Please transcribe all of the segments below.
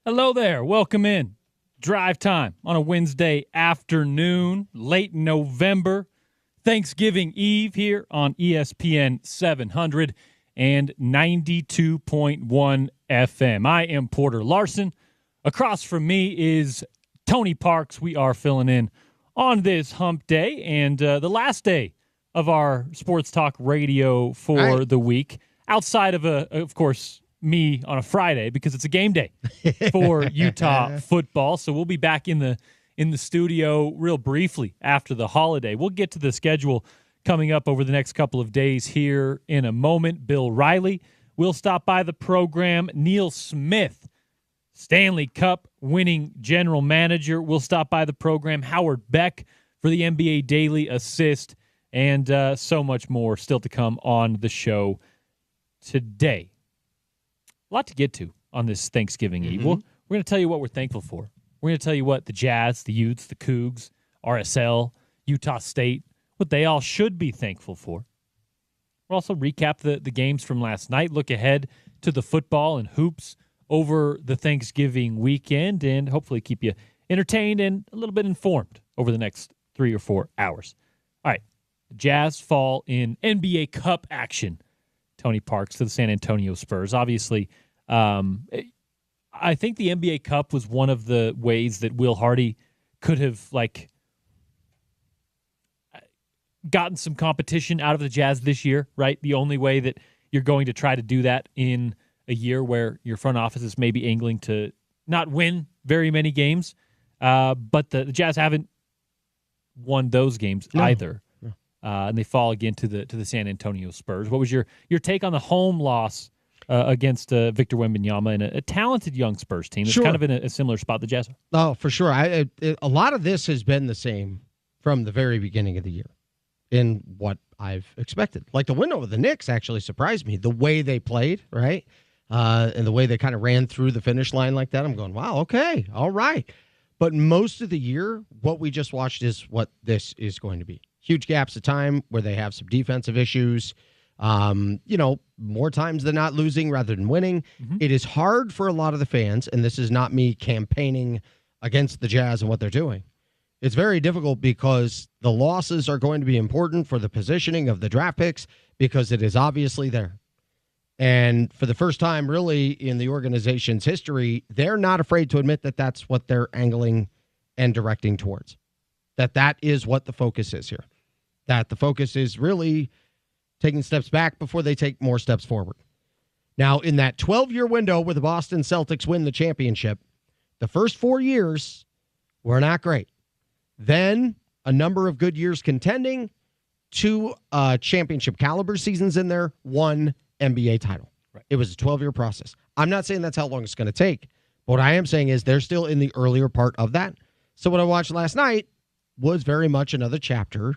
Hello there. Welcome in. Drive time on a Wednesday afternoon, late November, Thanksgiving Eve here on ESPN 700 and 92.1 FM. I am Porter Larson. Across from me is Tony Parks. We are filling in on this hump day and the last day of our sports talk radio for the week, outside of course, me on a Friday because it's a game day for Utah football. So we'll be back in the studio real briefly after the holiday. We'll get to the schedule coming up over the next couple of days here in a moment. Bill Riley will stop by the program. Neil Smith, Stanley Cup winning general manager, will stop by the program. Howard Beck for the NBA Daily Assist, and so much more still to come on the show today. A lot to get to on this Thanksgiving Eve. We're going to tell you what we're thankful for. We're going to tell you what the Jazz, the Utes, the Cougs, RSL, Utah State, what they all should be thankful for. We'll also recap the games from last night, look ahead to the football and hoops over the Thanksgiving weekend, and hopefully keep you entertained and a little bit informed over the next 3 or 4 hours. All right, the Jazz fall in NBA Cup action. Tony Parks to the San Antonio Spurs. Obviously, I think the NBA Cup was one of the ways that Will Hardy could have gotten some competition out of the Jazz this year, right? The only way that you're going to try to do that in a year where your front office is maybe angling to not win very many games, but the Jazz haven't won those games either. And they fall again to the San Antonio Spurs. What was your take on the home loss against Victor Wembanyama and a talented young Spurs team that's kind of in a similar spot the Jazz are? Oh, for sure. A lot of this has been the same from the very beginning of the year in what I've expected. Like the win over the Knicks actually surprised me. The way they played, right? And the way they kind of ran through the finish line like that. I'm going, wow, okay, all right. But most of the year, what we just watched is what this is going to be. Huge gaps of time where they have some defensive issues, more times than not losing rather than winning. Mm-hmm. It is hard for a lot of the fans, and this is not me campaigning against the Jazz and what they're doing. It's very difficult because the losses are going to be important for the positioning of the draft picks because it is obviously there. And for the first time really in the organization's history, they're not afraid to admit that that's what they're angling and directing towards, that is what the focus is here. That the focus is really taking steps back before they take more steps forward. Now, in that 12-year window where the Boston Celtics win the championship, the first 4 years were not great. Then a number of good years contending, 2 championship caliber seasons in there, 1 NBA title. Right. It was a 12-year process. I'm not saying that's how long it's going to take. But what I am saying is they're still in the earlier part of that. So what I watched last night was very much another chapter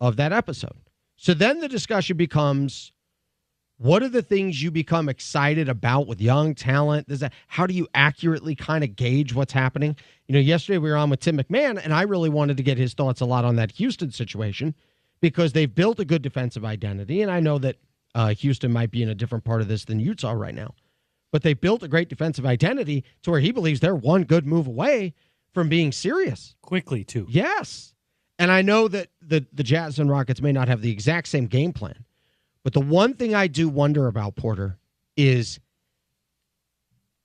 of that episode. So then the discussion becomes, what are the things you become excited about with young talent? How do you accurately kind of gauge what's happening? Yesterday we were on with Tim McMahon, and I really wanted to get his thoughts a lot on that Houston situation because they've built a good defensive identity, and I know that Houston might be in a different part of this than Utah right now. But they built a great defensive identity to where he believes they're one good move away from being serious. Quickly, too. Yes. And I know that the Jazz and Rockets may not have the exact same game plan. But the one thing I do wonder about, Porter, is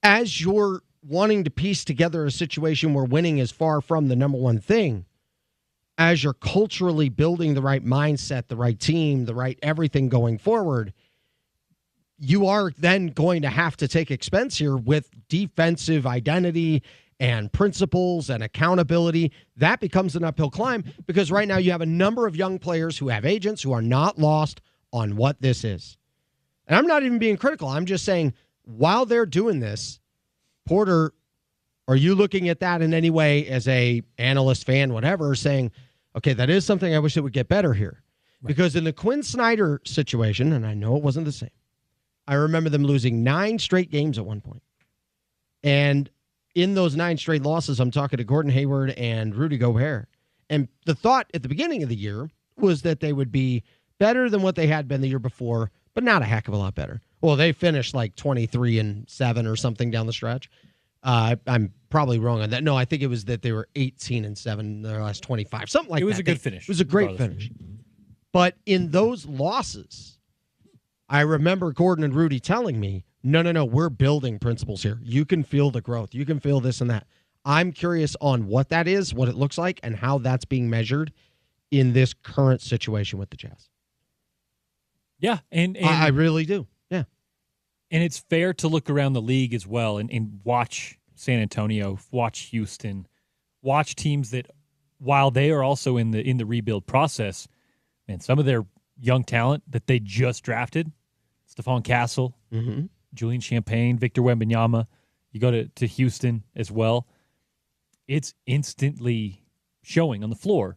as you're wanting to piece together a situation where winning is far from the number one thing, as you're culturally building the right mindset, the right team, the right everything going forward, you are then going to have to take expense here with defensive identity and principles and accountability. That becomes an uphill climb because right now you have a number of young players who have agents who are not lost on what this is. And I'm not even being critical. I'm just saying while they're doing this, Porter, are you looking at that in any way as a analyst, fan, whatever, saying, okay, that is something I wish it would get better here? Right. Because in the Quinn Snyder situation, and I know it wasn't the same, I remember them losing 9 straight games at one point. And in those 9 straight losses, I'm talking to Gordon Hayward and Rudy Gobert. And the thought at the beginning of the year was that they would be better than what they had been the year before, but not a heck of a lot better. Well, they finished like 23-7 or something down the stretch. I'm probably wrong on that. No, I think it was that they were 18-7 in their last 25, something like that. It was a good finish. It was a great finish. But in those losses, I remember Gordon and Rudy telling me, no, we're building principles here. You can feel the growth. You can feel this and that. I'm curious on what that is, what it looks like, and how that's being measured in this current situation with the Jazz. Yeah, and I really do. Yeah. And it's fair to look around the league as well and watch San Antonio, watch Houston, watch teams that, while they are also in the rebuild process, and some of their young talent that they just drafted, Stephon Castle, Julian Champagne, Victor Wembanyama, you go to Houston as well, it's instantly showing on the floor.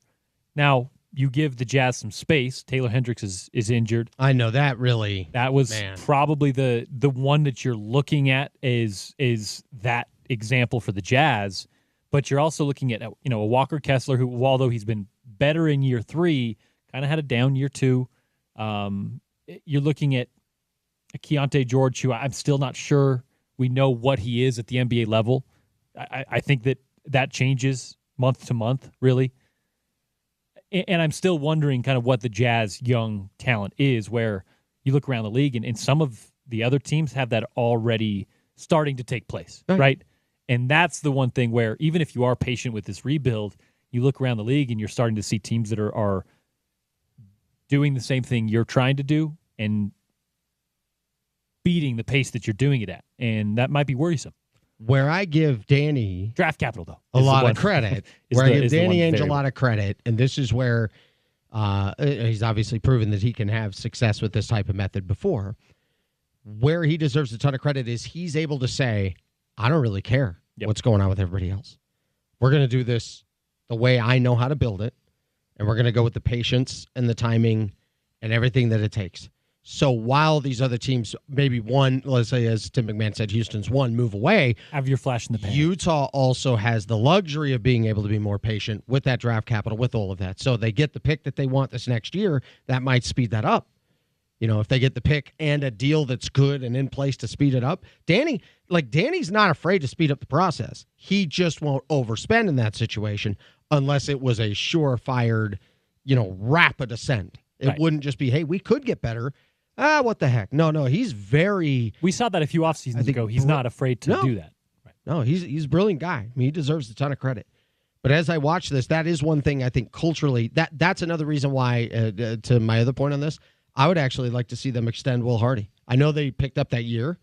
Now, you give the Jazz some space. Taylor Hendricks is injured. I know that really. That was probably the one that you're looking at is that example for the Jazz. But you're also looking at a Walker Kessler who, although he's been better in year 3, kind of had a down year 2. You're looking at a Keontae George who I'm still not sure we know what he is at the NBA level. I think that changes month to month, really. And I'm still wondering kind of what the Jazz young talent is, where you look around the league and some of the other teams have that already starting to take place, right? And that's the one thing where even if you are patient with this rebuild, you look around the league and you're starting to see teams that are doing the same thing you're trying to do and beating the pace that you're doing it at. And that might be worrisome. Where I give Danny draft capital, though, a lot of credit. Where I give Danny Ainge a lot of credit, and this is where he's obviously proven that he can have success with this type of method before. Where he deserves a ton of credit is he's able to say, I don't really care what's going on with everybody else. We're going to do this the way I know how to build it, and we're going to go with the patience and the timing and everything that it takes. So while these other teams, maybe one, let's say, as Tim McMahon said, Houston's one move away. Have your flash in the pan. Utah also has the luxury of being able to be more patient with that draft capital, with all of that. So they get the pick that they want this next year. That might speed that up. If they get the pick and a deal that's good and in place to speed it up. Danny's not afraid to speed up the process. He just won't overspend in that situation unless it was a surefire, rapid ascent. It wouldn't just be, hey, we could get better. What the heck? No, he's very... We saw that a few off seasons ago. He's not afraid to do that. Right. No, he's a brilliant guy. I mean, he deserves a ton of credit. But as I watch this, that is one thing I think culturally, that's another reason why, to my other point on this, I would actually like to see them extend Will Hardy. I know they picked up that year.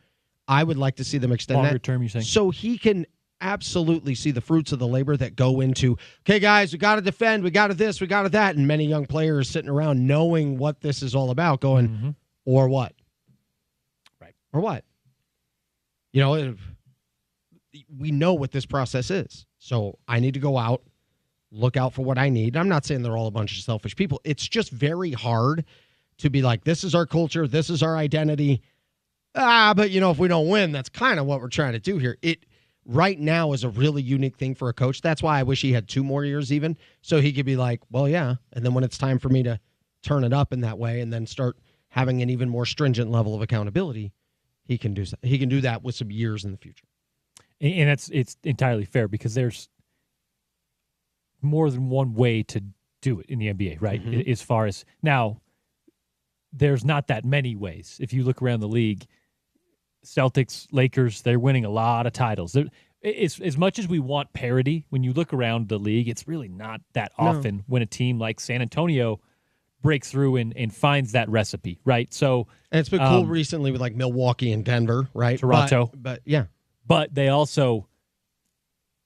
I would like to see them extend longer term, you're saying? So he can absolutely see the fruits of the labor that go into, okay, guys, we got to defend, we got to this, we got to that, and many young players sitting around knowing what this is all about going, or what? Right. Or what? We know what this process is. So I need to go out, look out for what I need. I'm not saying they're all a bunch of selfish people. It's just very hard to be like, this is our culture, this is our identity. But if we don't win, that's kind of what we're trying to do here. It right now is a really unique thing for a coach. That's why I wish he had 2 more years even, so he could be like, well, yeah. And then when it's time for me to turn it up in that way and then start having an even more stringent level of accountability, he can do he can do that with some years in the future. And it's entirely fair because there's more than one way to do it in the NBA, right? As far as now, there's not that many ways. If you look around the league, Celtics, Lakers, they're winning a lot of titles. As much as we want parity, when you look around the league, it's really not that often when a team like San Antonio breaks through and finds that recipe, right? So, and it's been cool recently with like Milwaukee and Denver, right? Toronto. But yeah. But they also,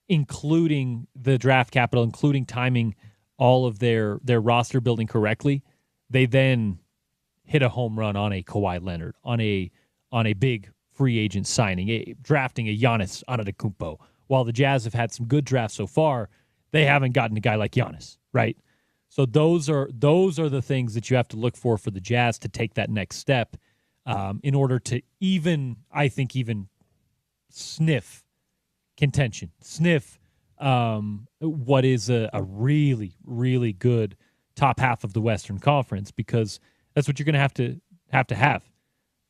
including the draft capital, including timing all of their roster building correctly, they then hit a home run on a Kawhi Leonard, on a big free agent signing, drafting a Giannis Antetokounmpo. While the Jazz have had some good drafts so far, they haven't gotten a guy like Giannis, right? So those are the things that you have to look for the Jazz to take that next step in order to even sniff contention, sniff what is a really, really good top half of the Western Conference, because that's what you're going to have.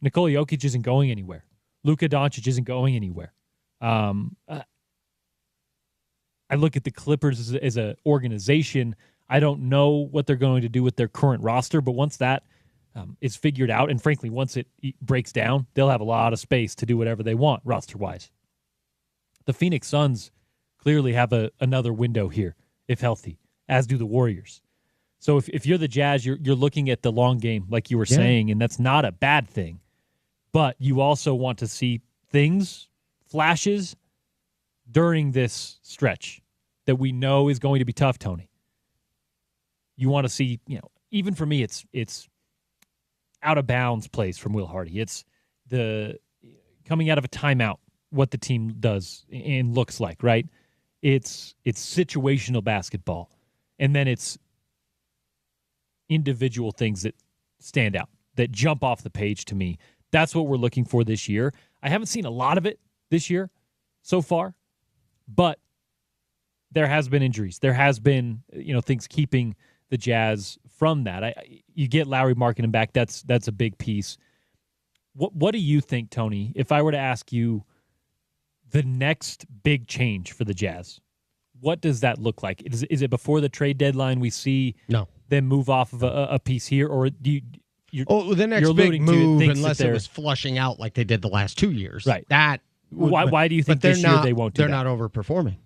Nikola Jokic isn't going anywhere. Luka Doncic isn't going anywhere. I look at the Clippers as an organization. I don't know what they're going to do with their current roster, but once that is figured out, and frankly, once it breaks down, they'll have a lot of space to do whatever they want roster-wise. The Phoenix Suns clearly have another window here, if healthy, as do the Warriors. So if you're the Jazz, you're looking at the long game, like you were saying, and that's not a bad thing. But you also want to see things, flashes, during this stretch that we know is going to be tough, Tony. You want to see, even for me, it's out of bounds plays from Will Hardy. It's the coming out of a timeout, what the team does and looks like, right? It's situational basketball. And then it's individual things that stand out, that jump off the page to me. That's what we're looking for this year. I haven't seen a lot of it this year so far, but there has been injuries. There has been, things keeping the Jazz from that. You get Lauri Markkanen back. That's a big piece. What do you think, Tony, if I were to ask you the next big change for the Jazz? What does that look like? Is it before the trade deadline we see them move off of a piece here, or do you? The next big move, unless it was flushing out like they did the last 2 years. Right. Why do you think this year they won't do that? They're not overperforming.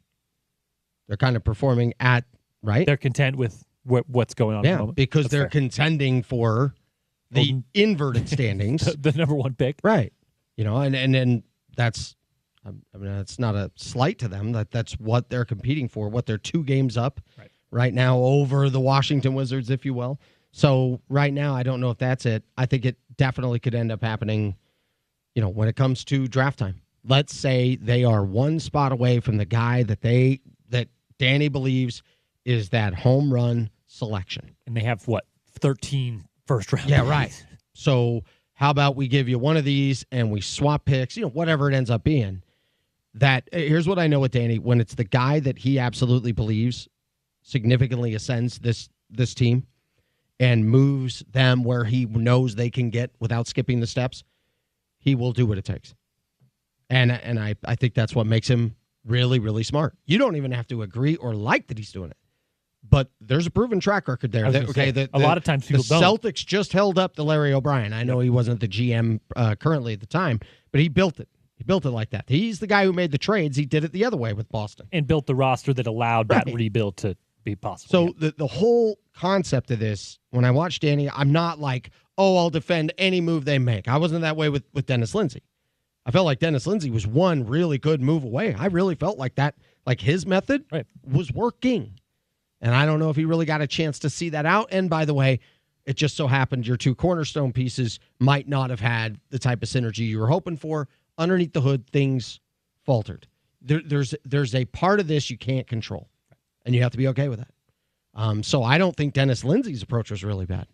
They're kind of performing at, right? They're content with what's going on at the moment. Because they're contending for the inverted standings. the number one pick. Right. And then that's, it's not a slight to them. That's what they're competing for, what they're 2 games up right now over the Washington Wizards, if you will. So right now, I don't know if that's it. I think it definitely could end up happening, when it comes to draft time. Let's say they are one spot away from the guy that Danny believes is that home run selection. And they have, 13 first-round Yeah, right. So how about we give you one of these and we swap picks, whatever it ends up being. Here's what I know with Danny. When it's the guy that he absolutely believes significantly ascends this team and moves them where he knows they can get without skipping the steps, he will do what it takes. And I think that's what makes him really, really smart. You don't even have to agree or like that he's doing it. But there's a proven track record there. A lot of times people don't. The Celtics just held up to Larry O'Brien. I know he wasn't the GM currently at the time, but he built it. He built it like that. He's the guy who made the trades. He did it the other way with Boston. And built the roster that allowed that rebuild to be possible. So the whole concept of this, when I watch Danny, I'm not like, I'll defend any move they make. I wasn't that way with Dennis Lindsey. I felt like Dennis Lindsey was one really good move away. I really felt like that, like his method was working. And I don't know if he really got a chance to see that out. And by the way, it just so happened your 2 cornerstone pieces might not have had the type of synergy you were hoping for. Underneath the hood, things faltered. There's a part of this you can't control, and you have to be okay with that. So I don't think Dennis Lindsey's approach was really bad.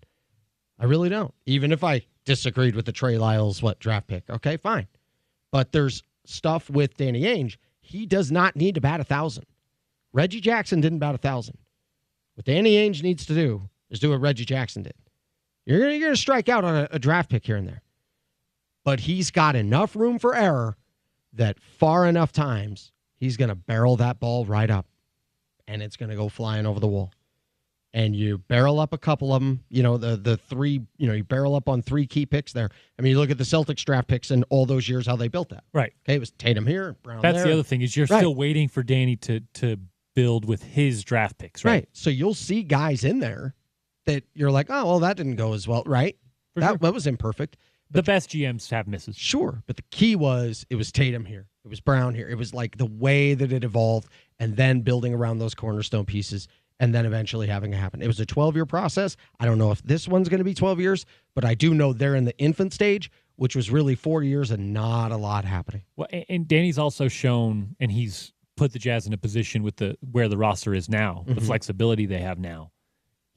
I really don't. Even if I disagreed with the Trey Lyles draft pick. Okay, fine. But there's stuff with Danny Ainge. He does not need to bat 1,000. Reggie Jackson didn't bat 1,000. What Danny Ainge needs to do is do what Reggie Jackson did. You're going to strike out on a draft pick here and there. But he's got enough room for error that far enough times he's going to barrel that ball right up, and it's going to go flying over the wall. And you barrel up a couple of them, the 3, you barrel up on 3 key picks there. I mean, you look at the Celtics draft picks and all those years, how they built that. Right. Okay, it was Tatum here, Brown there. That's the other thing is you're still waiting for Danny to build with his draft picks, right? So you'll see guys in there that you're like, oh, well, that didn't go as well, right? That was imperfect. But the best GMs have misses. Sure, but the key was it was Tatum here. It was Brown here. It was like the way that it evolved and then building around those cornerstone pieces and then eventually having it happen. It was a 12-year process. I don't know if this one's going to be 12 years, but I do know they're in the infant stage, which was really 4 years and not a lot happening. Well, and Danny's also shown, and he's put the Jazz in a position with where the roster is now, the flexibility they have now.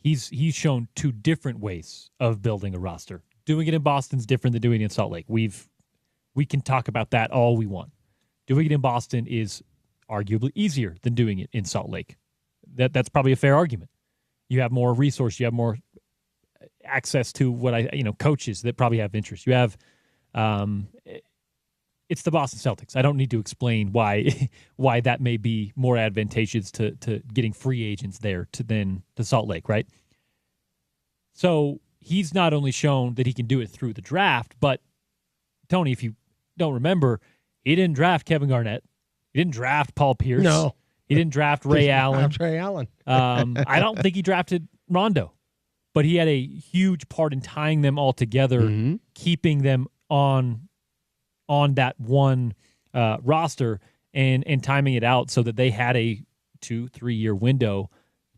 He's shown 2 different ways of building a roster. Doing it in Boston's different than doing it in Salt Lake. We can talk about that all we want. Doing it in Boston is arguably easier than doing it in Salt Lake. That's probably a fair argument. You have more resource. You have more access to coaches that probably have interest. You have, it's the Boston Celtics. I don't need to explain why that may be more advantageous to getting free agents there than to Salt Lake, right? So he's not only shown that he can do it through the draft, but Tony, if you don't remember, he didn't draft Kevin Garnett. He didn't draft Paul Pierce. No. He didn't draft Ray Allen. Ray Allen. I don't think he drafted Rondo, but he had a huge part in tying them all together, keeping them on that one roster and timing it out so that they had a 2-3 year window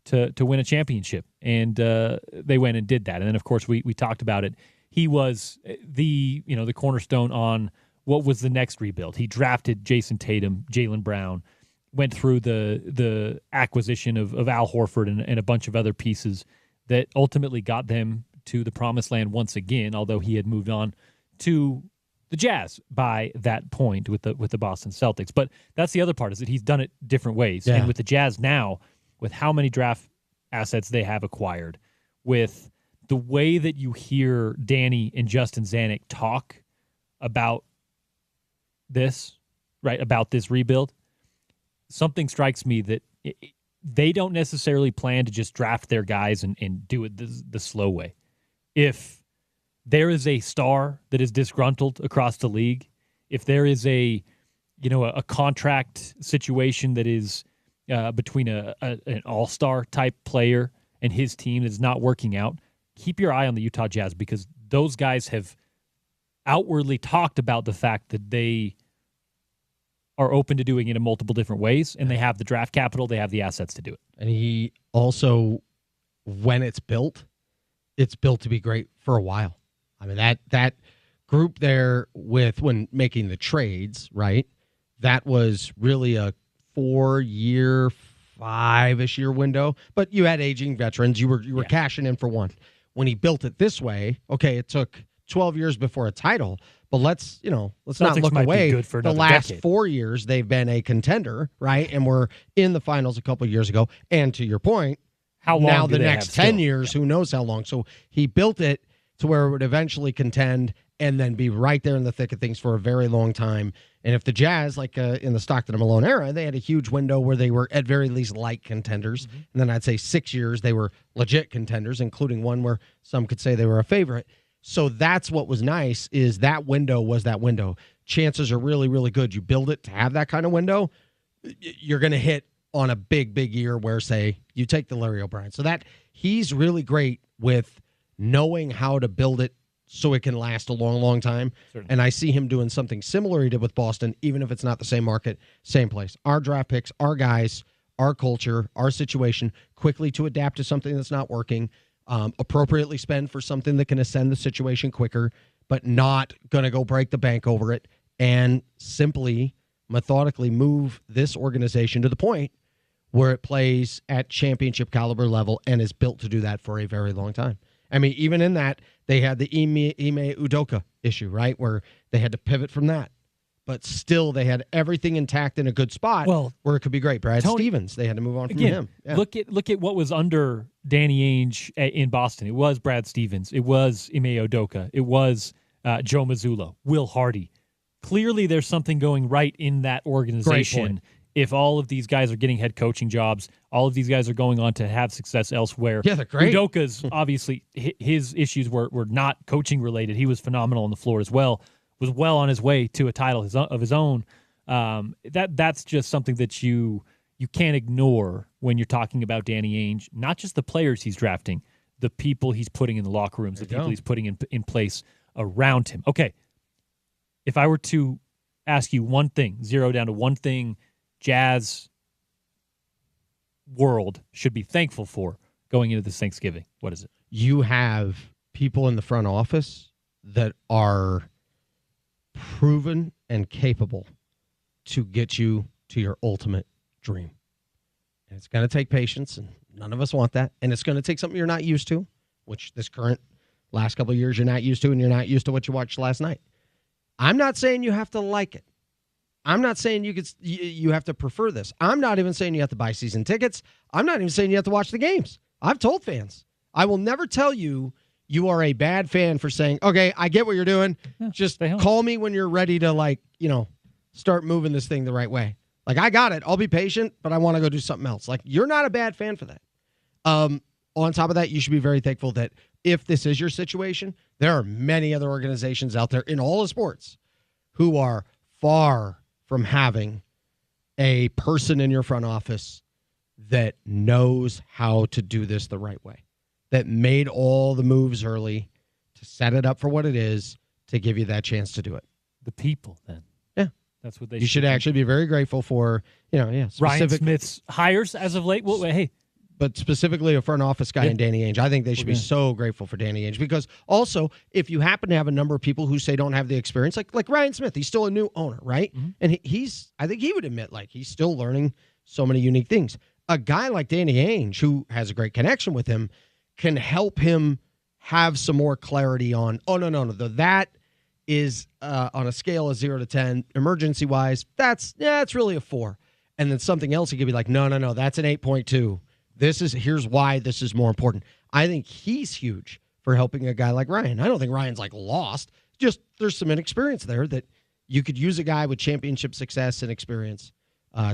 to win a championship. And they went and did that. And then, of course, we talked about it. He was the cornerstone on what was the next rebuild. He drafted Jason Tatum, Jaylen Brown, went through the acquisition of Al Horford and a bunch of other pieces that ultimately got them to the promised land once again, although he had moved on to the Jazz by that point with the Boston Celtics. But that's the other part, is that he's done it different ways. Yeah. And with the Jazz now, with how many draft assets they have acquired, with the way that you hear Danny and Justin Zanuck talk about this, right, about this rebuild, something strikes me that they don't necessarily plan to just draft their guys and do it the slow way. If there is a star that is disgruntled across the league, if there is a contract situation that is between an all-star type player and his team that is not working out, keep your eye on the Utah Jazz, because those guys have outwardly talked about the fact that they are open to doing it in multiple different ways, and they have the draft capital, they have the assets to do it. And he also, when it's built to be great for a while. I mean, that group there when making the trades, right, that was really a 4-year, 5-ish year window, but you had aging veterans. You were cashing in for one. When he built it this way, okay, it took 12 years before a title, but let's not look away. The last decade. 4 years, they've been a contender, right? And we're in the finals a couple of years ago. And to your point, how long now the next 10 years, who knows how long. So he built it to where it would eventually contend and then be right there in the thick of things for a very long time. And if the Jazz, like in the Stockton and Malone era, they had a huge window where they were at very least light contenders. Mm-hmm. And then I'd say 6 years they were legit contenders, including one where some could say they were a favorite. So that's what was nice, is that window was that window. Chances are really, really good. You build it to have that kind of window, you're going to hit on a big, big year where, say, you take the Larry O'Brien. So that he's really great with knowing how to build it so it can last a long, long time. Certainly. And I see him doing something similar he did with Boston, even if it's not the same market, same place. Our draft picks, our guys, our culture, our situation, quickly to adapt to something that's not working, appropriately spend for something that can ascend the situation quicker, but not going to go break the bank over it, and simply, methodically move this organization to the point where it plays at championship caliber level and is built to do that for a very long time. I mean, even in that, they had the Ime Udoka issue, right, where they had to pivot from that. But still, they had everything intact in a good spot where it could be great. Brad Stevens, they had to move on from him. Yeah. Look at what was under Danny Ainge in Boston. It was Brad Stevens. It was Ime Udoka. It was Joe Mazzulla, Will Hardy. Clearly, there's something going right in that organization. If all of these guys are getting head coaching jobs, all of these guys are going on to have success elsewhere. Yeah, they're great. Udoka's, obviously, his issues were not coaching related. He was phenomenal on the floor as well. Was well on his way to a title of his own. That's just something that you can't ignore when you're talking about Danny Ainge. Not just the players he's drafting, the people he's putting in the locker rooms, the people he's putting in place around him. Okay, if I were to ask you one thing, zero down to one thing, Jazz world should be thankful for going into this Thanksgiving, what is it? You have people in the front office that are proven and capable to get you to your ultimate dream. And it's going to take patience, and none of us want that. And it's going to take something you're not used to, which this current last couple of years you're not used to, and you're not used to what you watched last night. I'm not saying you have to like it. I'm not saying you have to prefer this. I'm not even saying you have to buy season tickets. I'm not even saying you have to watch the games. I've told fans, I will never tell you you are a bad fan for saying, okay, I get what you're doing. Yeah, just call me when you're ready to, start moving this thing the right way. Like, I got it. I'll be patient, but I want to go do something else. Like, you're not a bad fan for that. On top of that, you should be very thankful that if this is your situation, there are many other organizations out there in all the sports who are far from having a person in your front office that knows how to do this the right way, that made all the moves early to set it up for what it is, to give you that chance to do it. The people, then. Yeah. That's what they You should actually be very grateful for, Ryan Smith's hires as of late. Well, hey. But specifically a front office guy in Danny Ainge. I think they should be so grateful for Danny Ainge, because also, if you happen to have a number of people who say don't have the experience, like Ryan Smith, he's still a new owner, right? Mm-hmm. And I think he would admit, he's still learning so many unique things. A guy like Danny Ainge, who has a great connection with him, can help him have some more clarity on, no, that is on a scale of 0 to 10, emergency-wise, it's really a 4. And then something else, he could be like, no, that's an 8.2. Here's why this is more important. I think he's huge for helping a guy like Ryan. I don't think Ryan's lost. Just there's some inexperience there that you could use a guy with championship success and experience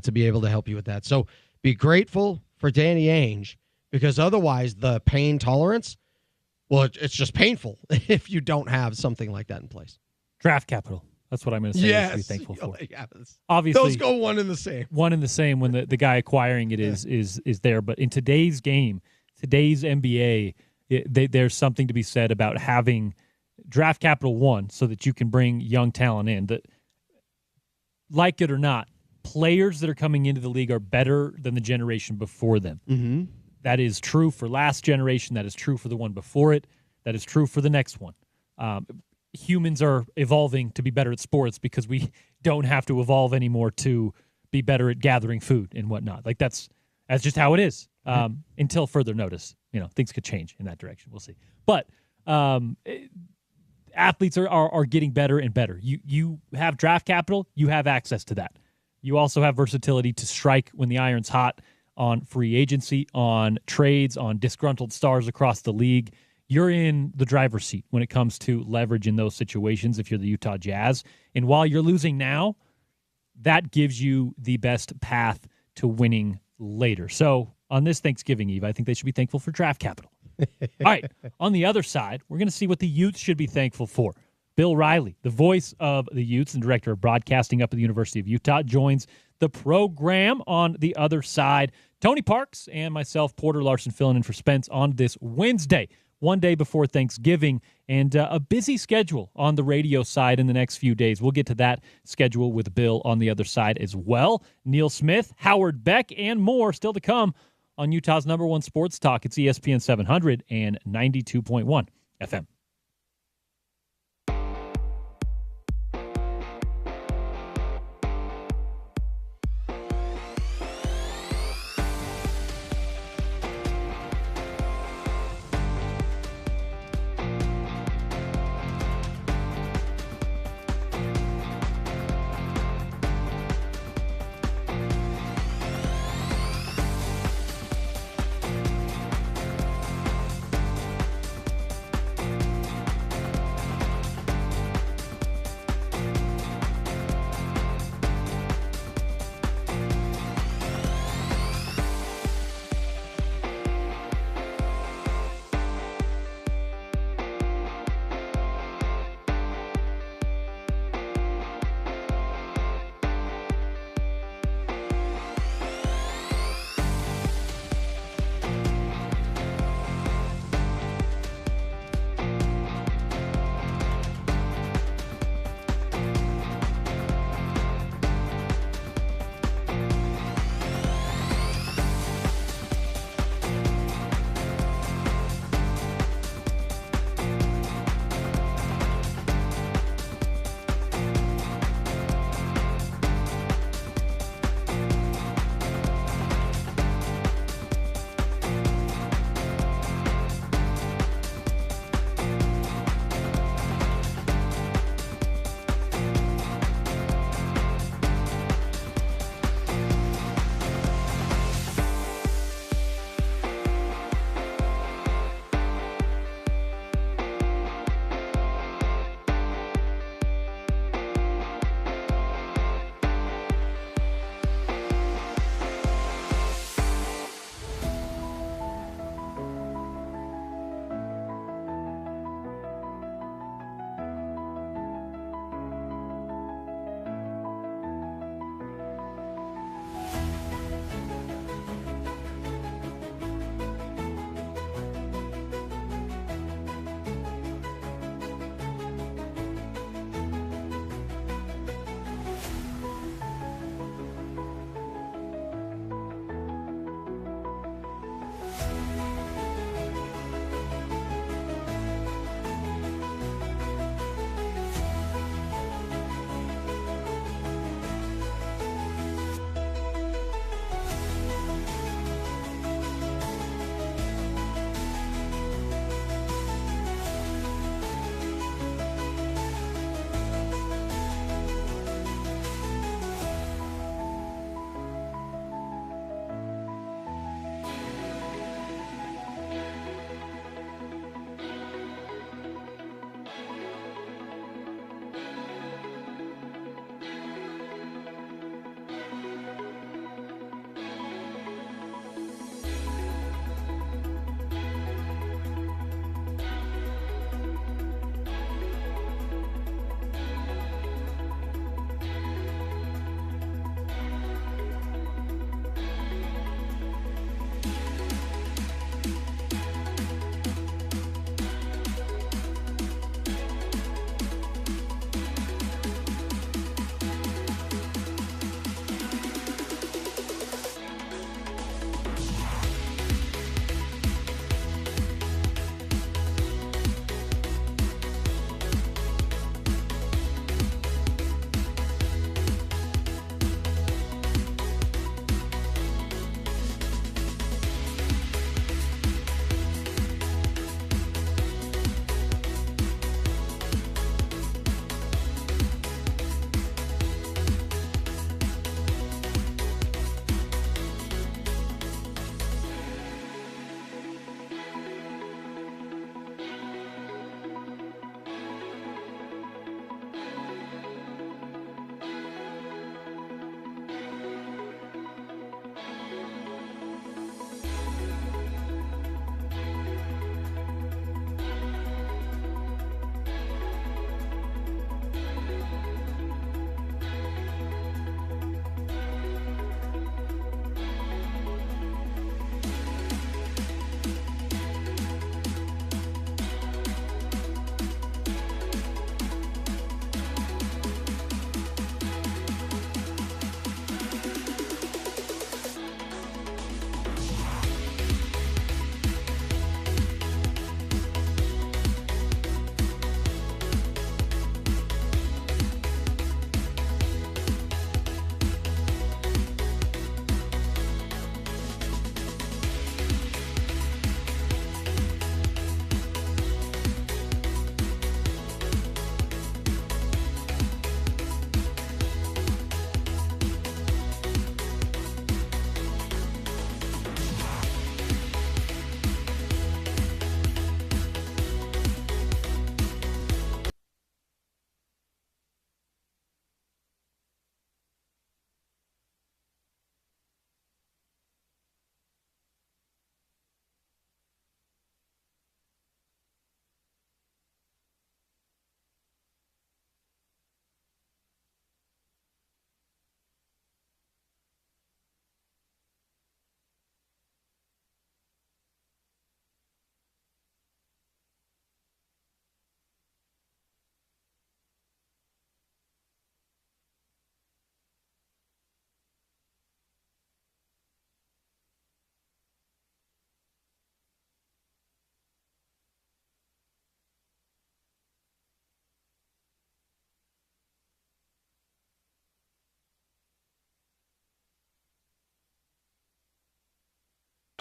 to be able to help you with that. So be grateful for Danny Ainge, because otherwise the pain tolerance, it's just painful if you don't have something like that in place. Draft capital. That's what I'm going to say. Yes, be thankful for. Yeah, obviously, those go one in the same. One in the same when the guy acquiring it is there. But in today's game, today's NBA, there's something to be said about having draft capital, one, so that you can bring young talent in. That, like it or not, players that are coming into the league are better than the generation before them. Mm-hmm. That is true for last generation. That is true for the one before it. That is true for the next one. Humans are evolving to be better at sports because we don't have to evolve anymore to be better at gathering food and whatnot. That's just how it is. Until further notice, things could change in that direction. We'll see. But athletes are getting better and better. You have draft capital. You have access to that. You also have versatility to strike when the iron's hot on free agency, on trades, on disgruntled stars across the league. You're in the driver's seat when it comes to leverage in those situations if you're the Utah Jazz. And while you're losing now, that gives you the best path to winning later. So on this Thanksgiving Eve, I think they should be thankful for draft capital. All right, on the other side, we're going to see what the Utes should be thankful for. Bill Riley, the voice of the Utes and director of broadcasting up at the University of Utah, joins the program on the other side. Tony Parks and myself, Porter Larson, filling in for Spence on this Wednesday, one day before Thanksgiving, and a busy schedule on the radio side in the next few days. We'll get to that schedule with Bill on the other side as well. Neil Smith, Howard Beck, and more still to come on Utah's number one sports talk. It's ESPN 700 and 92.1 FM.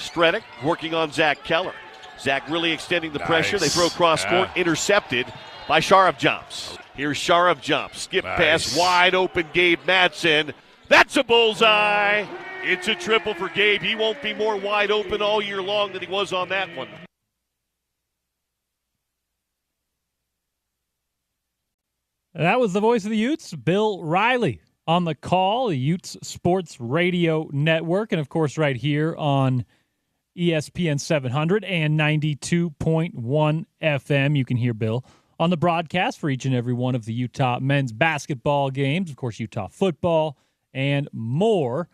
Stredick working on Zach Keller. Zach really extending the pressure. They throw cross court, intercepted by Sharaf-Jumps. Here's Sharaf-Jumps. Skip pass, wide open Gabe Madsen. That's a bullseye. It's a triple for Gabe. He won't be more wide open all year long than he was on that one. That was the voice of the Utes, Bill Riley, on the call, the Utes Sports Radio Network, and of course right here on ESPN 700 and 92.1 FM. You can hear Bill on the broadcast for each and every one of the Utah men's basketball games, of course Utah football, and more.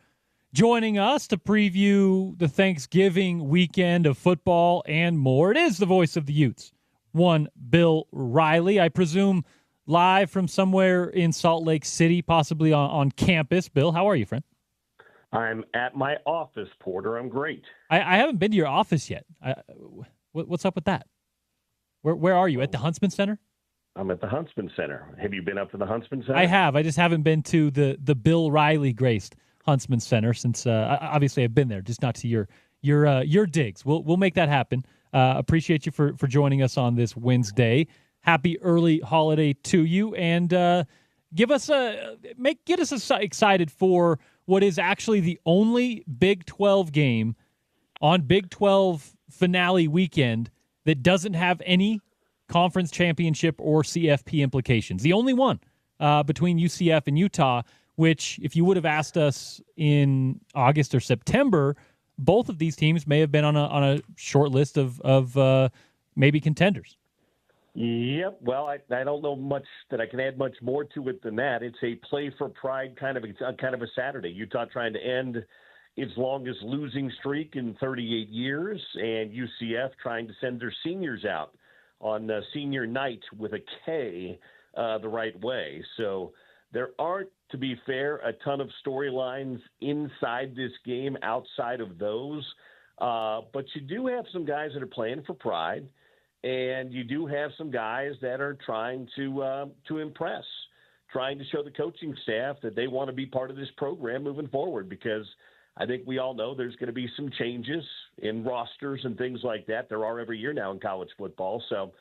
Joining us to preview the Thanksgiving weekend of football and more, it is the voice of the Utes, one Bill Riley. I presume live from somewhere in Salt Lake City, possibly on campus. Bill, how are you, friend? I'm at my office, Porter. I'm great. I haven't been to your office yet. What's up with that? Where are you? At the Huntsman Center? I'm at the Huntsman Center. Have you been up to the Huntsman Center? I have. I just haven't been to the Bill Riley graced Huntsman Center since obviously I've been there, just not to your digs. We'll make that happen. Appreciate you for joining us on this Wednesday. Happy early holiday to you, and get us excited for what is actually the only Big 12 game on Big 12 finale weekend that doesn't have any conference championship or CFP implications. The only one between UCF and Utah, which if you would have asked us in August or September, both of these teams may have been on a short list of maybe contenders. Yep. Well, I don't know much that I can add much more to it than that. It's a play for pride kind of a Saturday. Utah trying to end its longest losing streak in 38 years, and UCF trying to send their seniors out on senior night with a K the right way. So there aren't, to be fair, a ton of storylines inside this game outside of those. But you do have some guys that are playing for pride. And you do have some guys that are trying to impress, trying to show the coaching staff that they want to be part of this program moving forward, because I think we all know there's going to be some changes in rosters and things like that. There are every year now in college football. So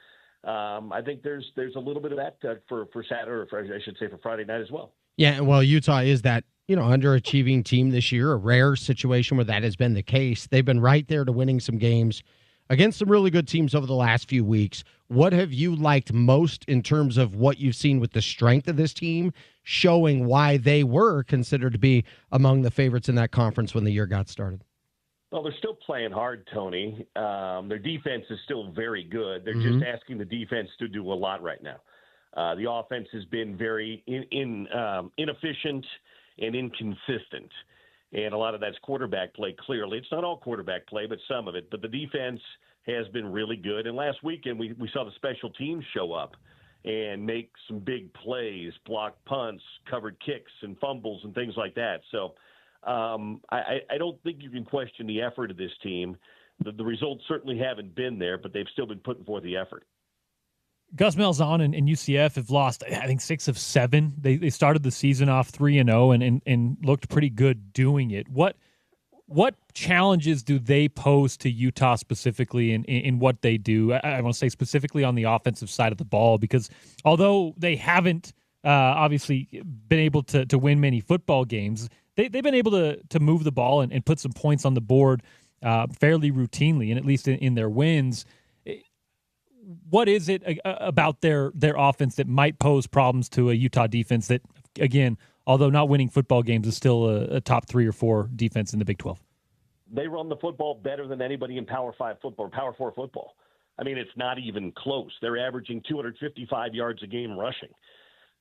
I think there's a little bit of that for Saturday, or I should say for Friday night as well. Yeah, well, Utah is that, underachieving team this year, a rare situation where that has been the case. They've been right there to winning some games against some really good teams over the last few weeks. What have you liked most in terms of what you've seen with the strength of this team, showing why they were considered to be among the favorites in that conference when the year got started? Well, they're still playing hard, Tony. Their defense is still very good. They're just asking the defense to do a lot right now. The offense has been very inefficient and inconsistent. And a lot of that's quarterback play, clearly. It's not all quarterback play, but some of it. But the defense has been really good. And last weekend, we saw the special teams show up and make some big plays, block punts, covered kicks and fumbles and things like that. So I don't think you can question the effort of this team. The results certainly haven't been there, but they've still been putting forth the effort. Gus Malzahn and UCF have lost, I think, 6 of 7. They started the season off 3-0 and looked pretty good doing it. What challenges do they pose to Utah specifically in what they do? I want to say specifically on the offensive side of the ball, because although they haven't obviously been able to win many football games, they've been able to move the ball and put some points on the board fairly routinely, and at least in their wins. What is it about their offense that might pose problems to a Utah defense that, again, although not winning football games, is still a top 3 or 4 defense in the Big 12? They run the football better than anybody in Power 5 football, Power 4 football. I mean, it's not even close. They're averaging 255 yards a game rushing.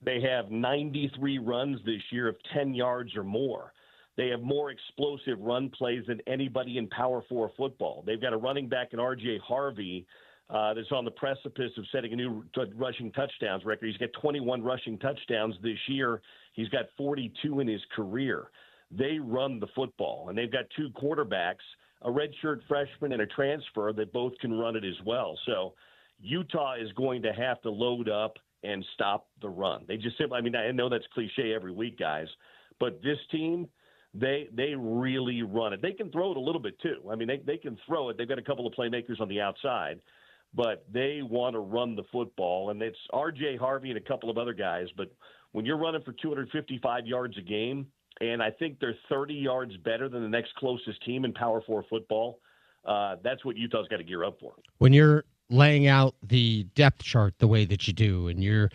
They have 93 runs this year of 10 yards or more. They have more explosive run plays than anybody in Power 4 football. They've got a running back in R.J. Harvey that's on the precipice of setting a new rushing touchdowns record. He's got 21 rushing touchdowns this year. He's got 42 in his career. They run the football, and they've got 2 quarterbacks, a redshirt freshman and a transfer, that both can run it as well. So Utah is going to have to load up and stop the run. They just simply, I mean, I know that's cliche every week, guys, but this team, They really run it. They can throw it a little bit too. I mean, they can throw it. They've got a couple of playmakers on the outside, but they want to run the football. And it's R.J. Harvey and a couple of other guys. But when you're running for 255 yards a game, and I think they're 30 yards better than the next closest team in Power 4 football, that's what Utah's got to gear up for. When you're laying out the depth chart the way that you do, and you're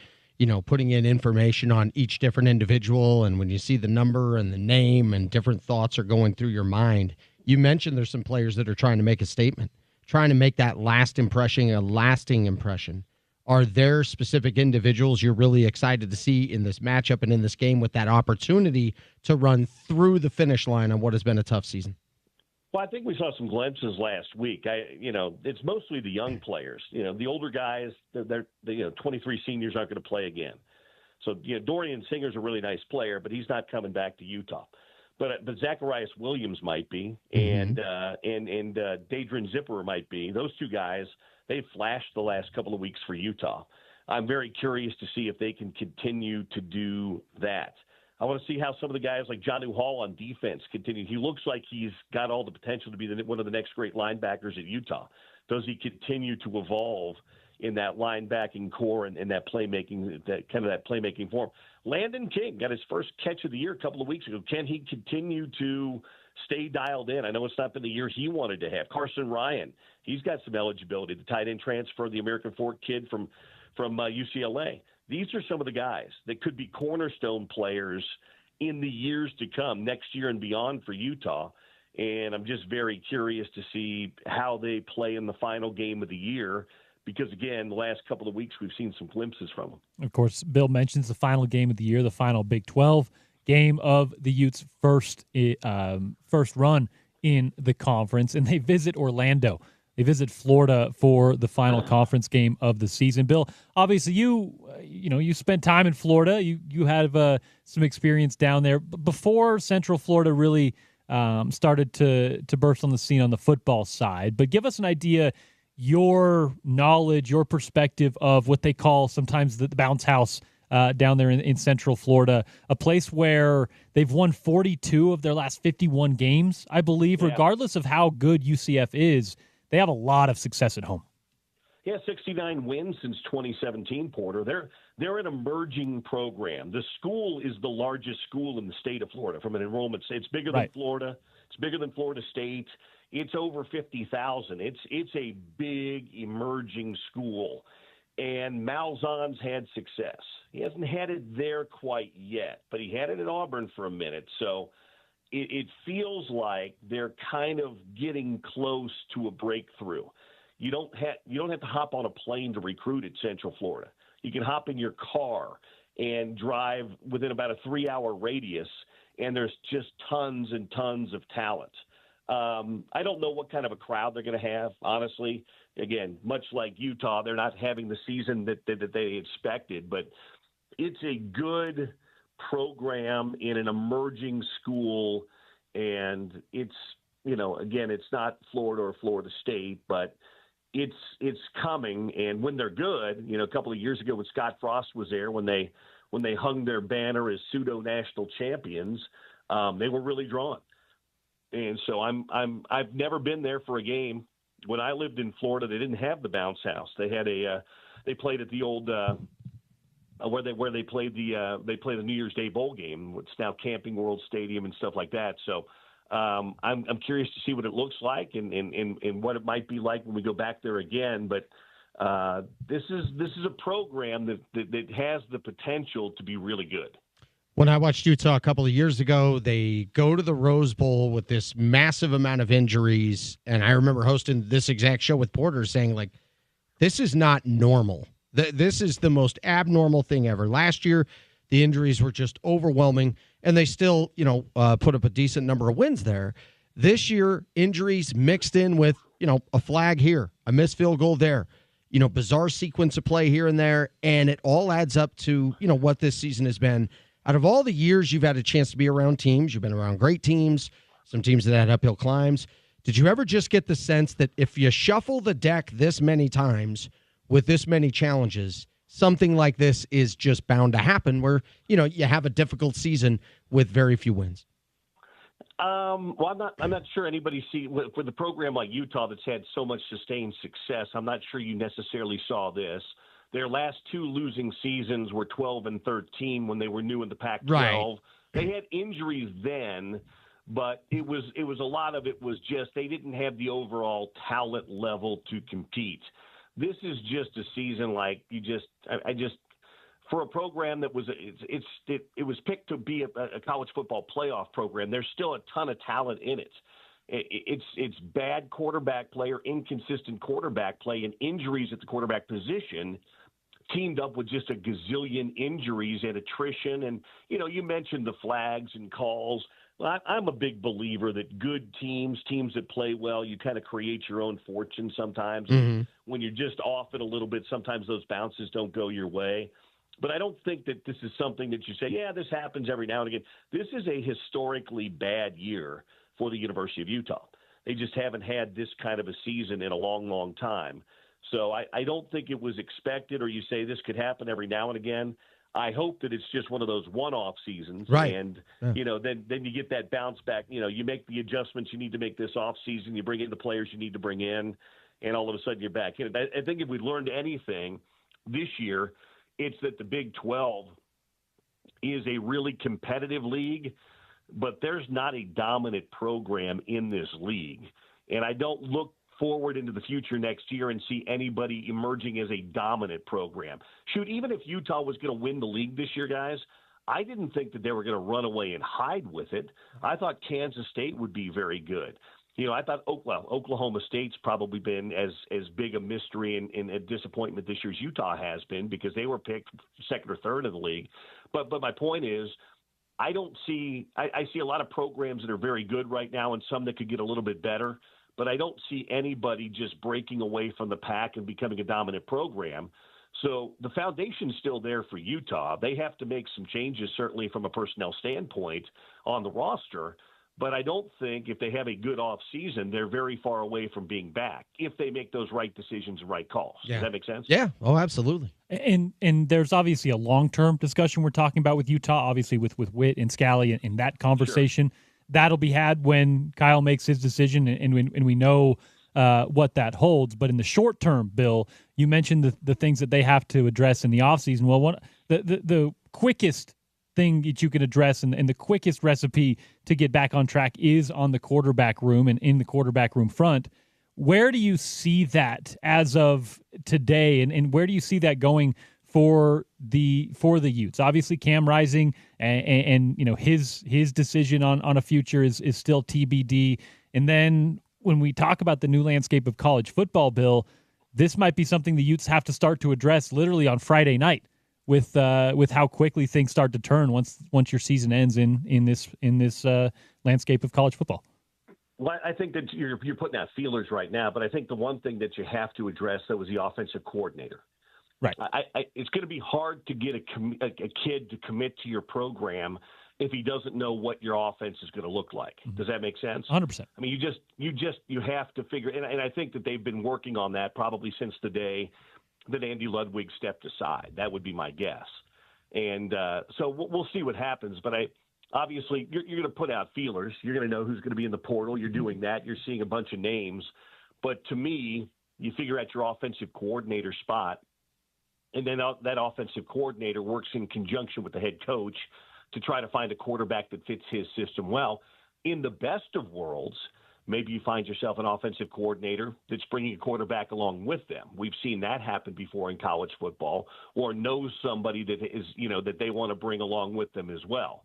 putting in information on each different individual, and when you see the number and the name and different thoughts are going through your mind, you mentioned there's some players that are trying to make a statement, trying to make that last impression a lasting impression. Are there specific individuals you're really excited to see in this matchup and in this game with that opportunity to run through the finish line on what has been a tough season? Well, I think we saw some glimpses last week. It's mostly the young players. The older guys, they're 23 seniors aren't going to play again. So, Dorian Singer's a really nice player, but he's not coming back to Utah. But Zacharias Williams might be, and Dadrin Zipper might be. Those two guys, they've flashed the last couple of weeks for Utah. I'm very curious to see if they can continue to do that. I want to see how some of the guys like Jonnu Hall on defense continue. He looks like he's got all the potential to be one of the next great linebackers at Utah. Does he continue to evolve in that linebacking core and that playmaking, that playmaking form? Landon King got his first catch of the year a couple of weeks ago. Can he continue to stay dialed in? I know it's not been the year he wanted to have. Carson Ryan, he's got some eligibility. The tight end transfer, the American Fork kid from UCLA. These are some of the guys that could be cornerstone players in the years to come, next year and beyond for Utah. And I'm just very curious to see how they play in the final game of the year because, again, the last couple of weeks we've seen some glimpses from them. Of course, Bill mentions the final game of the year, the final Big 12 game of the Utes' first run in the conference, and they visit Orlando. They visit Florida for the final conference game of the season. Bill, obviously you spent time in Florida. You have some experience down there before Central Florida really started to burst on the scene on the football side. But give us an idea, your knowledge, your perspective of what they call sometimes the bounce house down there in Central Florida, a place where they've won 42 of their last 51 games, I believe, regardless of how good UCF is. They have a lot of success at home. Yeah, 69 wins since 2017, Porter. They're an emerging program. The school is the largest school in the state of Florida from an enrollment state. It's bigger than Florida. It's bigger than Florida State. It's over 50,000. It's a big emerging school. And Malzahn's had success. He hasn't had it there quite yet, but he had it at Auburn for a minute. So it feels like they're kind of getting close to a breakthrough. You don't have to hop on a plane to recruit at Central Florida. You can hop in your car and drive within about a 3-hour radius, and there's just tons and tons of talent. I don't know what kind of a crowd they're going to have, honestly. Again, much like Utah, they're not having the season that they expected, but it's a good program in an emerging school, and it's not Florida or Florida State, but it's coming. And when they're good, a couple of years ago when Scott Frost was there, when they hung their banner as pseudo national champions, they were really drawn. And so I've never been there for a game. When I lived in Florida, they didn't have the bounce house. They had they played at the old where they played the New Year's Day bowl game. It's now Camping World Stadium and stuff like that. So I'm curious to see what it looks like and what it might be like when we go back there again. But this is a program that has the potential to be really good. When I watched Utah a couple of years ago, they go to the Rose Bowl with this massive amount of injuries, and I remember hosting this exact show with Porter saying, like, this is not normal. This is the most abnormal thing ever. Last year, the injuries were just overwhelming, and they still, put up a decent number of wins there. This year, injuries mixed in with, a flag here, a missed field goal there, bizarre sequence of play here and there, and it all adds up to, what this season has been. Out of all the years you've had a chance to be around teams, you've been around great teams, some teams that had uphill climbs. Did you ever just get the sense that if you shuffle the deck this many times with this many challenges, something like this is just bound to happen where, you have a difficult season with very few wins? Well, I'm not sure anybody for the program like Utah that's had so much sustained success. I'm not sure you necessarily saw this. Their last two losing seasons were 12 and 13 when they were new in the Pac-12. Right. They had injuries then, but it was a lot of it was just they didn't have the overall talent level to compete. This is just a season like I just for a program that was it was picked to be a college football playoff program. There's still a ton of talent in it. It's bad quarterback play or inconsistent quarterback play and injuries at the quarterback position teamed up with just a gazillion injuries and attrition. And, you mentioned the flags and calls. Well, I'm a big believer that good teams that play well, you kind of create your own fortune sometimes. Mm-hmm. When you're just off it a little bit, sometimes those bounces don't go your way. But I don't think that this is something that you say, yeah, this happens every now and again. This is a historically bad year for the University of Utah. They just haven't had this kind of a season in a long, long time. So I don't think it was expected, or you say this could happen every now and again. I hope that it's just one of those one-off seasons. Right. And, yeah. Then you get that bounce back. You make the adjustments you need to make this off season. You bring in the players you need to bring in, and all of a sudden you're back in. I think if we learned anything this year, it's that the Big 12 is a really competitive league, but there's not a dominant program in this league. And I don't look forward into the future next year and see anybody emerging as a dominant program. Shoot, even if Utah was going to win the league this year, guys, I didn't think that they were going to run away and hide with it. I thought Kansas State would be very good. I thought Oklahoma State's probably been as big a mystery and a disappointment this year as Utah has been because they were picked second or third in the league. But my point is, I see a lot of programs that are very good right now and some that could get a little bit better. But I don't see anybody just breaking away from the pack and becoming a dominant program. So the foundation's still there for Utah. They have to make some changes, certainly from a personnel standpoint on the roster. But I don't think if they have a good off season, they're very far away from being back if they make those right decisions and right calls. Yeah. Does that make sense? Yeah. Oh, absolutely. And there's obviously a long-term discussion we're talking about with Utah, obviously with Witt and Scally in that conversation. Sure. That'll be had when Kyle makes his decision and we know what that holds. But in the short term, Bill, you mentioned the things that they have to address in the offseason. Well, the quickest thing that you can address and the quickest recipe to get back on track is on the quarterback room and in the quarterback room front. Where do you see that as of today, and where do you see that going for the Utes? Obviously, Cam Rising and his decision on a future is still TBD. And then when we talk about the new landscape of college football, Bill, this might be something the Utes have to start to address literally on Friday night with how quickly things start to turn once your season ends in this landscape of college football. Well, I think that you're putting out feelers right now, but I think the one thing that you have to address, though, is the offensive coordinator. Right. It's going to be hard to get a kid to commit to your program if he doesn't know what your offense is going to look like. Mm-hmm. Does that make sense? 100%. I mean, you have to figure, and I think that they've been working on that probably since the day that Andy Ludwig stepped aside. That would be my guess. And so we'll see what happens. But obviously, you're going to put out feelers. You're going to know who's going to be in the portal. You're doing that. You're seeing a bunch of names. But to me, you figure out your offensive coordinator spot, and then that offensive coordinator works in conjunction with the head coach to try to find a quarterback that fits his system well. In the best of worlds, maybe you find yourself an offensive coordinator that's bringing a quarterback along with them. We've seen that happen before in college football, or knows somebody that is, that they want to bring along with them as well.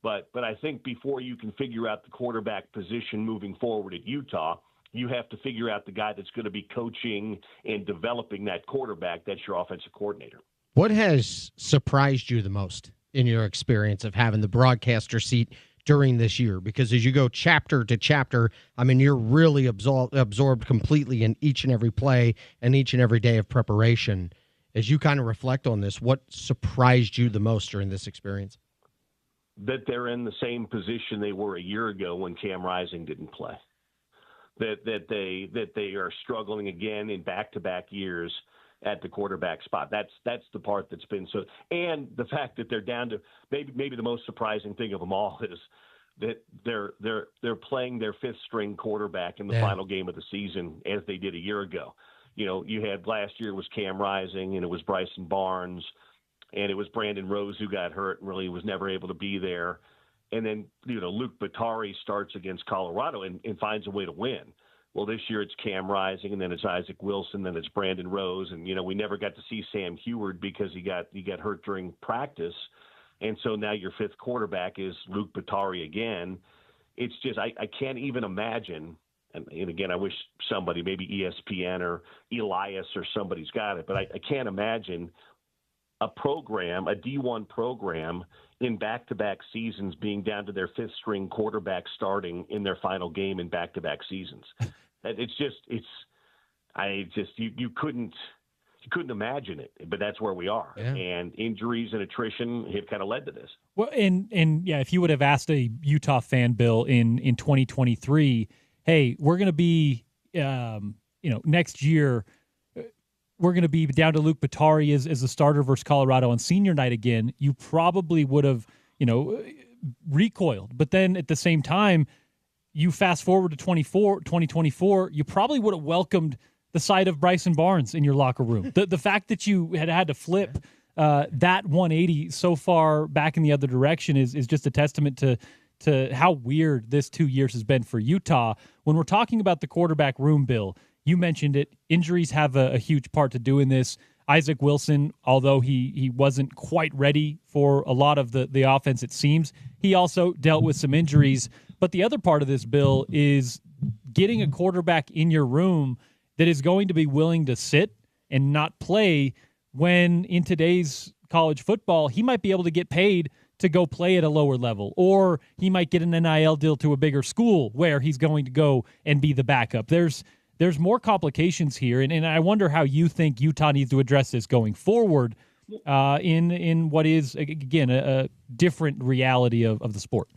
But I think before you can figure out the quarterback position moving forward at Utah, you have to figure out the guy that's going to be coaching and developing that quarterback. That's your offensive coordinator. What has surprised you the most in your experience of having the broadcaster seat during this year? Because as you go chapter to chapter, I mean, you're really absorbed completely in each and every play and each and every day of preparation. As you kind of reflect on this, what surprised you the most during this experience? That they're in the same position they were a year ago when Cam Rising didn't play. That they are struggling again in back-to-back years at the quarterback spot. That's the part that's been so. And the fact that they're down to maybe the most surprising thing of them all is that they're playing their fifth string quarterback in the final game of the season as they did a year ago. You know, you had last year was Cam Rising, and it was Bryson Barnes, and it was Brandon Rose who got hurt and really was never able to be there. And then, you know, Luke Batari starts against Colorado and finds a way to win. Well, this year it's Cam Rising, and then it's Isaac Wilson, then it's Brandon Rose, and you know we never got to see Sam Heward because he got hurt during practice, and so now your fifth quarterback is Luke Batari again. It's just I can't even imagine. And again, I wish somebody, maybe ESPN or Elias or somebody's got it, but I can't imagine a program, a D1 program, in back-to-back seasons being down to their fifth-string quarterback starting in their final game in back-to-back seasons. You couldn't imagine it, but that's where we are. Yeah. And injuries and attrition have kind of led to this. Well, and yeah, if you would have asked a Utah fan, Bill, in 2023, hey, we're going to be, next year, we're going to be down to Luke Batari as the starter versus Colorado on senior night again, you probably would have, recoiled. But then at the same time, you fast forward to 2024, you probably would have welcomed the sight of Bryson Barnes in your locker room. The fact that you had to flip that 180 so far back in the other direction is just a testament to how weird this 2 years has been for Utah. When we're talking about the quarterback room, Bill, you mentioned it. Injuries have a huge part to do in this. Isaac Wilson, although he wasn't quite ready for a lot of the offense, it seems, he also dealt with some injuries. But the other part of this, Bill, is getting a quarterback in your room that is going to be willing to sit and not play when in today's college football, he might be able to get paid to go play at a lower level, or he might get an NIL deal to a bigger school where he's going to go and be the backup. There's more complications here, and I wonder how you think Utah needs to address this going forward in what is, again, a different reality of the sport.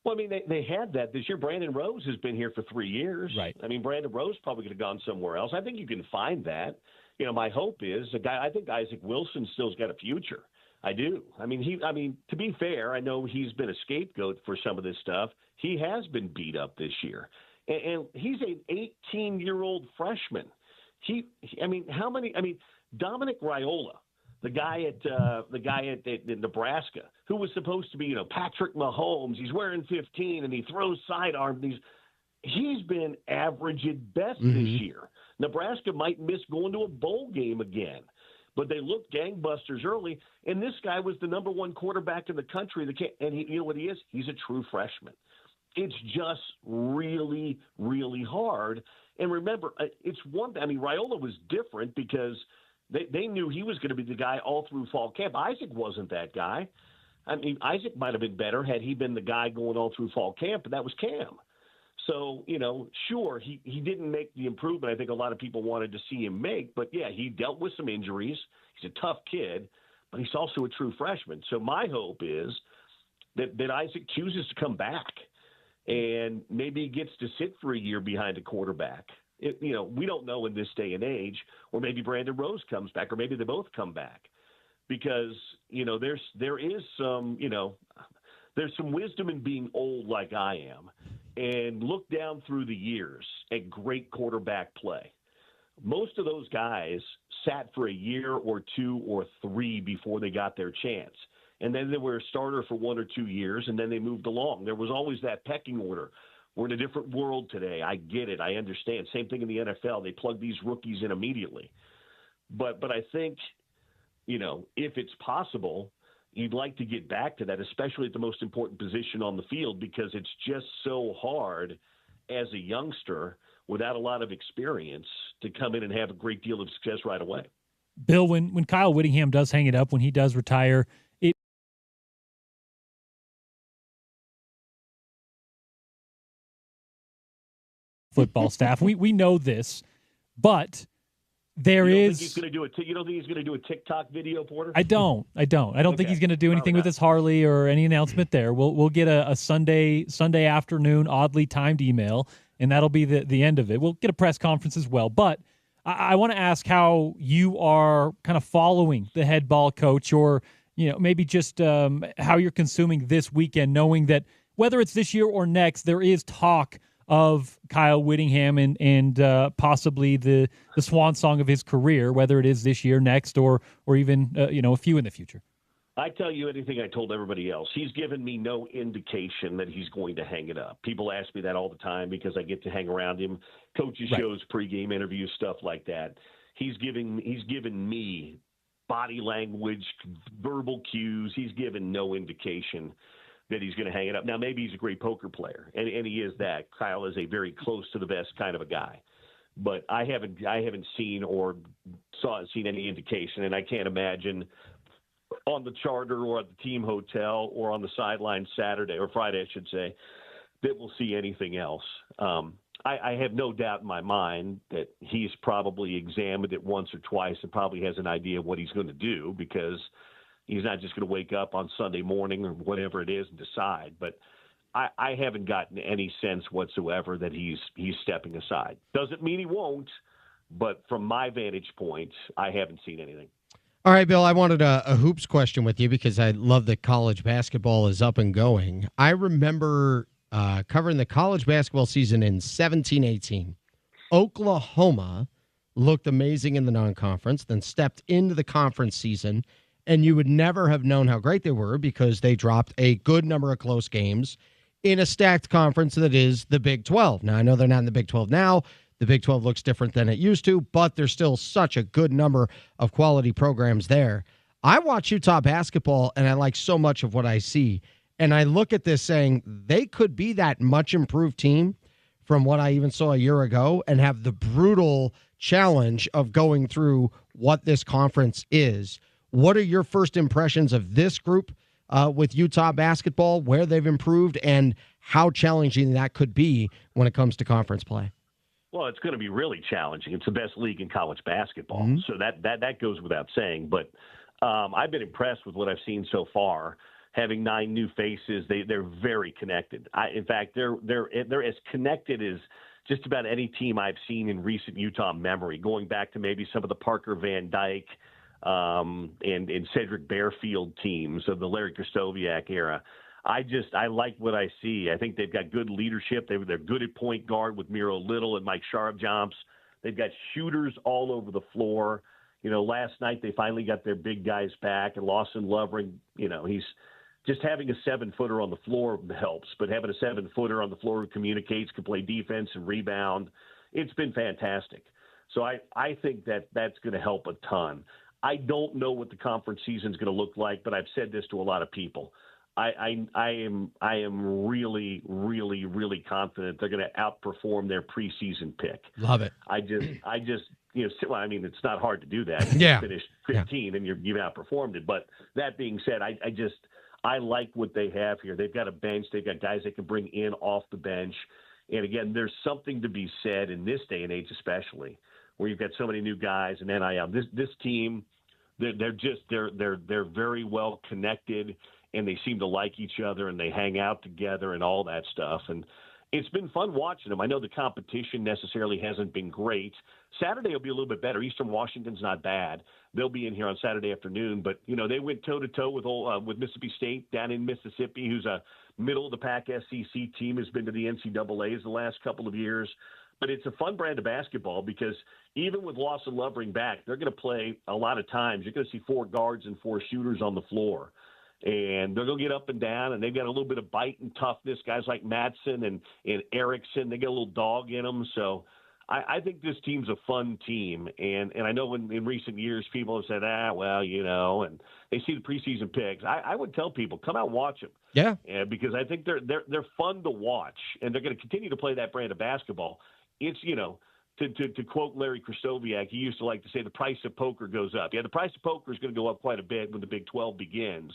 Well, I mean, they had that this year. Brandon Rose has been here for 3 years. Right. I mean, Brandon Rose probably could have gone somewhere else. I think you can find that. You know, my hope is I think Isaac Wilson still's got a future. I do. I mean, to be fair, I know he's been a scapegoat for some of this stuff. He has been beat up this year. And he's an 18-year-old freshman. Dominic Raiola, the guy at Nebraska, who was supposed to be, Patrick Mahomes. He's wearing 15 and he throws sidearm. He's been average at best this year. Nebraska might miss going to a bowl game again, but they looked gangbusters early. And this guy was the number one quarterback in the country. And you know what he is? He's a true freshman. It's just really, really hard. And remember, it's one thing. I mean, Raiola was different because they knew he was going to be the guy all through fall camp. Isaac wasn't that guy. I mean, Isaac might have been better had he been the guy going all through fall camp, but that was Cam. So, sure, he didn't make the improvement I think a lot of people wanted to see him make. But, yeah, he dealt with some injuries. He's a tough kid, but he's also a true freshman. So my hope is that Isaac chooses to come back. And maybe he gets to sit for a year behind a quarterback. We don't know in this day and age. Or maybe Brandon Rose comes back, or maybe they both come back, because there is some there's some wisdom in being old like I am, and look down through the years at great quarterback play. Most of those guys sat for a year or two or three before they got their chance. And then they were a starter for 1 or 2 years, and then they moved along. There was always that pecking order. We're in a different world today. I get it. I understand. Same thing in the NFL. They plug these rookies in immediately. But I think, if it's possible, you'd like to get back to that, especially at the most important position on the field, because it's just so hard as a youngster without a lot of experience to come in and have a great deal of success right away. Bill, when Kyle Whittingham does hang it up, when he does retire, football staff. We know this, but you don't think he's going to do a TikTok video, Porter? I don't think he's going to do anything with his Harley or any announcement there. We'll get a Sunday afternoon oddly timed email, and that'll be the end of it. We'll get a press conference as well. But I want to ask how you are kind of following the head ball coach, or maybe just how you're consuming this weekend, knowing that whether it's this year or next, there is talk of Kyle Whittingham and possibly the swan song of his career, whether it is this year, next, or even a few in the future. I tell you anything I told everybody else. He's given me no indication that he's going to hang it up. People ask me that all the time because I get to hang around him, coaches shows, pregame interviews, stuff like that. He's given me body language, verbal cues. He's given no indication that he's going to hang it up. Now, maybe he's a great poker player, and he is that. Kyle is a very close to the best kind of a guy. But I haven't seen any indication, and I can't imagine on the charter or at the team hotel or on the sideline Saturday or Friday, I should say, that we'll see anything else. I have no doubt in my mind that he's probably examined it once or twice and probably has an idea of what he's going to do, because he's not just going to wake up on Sunday morning or whatever it is and decide. But I haven't gotten any sense whatsoever that he's stepping aside. Doesn't mean he won't, but from my vantage point, I haven't seen anything. All right, Bill, I wanted a hoops question with you because I love that college basketball is up and going. I remember covering the college basketball season in 17-18. Oklahoma looked amazing in the non-conference, then stepped into the conference season, and you would never have known how great they were because they dropped a good number of close games in a stacked conference that is the Big 12. Now, I know they're not in the Big 12 now. The Big 12 looks different than it used to, but there's still such a good number of quality programs there. I watch Utah basketball, and I like so much of what I see. And I look at this saying they could be that much improved team from what I even saw a year ago and have the brutal challenge of going through what this conference is. What are your first impressions of this group with Utah basketball, where they've improved, and how challenging that could be when it comes to conference play? Well, it's going to be really challenging. It's the best league in college basketball, so that goes without saying. But I've been impressed with what I've seen so far. Having 9 new faces, they're very connected. In fact, they're as connected as just about any team I've seen in recent Utah memory, going back to maybe some of the Parker Van Dyke and Cedric Bearfield teams of the Larry Krystkowiak era. I like what I see. I think they've got good leadership. They're good at point guard with Miro Little and Mike Sharp-Jomps. They've got shooters all over the floor. Last night they finally got their big guys back, and Lawson Lovering, he's just having a 7-footer on the floor helps, but having a 7-footer on the floor who communicates, can play defense and rebound, it's been fantastic. So I think that's going to help a ton. I don't know what the conference season is going to look like, but I've said this to a lot of people. I am really, really, really confident they're going to outperform their preseason pick. Love it. I just it's not hard to do that. You finished 15 and you've outperformed it. But that being said, I like what they have here. They've got a bench. They've got guys they can bring in off the bench. And again, there's something to be said in this day and age, especially where you've got so many new guys and NIL. This team, they're very well connected, and they seem to like each other, and they hang out together and all that stuff. And it's been fun watching them. I know the competition necessarily hasn't been great. Saturday will be a little bit better. Eastern Washington's not bad. They'll be in here on Saturday afternoon. But, they went toe-to-toe with Mississippi State down in Mississippi, who's a middle-of-the-pack SEC team, has been to the NCAAs the last couple of years. But it's a fun brand of basketball because even with Lawson Lovering back, they're going to play a lot of times. You're going to see 4 guards and 4 shooters on the floor. And they're going to get up and down, and they've got a little bit of bite and toughness. Guys like Madsen and Erickson, they get a little dog in them. So I think this team's a fun team. And I know in recent years people have said, and they see the preseason picks. I would tell people, come out and watch them. Yeah. Because I think they're fun to watch, and they're going to continue to play that brand of basketball. It's, to quote Larry Krystkowiak, he used to like to say the price of poker goes up. Yeah, the price of poker is going to go up quite a bit when the Big 12 begins.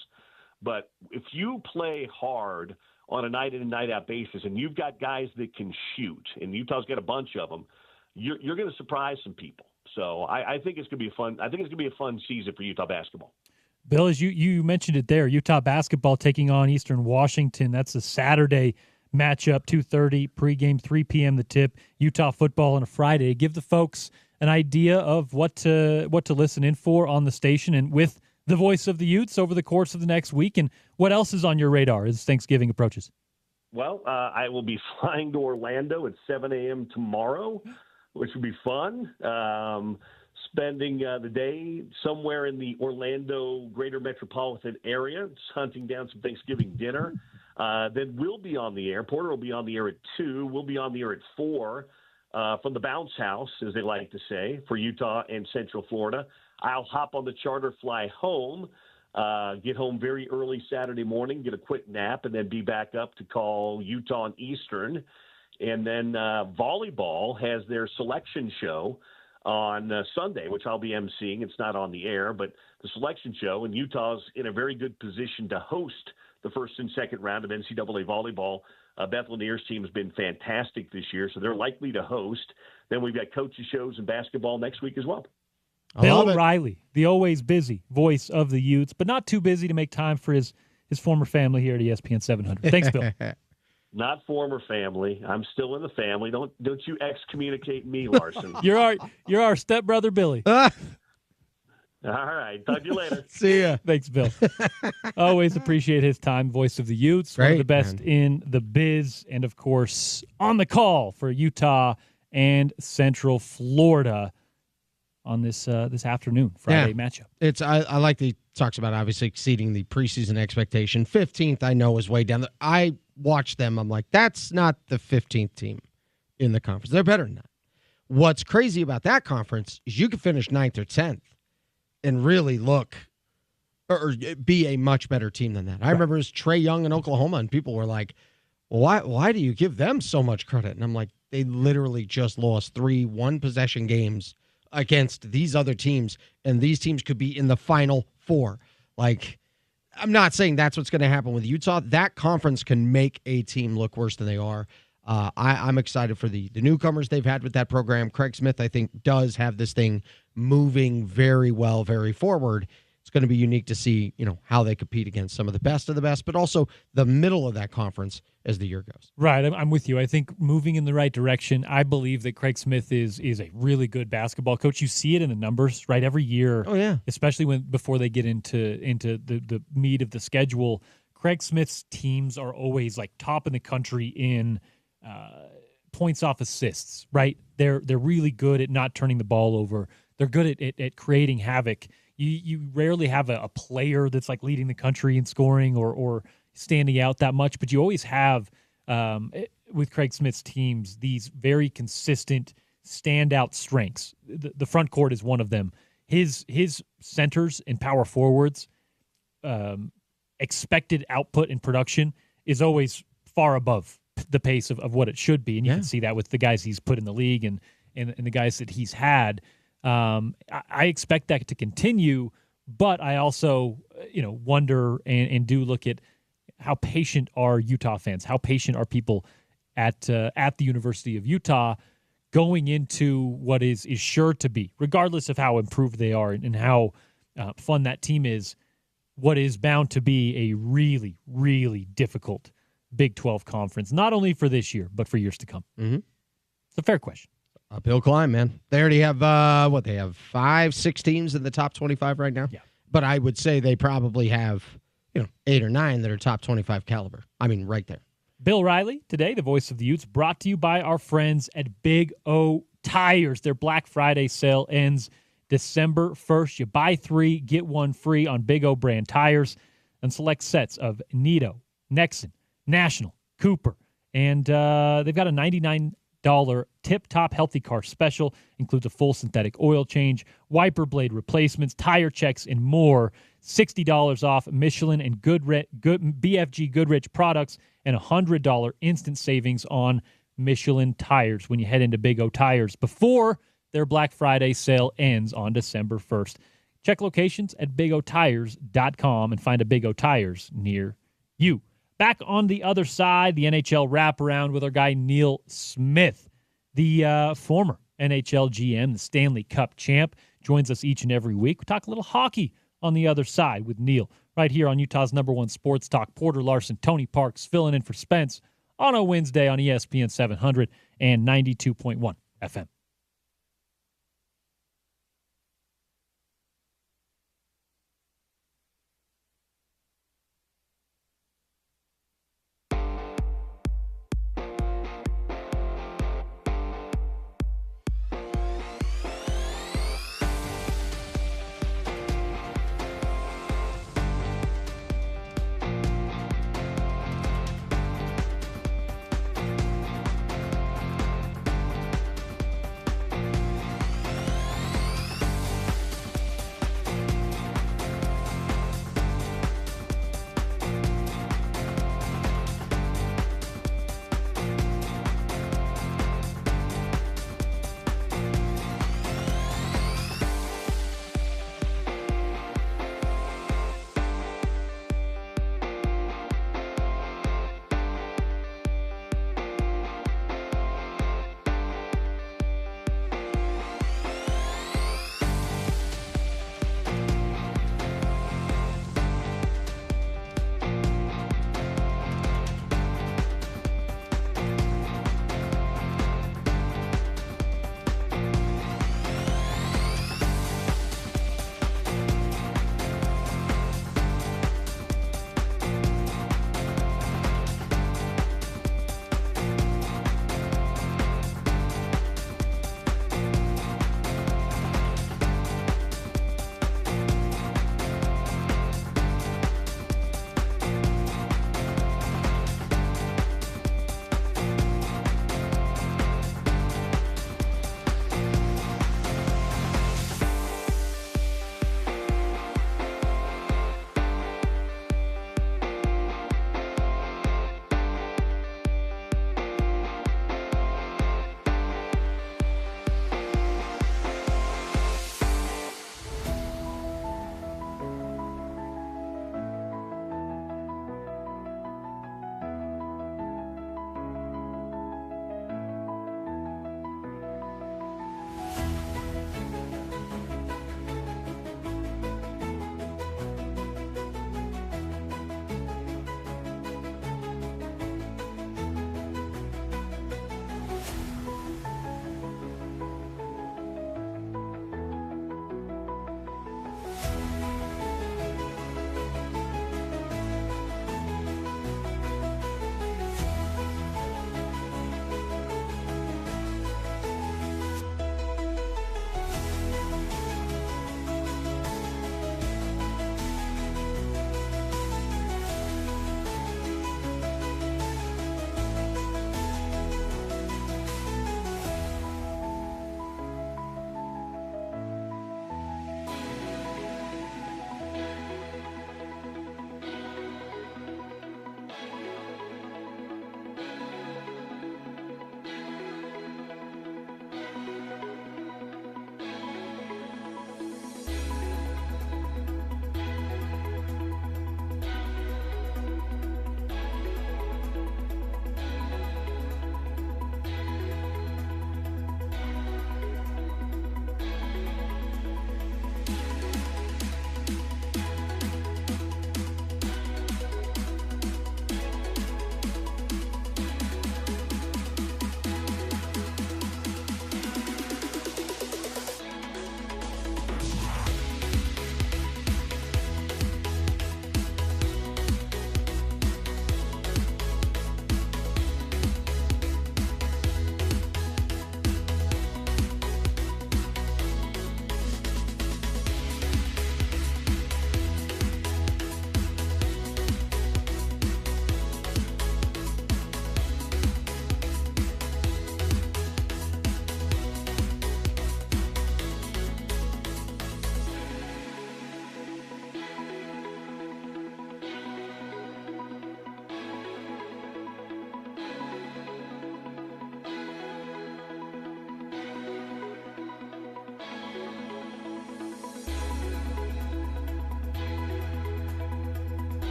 But if you play hard on a night-in and night-out basis, and you've got guys that can shoot, and Utah's got a bunch of them, you're going to surprise some people. So I think it's going to be fun. I think it's going to be a fun season for Utah basketball. Bill, as you mentioned it there, Utah basketball taking on Eastern Washington. That's a Saturday matchup, 2:30 pregame, 3 p.m. the tip. Utah football on a Friday. Give the folks an idea of what to listen in for on the station and with the voice of the Utes over the course of the next week. And what else is on your radar as Thanksgiving approaches? Well, I will be flying to Orlando at 7 a.m. tomorrow, which will be fun. Spending the day somewhere in the Orlando greater metropolitan area, just hunting down some Thanksgiving dinner. Then we'll be on the air. Porter will be on the air at 2. We'll be on the air at 4 from the bounce house, as they like to say, for Utah and Central Florida. I'll hop on the charter fly home, get home very early Saturday morning, get a quick nap, and then be back up to call Utah and Eastern. And then volleyball has their selection show on Sunday, which I'll be emceeing. It's not on the air, but the selection show, and Utah's in a very good position to host the first and second round of NCAA volleyball. Beth Lanier's team has been fantastic this year, so they're likely to host. Then we've got coaches shows and basketball next week as well. Bill Riley, the always busy voice of the Utes, but not too busy to make time for his former family here at ESPN 700. Thanks, Bill. Not former family. I'm still in the family. Don't you excommunicate me, Larson. You're our stepbrother, Billy. All right. Talk to you later. See ya. Thanks, Bill. Always appreciate his time. Voice of the Utes, Great, one of the best man. in the biz, and of course on the call for Utah and Central Florida on this afternoon Friday matchup. It's I like that he talks about obviously exceeding the preseason expectation. 15th, I know, is way down. I watched them. I'm like, that's not the 15th team in the conference. They're better than that. What's crazy about that conference is you can finish 9th or 10th and really look or be a much better team than that. I remember it was Trae Young in Oklahoma, and people were like, why do you give them so much credit? And I'm like, they literally just lost 3 one-possession games against these other teams, and these teams could be in the Final Four. Like, I'm not saying that's what's going to happen with Utah. That conference can make a team look worse than they are. I'm excited for the newcomers they've had with that program. Craig Smith, I think, does have this thing moving very well, very forward. It's going to be unique to see, how they compete against some of the best, but also the middle of that conference as the year goes. Right, I'm with you. I think moving in the right direction. I believe that Craig Smith is a really good basketball coach. You see it in the numbers, right? Every year, oh yeah, especially before they get into the meat of the schedule. Craig Smith's teams are always like top in the country in points off assists. Right, they're really good at not turning the ball over. They're good at creating havoc. You rarely have a player that's like leading the country in scoring or standing out that much, but you always have with Craig Smith's teams these very consistent standout strengths. The front court is one of them. His centers and power forwards expected output and production is always far above the pace of what it should be, and you can see that with the guys he's put in the league and the guys that he's had. I expect that to continue, but I also, wonder and do look at how patient are Utah fans, how patient are people at the University of Utah going into what is sure to be, regardless of how improved they are and how fun that team is, what is bound to be a really, really difficult Big 12 conference, not only for this year, but for years to come. Mm-hmm. It's a fair question. Uphill climb, man. They already have, they have 5-6 teams in the top 25 right now? Yeah. But I would say they probably have, 8 or 9 that are top 25 caliber. I mean, right there. Bill Riley, today, the voice of the Utes, brought to you by our friends at Big O Tires. Their Black Friday sale ends December 1st. You buy 3, get 1 free on Big O brand tires and select sets of Nito, Nexen, National, Cooper, and they've got a $99 tip-top healthy car special. Includes a full synthetic oil change, wiper blade replacements, tire checks, and more. $60 off Michelin and BFG Goodrich products, and $100 instant savings on Michelin tires when you head into Big O Tires before their Black Friday sale ends on December 1st. Check locations at bigotires.com and find a Big O Tires near you. Back on the other side, the NHL wraparound with our guy Neil Smith, the former NHL GM, the Stanley Cup champ, joins us each and every week. We talk a little hockey on the other side with Neil, right here on Utah's #1 sports talk. Porter Larson, Tony Parks filling in for Spence on a Wednesday on ESPN 700 and 92.1 FM.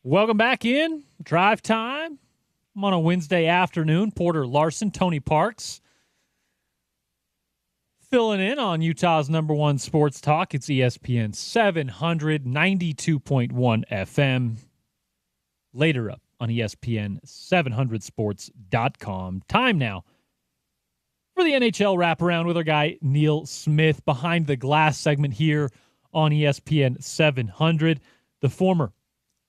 Welcome back in. Drive time. I'm on a Wednesday afternoon. Porter Larson, Tony Parks, filling in on Utah's number one sports talk. It's ESPN 700, 92.1 FM. Later up on ESPN700sports.com. Time now for the NHL wraparound with our guy Neil Smith behind the glass segment here on ESPN 700. The former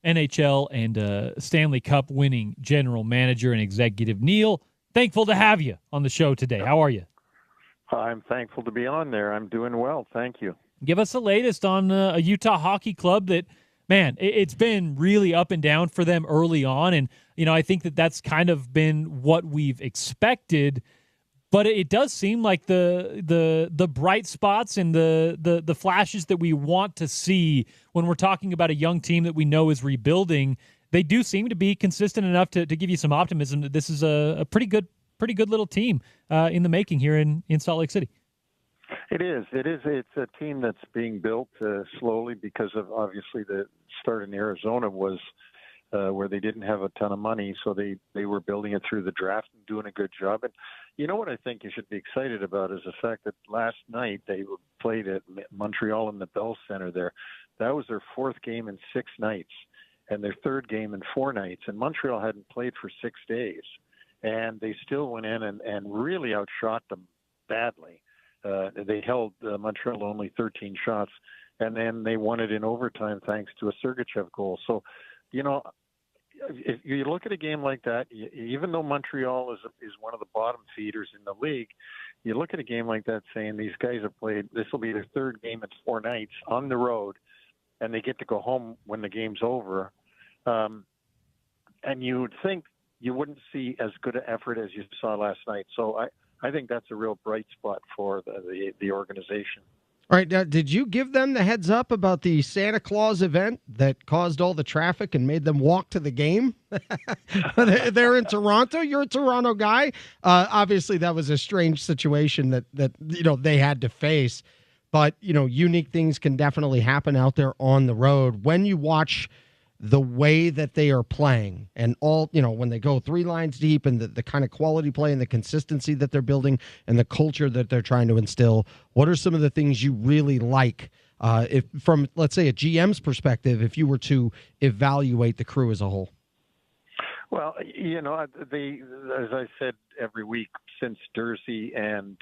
NHL and Stanley Cup winning general manager and executive. Neil, thankful to have you on the show today. How are you? I'm thankful to be on there. I'm doing well. Thank you. Give us the latest on a Utah hockey club that, man, it's been really up and down for them early on. And, I think that's kind of been what we've expected. But it does seem like the bright spots and the flashes that we want to see when we're talking about a young team that we know is rebuilding, they do seem to be consistent enough to give you some optimism that this is a pretty good little team in the making here in Salt Lake City. It is. It's a team that's being built slowly because of obviously the start in Arizona was where they didn't have a ton of money, so they were building it through the draft and doing a good job. And you know what I think you should be excited about is the fact that last night they played at Montreal in the Bell Center there. That was their fourth game in 6 nights and their third game in 4 nights. And Montreal hadn't played for 6 days. And they still went in and really outshot them badly. They held Montreal to only 13 shots, and then they won it in overtime thanks to a Sergachev goal. So, if you look at a game like that, even though Montreal is one of the bottom feeders in the league, you look at a game like that saying these guys have played, this will be their third game in 4 nights on the road, and they get to go home when the game's over. And you would think you wouldn't see as good an effort as you saw last night. So I think that's a real bright spot for the organization. All right, now, did you give them the heads up about the Santa Claus event that caused all the traffic and made them walk to the game? They're in Toronto. You're a Toronto guy. Obviously, that was a strange situation that they had to face. But, unique things can definitely happen out there on the road. When you watch the way that they are playing and all, when they go 3 lines deep and the kind of quality play and the consistency that they're building and the culture that they're trying to instill, what are some of the things you really like if from, let's say, a GM's perspective, if you were to evaluate the crew as a whole? Well, as I said every week since Dursey and,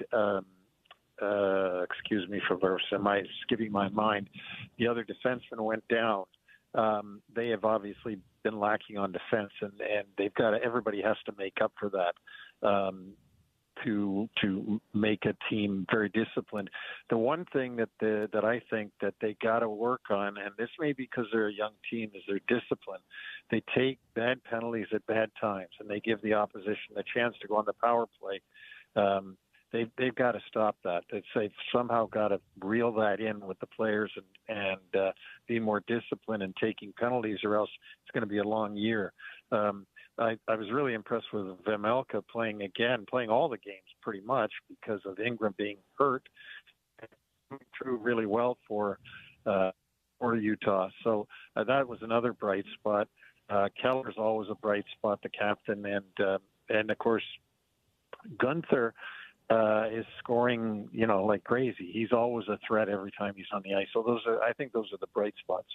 excuse me for skipping my mind, the other defenseman went down. They have obviously been lacking on defense, and they've got everybody has to make up for that to make a team very disciplined. The one thing that I think that they got to work on, and this may be because they're a young team, is their discipline. They take bad penalties at bad times, and they give the opposition a chance to go on the power play. They've got to stop that. They've somehow got to reel that in with the players and be more disciplined in taking penalties, or else it's going to be a long year. I was really impressed with Vemelka playing all the games pretty much because of Ingram being hurt. Threw really well for Utah. So that was another bright spot. Keller's always a bright spot, the captain, and of course Gunther is scoring, like crazy. He's always a threat every time he's on the ice. So I think those are the bright spots.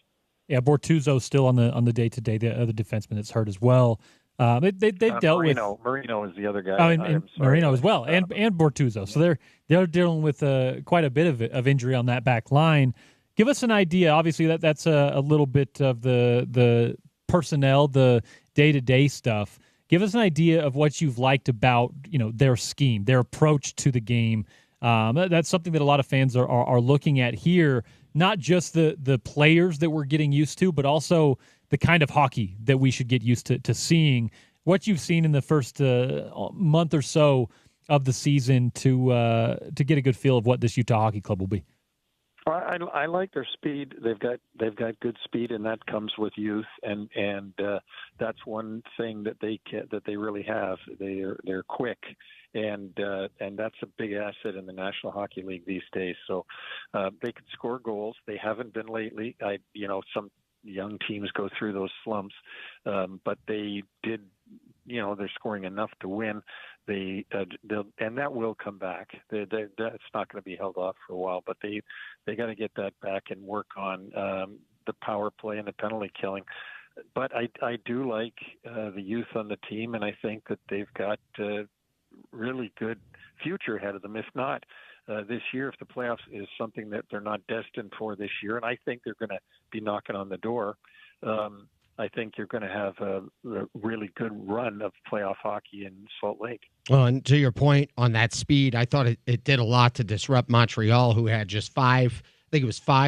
Yeah, Bortuzzo's still on the day-to-day. The other defenseman that's hurt as well. They've dealt with Marino is the other guy. And Marino as well, and Bortuzzo. So they're dealing with quite a bit of injury on that back line. Give us an idea. Obviously, that's a little bit of the personnel, the day-to-day stuff. Give us an idea of what you've liked about their scheme, their approach to the game. That's something that a lot of fans are looking at here. Not just the players that we're getting used to, but also the kind of hockey that we should get used to seeing. What you've seen in the first month or so of the season to get a good feel of what this Utah Hockey Club will be. I like their speed. They've got good speed, and that comes with youth, and that's one thing that they really have. They're quick, and that's a big asset in the National Hockey League these days. So they can score goals. They haven't been lately. young teams go through those slumps. But they did, they're scoring enough to win. And that will come back. That's not going to be held off for a while, but they got to get that back and work on the power play and the penalty killing. But I do like the youth on the team, and I think that they've got really good future ahead of them. If not this year, if the playoffs is something that they're not destined for this year, and I think they're going to be knocking on the door, I think you're going to have a really good run of playoff hockey in Salt Lake. Well, and to your point on that speed, I thought it did a lot to disrupt Montreal, who had just 5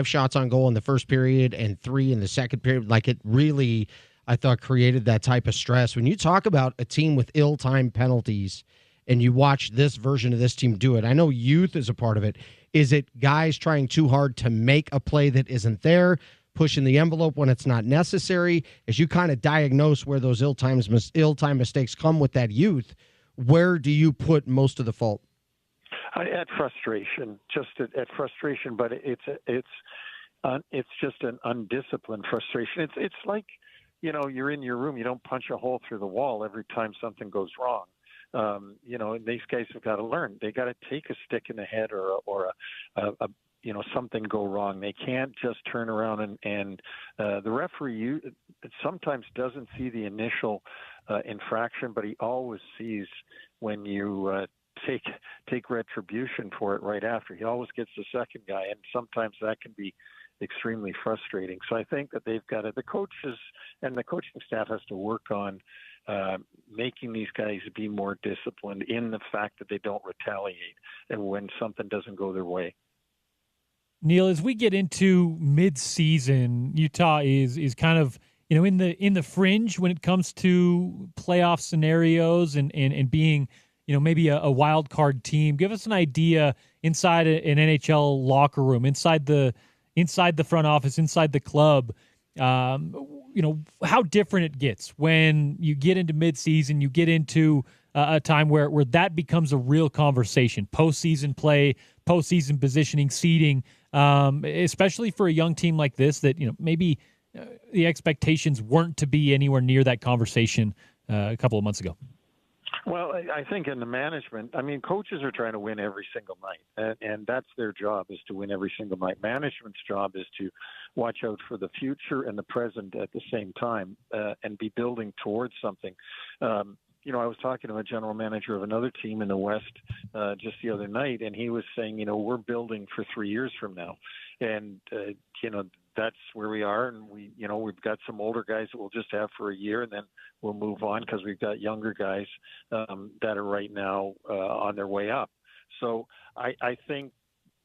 shots on goal in the first period and 3 in the second period. Like, it really, I thought, created that type of stress. When you talk about a team with ill-timed penalties and you watch this version of this team do it, I know youth is a part of it. Is it guys trying too hard to make a play that isn't there, pushing the envelope when it's not necessary? As you kind of diagnose where those ill-timed mistakes come with that youth, where do you put most of the fault? At frustration, at frustration, but it's just an undisciplined frustration. It's like, you're in your room, you don't punch a hole through the wall every time something goes wrong. These guys have got to learn. They got to take a stick in the head or something go wrong. They can't just turn around and the referee sometimes doesn't see the initial infraction, but he always sees when you take retribution for it right after. He always gets the second guy, and sometimes that can be extremely frustrating. So I think that they've got the coaches and the coaching staff has to work on making these guys be more disciplined in the fact that they don't retaliate and when something doesn't go their way. Neil, as we get into mid-season, Utah is kind of in the fringe when it comes to playoff scenarios and being maybe a wild card team. Give us an idea inside an NHL locker room, inside the front office, inside the club. How different it gets when you get into midseason, you get into a time where that becomes a real conversation. Postseason play, postseason positioning, seeding, especially for a young team like this that maybe the expectations weren't to be anywhere near that conversation a couple of months ago. Well, I think in the management, coaches are trying to win every single night, and that's their job, is to win every single night. Management's job is to watch out for the future and the present at the same time, and be building towards something. I was talking to a general manager of another team in the West just the other night, and he was saying, we're building for 3 years from now. And, that's where we are. And we've got some older guys that we'll just have for a year, and then we'll move on because we've got younger guys that are right now on their way up. So I think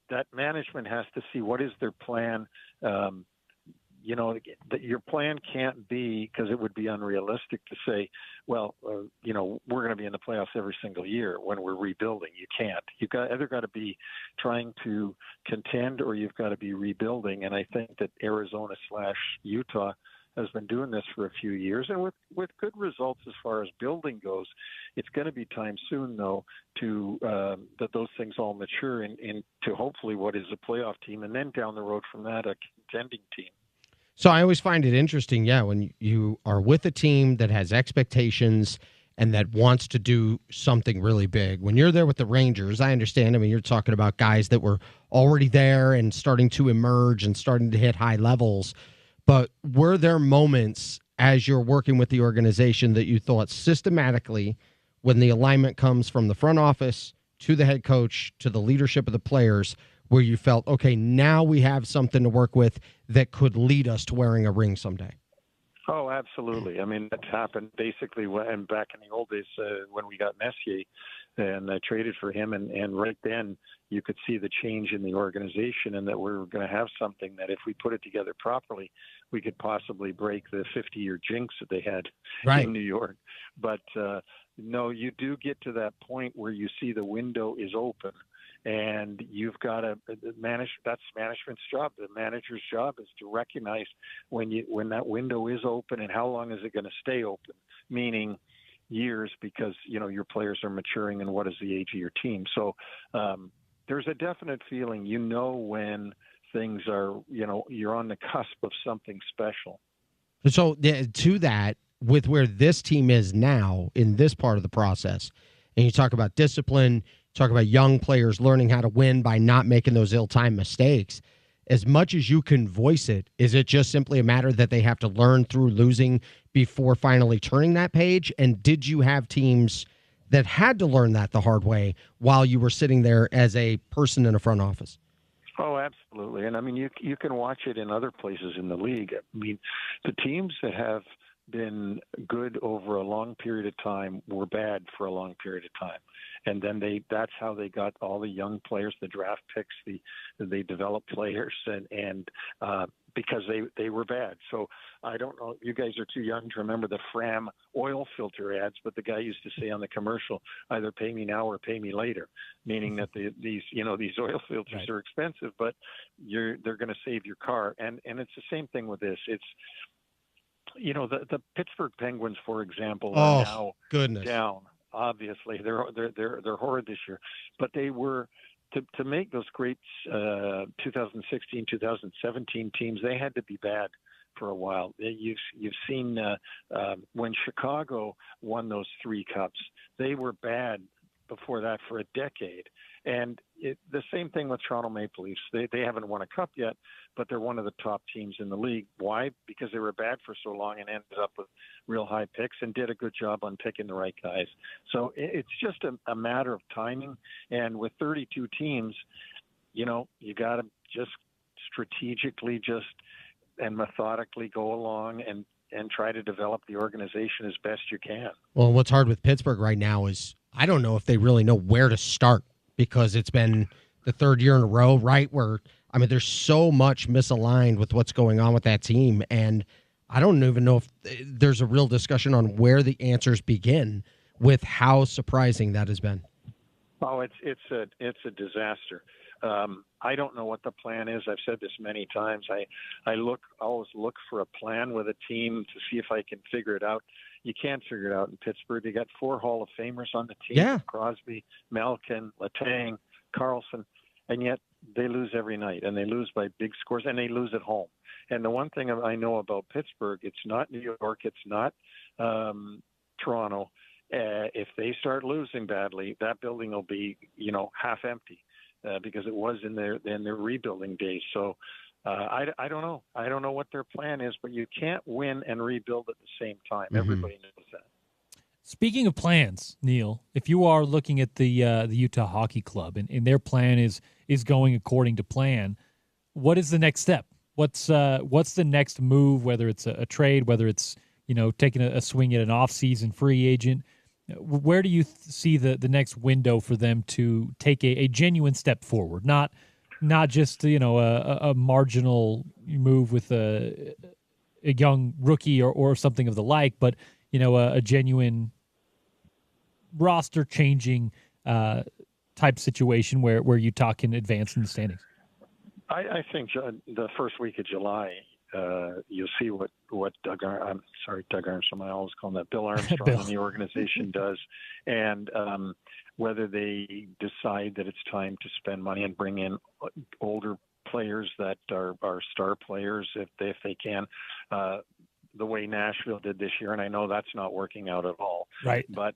that management has to see what is their plan. That your plan can't be, because it would be unrealistic to say, well, we're going to be in the playoffs every single year when we're rebuilding. You can't. You've either got to be trying to contend or you've got to be rebuilding. And I think that Arizona/Utah has been doing this for a few years, and with good results as far as building goes. It's going to be time soon, though, to that those things all mature into hopefully what is a playoff team, and then down the road from that, a contending team. So I always find it interesting, when you are with a team that has expectations and that wants to do something really big. When you're there with the Rangers, I understand. You're talking about guys that were already there and starting to emerge and starting to hit high levels. But were there moments as you're working with the organization that you thought systematically, when the alignment comes from the front office to the head coach to the leadership of the players, where you felt, okay, now we have something to work with that could lead us to wearing a ring someday? Oh, absolutely. That's happened basically back in the old days when we got Messier and traded for him. And right then you could see the change in the organization, and that we were going to have something that if we put it together properly, we could possibly break the 50-year jinx that they had in New York. But no, you do get to that point where you see the window is open. And you've got to manage. That's management's job. The manager's job is to recognize when that window is open and how long is it going to stay open, meaning years, because your players are maturing and what is the age of your team. So there's a definite feeling when things are, you're on the cusp of something special. So to that, with where this team is now in this part of the process, and you talk about discipline, talk about young players learning how to win by not making those ill-timed mistakes, as much as you can voice it, is it just simply a matter that they have to learn through losing before finally turning that page? And did you have teams that had to learn that the hard way while you were sitting there as a person in a front office? Oh, absolutely. And I mean, you can watch it in other places in the league. I mean, the teams that have been good over a long period of time were bad for a long period of time. And then that's how they got all the young players, the draft picks, they developed players and because they were bad. So I don't know, you guys are too young to remember the Fram oil filter ads, but the guy used to say on the commercial, either pay me now or pay me later, meaning that these oil filters are expensive, but they're going to save your car. And it's the same thing with this. It's, the Pittsburgh Penguins, for example, are now down. Obviously, they're horrid this year, but they were to make those great 2016, 2017 teams. They had to be bad for a while. You've seen when Chicago won those 3 cups, they were bad before that for a decade. And the same thing with Toronto Maple Leafs. They haven't won a cup yet, but they're one of the top teams in the league. Why? Because they were bad for so long and ended up with real high picks and did a good job on picking the right guys. So it's just a matter of timing. And with 32 teams, you got to just strategically and methodically go along and try to develop the organization as best you can. Well, what's hard with Pittsburgh right now is I don't know if they really know where to start, because it's been the third year in a row, right, where, I mean, there's so much misaligned with what's going on with that team, and I don't even know if there's a real discussion on where the answers begin with how surprising that has been. Oh, it's a disaster. I don't know what the plan is. I've said this many times. I always look for a plan with a team to see if I can figure it out. You can't figure it out in Pittsburgh. They got 4 Hall of Famers on the team: Crosby, Malkin, Letang, Carlson, and yet they lose every night, and they lose by big scores, and they lose at home. And the one thing I know about Pittsburgh, it's not New York, it's not Toronto. If they start losing badly, that building will be, half empty. Because it was in their rebuilding days. So I don't know. I don't know what their plan is, but you can't win and rebuild at the same time. Mm-hmm. Everybody knows that. Speaking of plans, Neil, if you are looking at the Utah Hockey Club and their plan is going according to plan, what is the next step? What's the next move? Whether it's a trade, whether it's taking a swing at an off-season free agent. Where do you see the next window for them to take a genuine step forward? Not just a marginal move with a young rookie or something of the like, but a genuine roster changing type situation where Utah can advance in the standings. I think the first week of July, you'll see what Doug Armstrong, I always call him that, Bill Armstrong and the organization does, and whether they decide that it's time to spend money and bring in older players that are star players if they can, the way Nashville did this year, and I know that's not working out at all. Right. But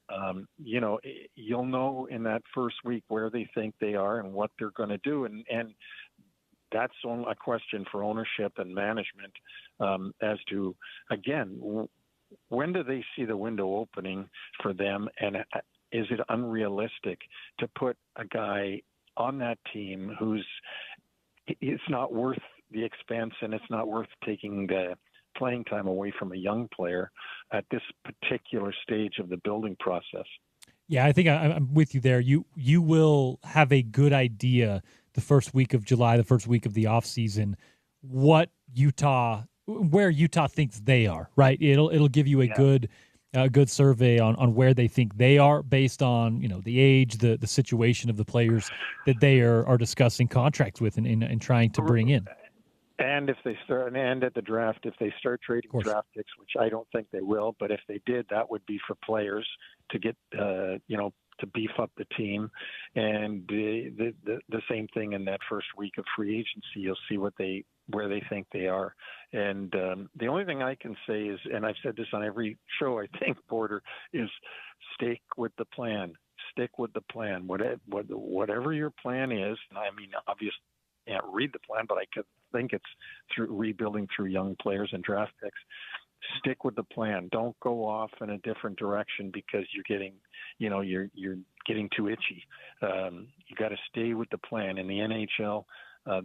you'll know in that first week where they think they are and what they're going to do, and that's a question for ownership and management as to, again, when do they see the window opening for them, and is it unrealistic to put a guy on that team it's not worth the expense and it's not worth taking the playing time away from a young player at this particular stage of the building process? Yeah, I think I'm with you there. You will have a good idea the first week of July, the first week of the offseason, where Utah thinks they are, right? It'll give you a good survey on where they think they are based on, the age, the situation of the players that they are discussing contracts with and trying to bring in. And if they start at the draft, if they start trading draft picks, which I don't think they will, but if they did, that would be for players to get, beef up the team, and the same thing in that first week of free agency. You'll see where they think they are. And the only thing I can say is, and I've said this on every show, I think, Porter, is stick with the plan. Stick with the plan. Whatever your plan is, and I mean, obviously, I can't read the plan, but I could think it's through rebuilding through young players and draft picks. Stick with the plan. Don't go off in a different direction because you're getting too itchy. You got to stay with the plan. In the NHL,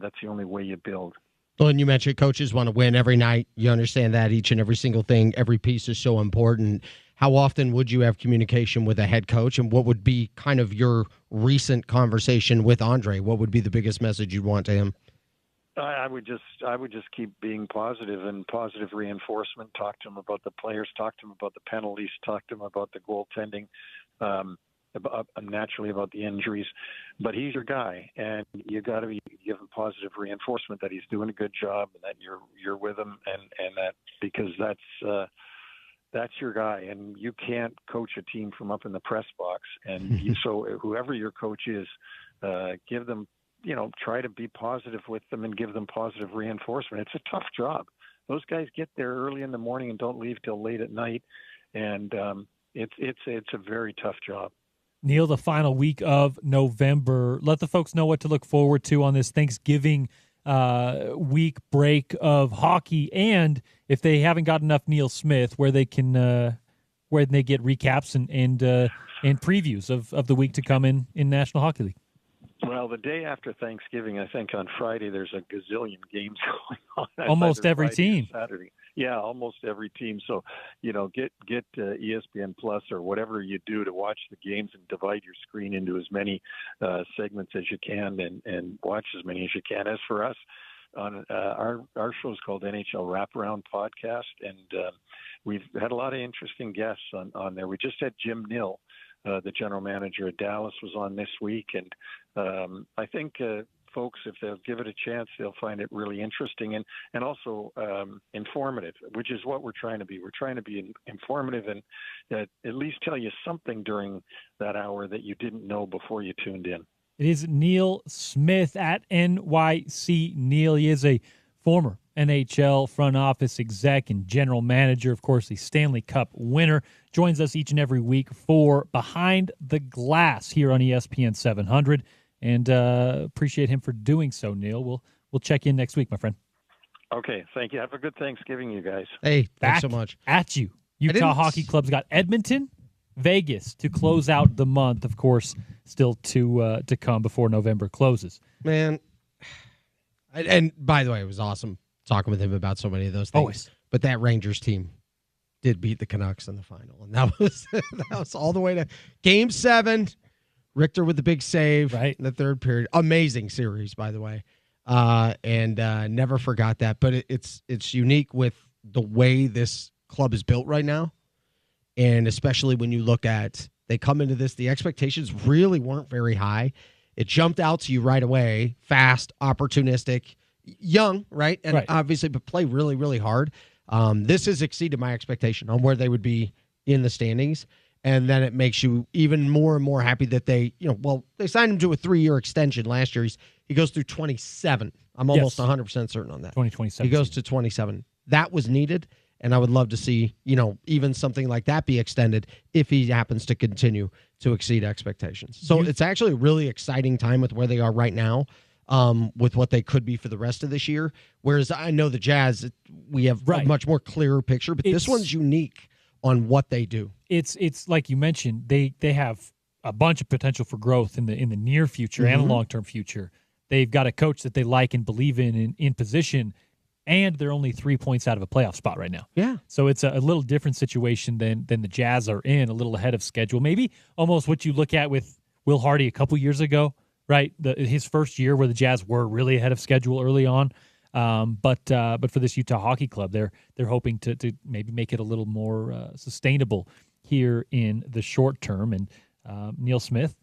that's the only way you build. Well, and you mentioned coaches want to win every night. You understand that each and every single thing, every piece is so important. How often would you have communication with a head coach, and what would be kind of your recent conversation with Andre? What would be the biggest message you'd want to him? I would just keep being positive and positive reinforcement. Talk to him about the players. Talk to him about the penalties. Talk to him about the goaltending. Naturally about the injuries, but he's your guy, and you got to be giving positive reinforcement that he's doing a good job and that you're with him, and that because that's your guy, and you can't coach a team from up in the press box, and so whoever your coach is, give them, try to be positive with them and give them positive reinforcement. It's a tough job. Those guys get there early in the morning and don't leave till late at night, and it's a very tough job. Neil, the final week of November, let the folks know what to look forward to on this Thanksgiving week break of hockey, and if they haven't got enough Neil Smith, where they can where they get recaps and previews of the week to come in National Hockey League. Well, the day after Thanksgiving, I think on Friday there's a gazillion games going on. Almost every Friday team. Saturday. Yeah, almost every team. So, get ESPN Plus or whatever you do to watch the games and divide your screen into as many segments as you can and watch as many as you can. As for us, on our show is called NHL Wraparound Podcast, and we've had a lot of interesting guests on there. We just had Jim Nill, the general manager of Dallas, was on this week, and I think folks, if they'll give it a chance, they'll find it really interesting and also informative, which is what we're trying to be. We're trying to be informative and at least tell you something during that hour that you didn't know before you tuned in. It is Neil Smith at NYC Neil. He is a former NHL front office exec and general manager, of course, the Stanley Cup winner. Joins us each and every week for Behind the Glass here on ESPN 700. And appreciate him for doing so, Neil. We'll check in next week, my friend. Okay, thank you. Have a good Thanksgiving, you guys. Hey, Back thanks so much. At you. Utah Hockey Club's got Edmonton, Vegas to close out the month, of course, still to come before November closes. Man, and by the way, it was awesome talking with him about so many of those things. Always. But that Rangers team did beat the Canucks in the final, and that was all the way to Game 7. Richter with the big save in the third period. Amazing series, by the way, and never forgot that. But it's unique with the way this club is built right now, and especially when you look at they come into this, the expectations really weren't very high. It jumped out to you right away, fast, opportunistic, young, right? And obviously, but play really, really hard. This has exceeded my expectation on where they would be in the standings. And then it makes you even more and more happy that they signed him to a 3-year extension last year. He goes through 27. I'm almost 100% certain on that. 2027. He goes to 27. That was needed, and I would love to see, even something like that be extended if he happens to continue to exceed expectations. So it's actually a really exciting time with where they are right now, with what they could be for the rest of this year. Whereas I know the Jazz, we have a much more clearer picture, but this one's unique on what they do. It's like you mentioned, they have a bunch of potential for growth in the near future and long-term future. They've got a coach that they like and believe in position, and they're only 3 points out of a playoff spot right now. Yeah. So it's a little different situation than the Jazz are in, a little ahead of schedule. Maybe almost what you look at with Will Hardy a couple years ago, right? His first year where the Jazz were really ahead of schedule early on. But for this Utah Hockey Club, they're hoping to maybe make it a little more sustainable here in the short term. And Neil Smith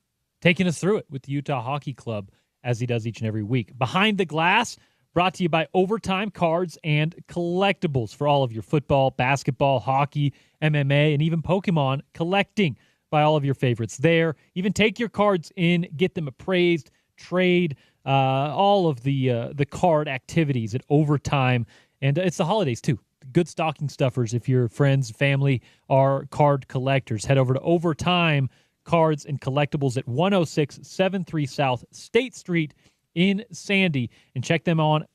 taking us through it with the Utah Hockey Club as he does each and every week. Behind the Glass, brought to you by Overtime Cards and Collectibles for all of your football, basketball, hockey, MMA, and even Pokemon collecting. by all of your favorites there. Even take your cards in, get them appraised, trade, all of the card activities at Overtime. And it's the holidays, too. Good stocking stuffers if your friends, family are card collectors. Head over to Overtime Cards and Collectibles at 10673 South State Street in Sandy, and check them out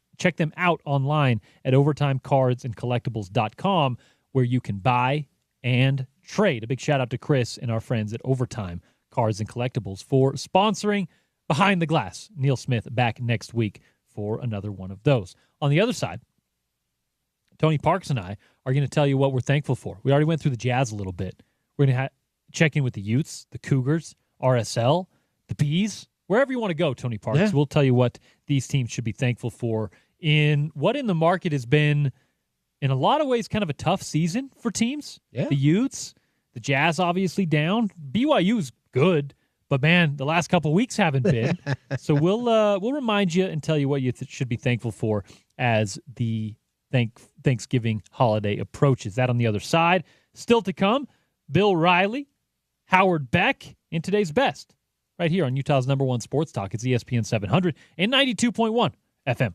online at overtimecardsandcollectibles.com, where you can buy and trade. A big shout out to Chris and our friends at Overtime Cards and Collectibles for sponsoring Behind the Glass. Neil Smith back next week for another one of those. On the other side, Tony Parks and I are going to tell you what we're thankful for. We already went through the Jazz a little bit. We're going to check in with the Utes, the Cougars, RSL, the Bees, wherever you want to go, Tony Parks. Yeah. We'll tell you what these teams should be thankful for in what in the market has been, in a lot of ways, kind of a tough season for teams. Yeah. The Utes, the Jazz obviously down. BYU's good, but man, the last couple of weeks haven't been. So we'll remind you and tell you what you should be thankful for as the Thanksgiving holiday approaches. That on the other side. Still to come, Bill Riley, Howard Beck, in today's best, right here on Utah's #1 sports talk. It's ESPN 700 and 92.1 FM.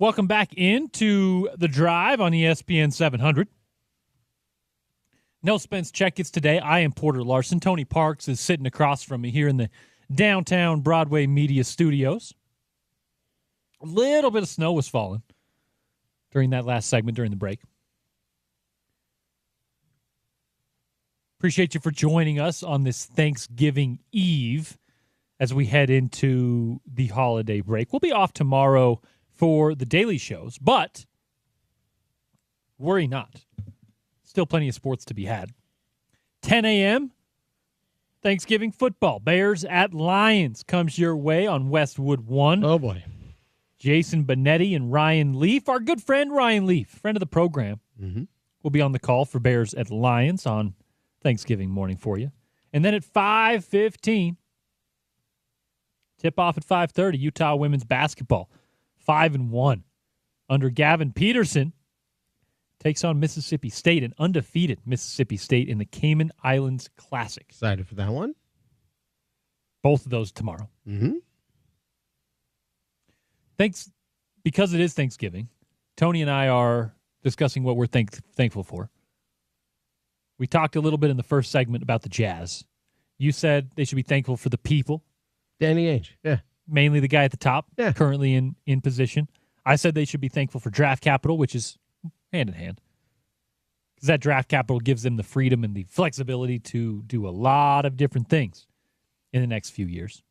Welcome back into the drive on ESPN 700. No Spence Checketts today. I am Porter Larson. Tony Parks is sitting across from me here in the downtown Broadway Media Studios. A little bit of snow was falling during that last segment during the break. Appreciate you for joining us on this Thanksgiving Eve as we head into the holiday break. We'll be off tomorrow for the daily shows, but worry not. Still plenty of sports to be had. 10 a.m., Thanksgiving football. Bears at Lions comes your way on Westwood 1. Oh, boy. Jason Benetti and Ryan Leaf, our good friend Ryan Leaf, friend of the program, will be on the call for Bears at Lions on Thanksgiving morning for you. And then at 5:15, tip-off at 5:30, Utah women's basketball, 5-1. Under Gavin Peterson, takes on Mississippi State, an undefeated Mississippi State in the Cayman Islands Classic. Excited for that one. Both of those tomorrow. Because it is Thanksgiving, Tony and I are discussing what we're thankful for. We talked a little bit in the first segment about the Jazz. You said they should be thankful for the people. Danny Ainge, yeah. Mainly the guy at the top, yeah. Currently in position. I said they should be thankful for draft capital, which is hand in hand. Because that draft capital gives them the freedom and the flexibility to do a lot of different things in the next few years.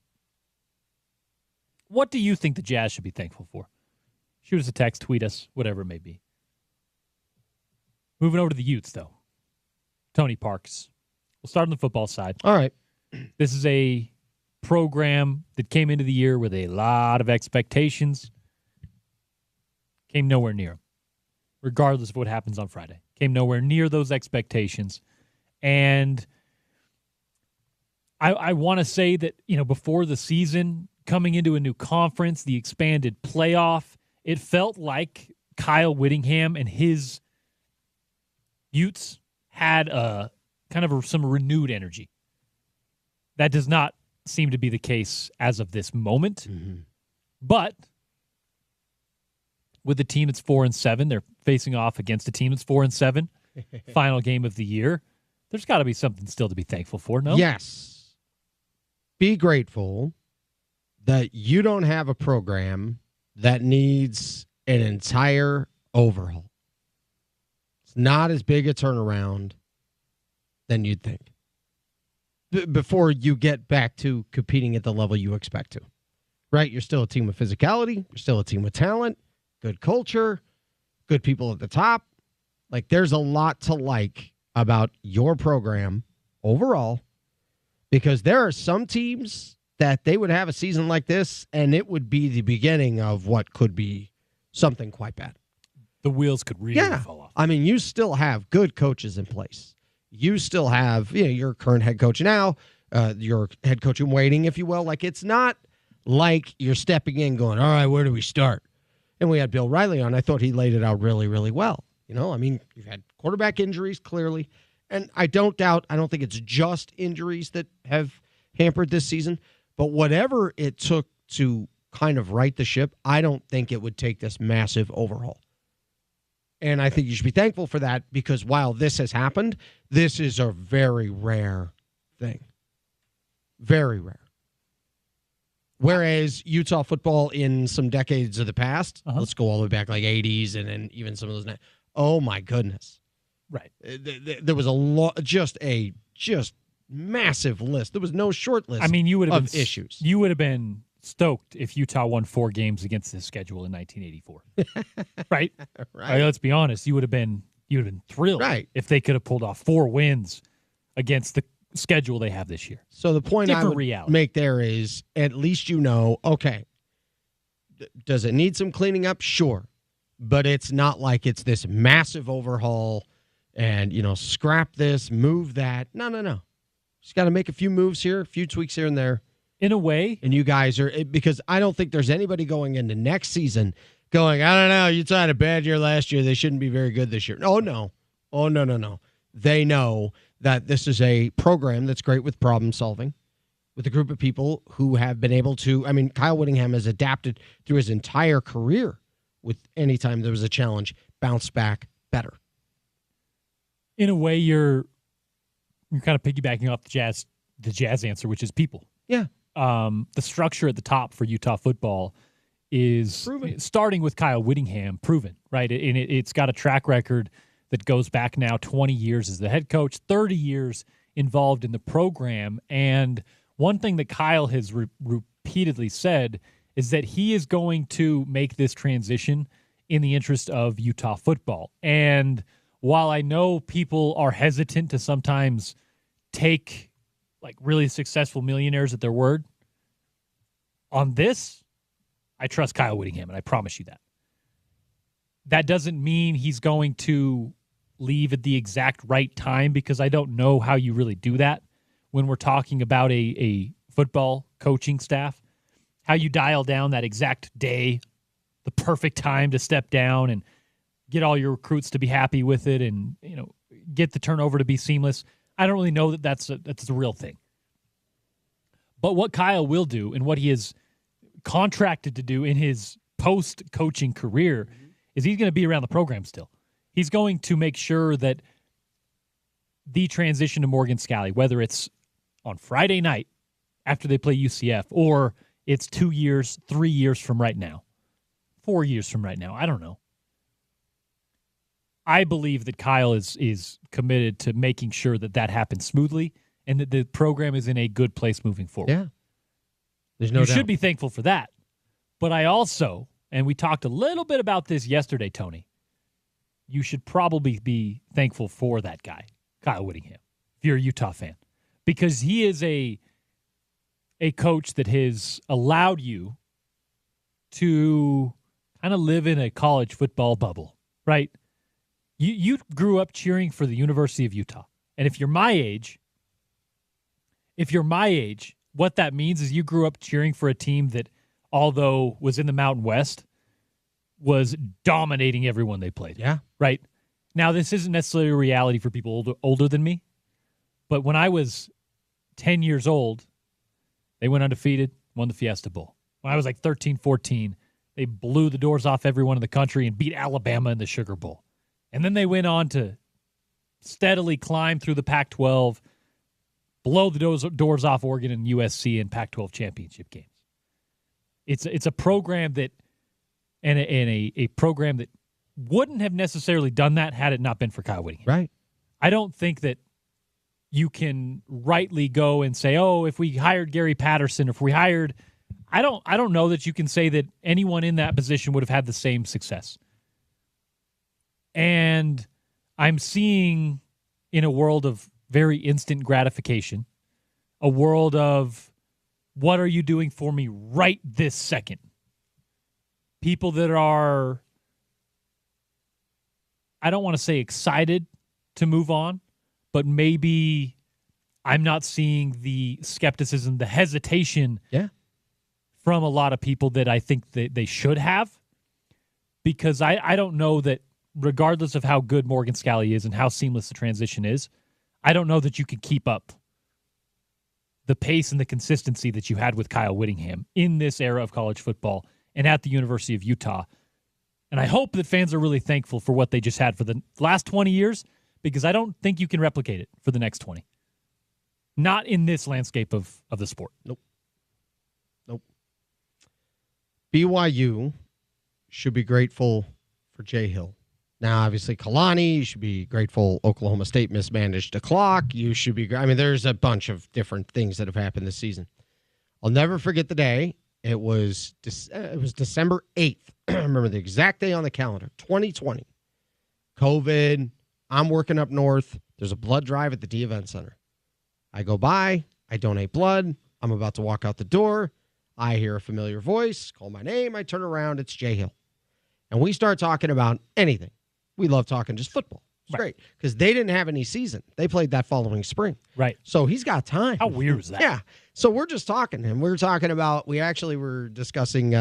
What do you think the Jazz should be thankful for? Shoot us a text, tweet us, whatever it may be. Moving over to the Utes, though. Tony Parks. We'll start on the football side. All right. This is a program that came into the year with a lot of expectations. Came nowhere near them, regardless of what happens on Friday. Came nowhere near those expectations. And I want to say that, before the season, coming into a new conference, the expanded playoff, it felt like Kyle Whittingham and his Utes had a kind of some renewed energy. That does not seem to be the case as of this moment. But with the team that's 4-7, they're facing off against a team that's 4-7. Final game of the year. There's got to be something still to be thankful for, no? Yes. Be grateful that you don't have a program that needs an entire overhaul. It's not as big a turnaround than you'd think before you get back to competing at the level you expect to. Right? You're still a team with physicality. You're still a team with talent, good culture, good people at the top. Like, there's a lot to like about your program overall, because there are some teams that they would have a season like this, and it would be the beginning of what could be something quite bad. The wheels could really fall off. I mean, you still have good coaches in place. You still have your current head coach now, your head coach in waiting, if you will. Like, it's not like you're stepping in going, all right, where do we start? And we had Bill Riley on. I thought he laid it out really, really well. I mean, you've had quarterback injuries, clearly. And I don't think it's just injuries that have hampered this season. But whatever it took to kind of right the ship, I don't think it would take this massive overhaul. And I think you should be thankful for that, because while this has happened, this is a very rare thing. Very rare. Whereas Utah football in some decades of the past, let's go all the way back like 80s and then even some of those. Oh, my goodness. Right. There was just massive list. There was no short list. I mean, you would have of issues. You would have been stoked if Utah won 4 games against this schedule in 1984. Right? Right. Let's be honest. You would have been thrilled if they could have pulled off 4 wins against the schedule they have this year. So the point I would make there is, at least okay, does it need some cleaning up? Sure. But it's not like it's this massive overhaul and, scrap this, move that. No. Just got to make a few moves here, a few tweaks here and there. In a way. And you guys are, because I don't think there's anybody going into next season going, I don't know, Utah had a bad year last year. They shouldn't be very good this year. Oh, no. They know that this is a program that's great with problem solving, with a group of people who have been able to, Kyle Whittingham has adapted through his entire career with any time there was a challenge, bounced back better. In a way, you're kind of piggybacking off the Jazz answer, which is people. Yeah. The structure at the top for Utah football is Proven. starting with Kyle Whittingham, proven, right? And it's got a track record that goes back now 20 years as the head coach, 30 years involved in the program. And one thing that Kyle has repeatedly said is that he is going to make this transition in the interest of Utah football. And while I know people are hesitant to sometimes take like really successful millionaires at their word, on this, I trust Kyle Whittingham, and I promise you that. That doesn't mean he's going to leave at the exact right time, because I don't know how you really do that when we're talking about a football coaching staff, how you dial down that exact day, the perfect time to step down and get all your recruits to be happy with it and, get the turnover to be seamless. I don't really know that that's a real thing. But what Kyle will do and what he is contracted to do in his post-coaching career is he's going to be around the program still. He's going to make sure that the transition to Morgan Scalley, whether it's on Friday night after they play UCF or it's 2 years, 3 years from right now, 4 years from right now, I don't know. I believe that Kyle is committed to making sure that happens smoothly and that the program is in a good place moving forward. Yeah. There's no doubt. You should be thankful for that. But I also, and we talked a little bit about this yesterday, Tony, you should probably be thankful for that guy, Kyle Whittingham, if you're a Utah fan, because he is a coach that has allowed you to kind of live in a college football bubble, right? You grew up cheering for the University of Utah. And if you're my age, what that means is you grew up cheering for a team that, although was in the Mountain West, was dominating everyone they played. Yeah. Right? Now, this isn't necessarily a reality for people older than me, but when I was 10 years old, they went undefeated, won the Fiesta Bowl. When I was like 13, 14, they blew the doors off everyone in the country and beat Alabama in the Sugar Bowl. And then they went on to steadily climb through the Pac-12, blow the doors off Oregon and USC in Pac-12 championship games. It's a program that and a program that wouldn't have necessarily done that had it not been for Kyle Whittingham. Right. I don't think that you can rightly go and say, oh, if we hired Gary Patterson, if we hired, I don't know that you can say that anyone in that position would have had the same success. And I'm seeing in a world of very instant gratification, a world of what are you doing for me right this second? People that are, I don't want to say excited to move on, but maybe I'm not seeing the skepticism, the hesitation from a lot of people that I think that they should have, because I don't know that regardless of how good Morgan Scalley is and how seamless the transition is, I don't know that you can keep up the pace and the consistency that you had with Kyle Whittingham in this era of college football and at the University of Utah. And I hope that fans are really thankful for what they just had for the last 20 years, because I don't think you can replicate it for the next 20. Not in this landscape of the sport. Nope. BYU should be grateful for Jay Hill. Now, obviously, Kalani, you should be grateful Oklahoma State mismanaged the clock. You should be, there's a bunch of different things that have happened this season. I'll never forget the day. It was December 8th. I remember the exact day on the calendar, 2020. COVID, I'm working up north. There's a blood drive at the D Event Center. I go by, I donate blood. I'm about to walk out the door. I hear a familiar voice, call my name. I turn around, it's Jay Hill. And we start talking about anything. We love talking just football. It's great because they didn't have any season. They played that following spring. Right. So he's got time. How weird is that? Yeah. So we're just talking. And we're talking about, we actually were discussing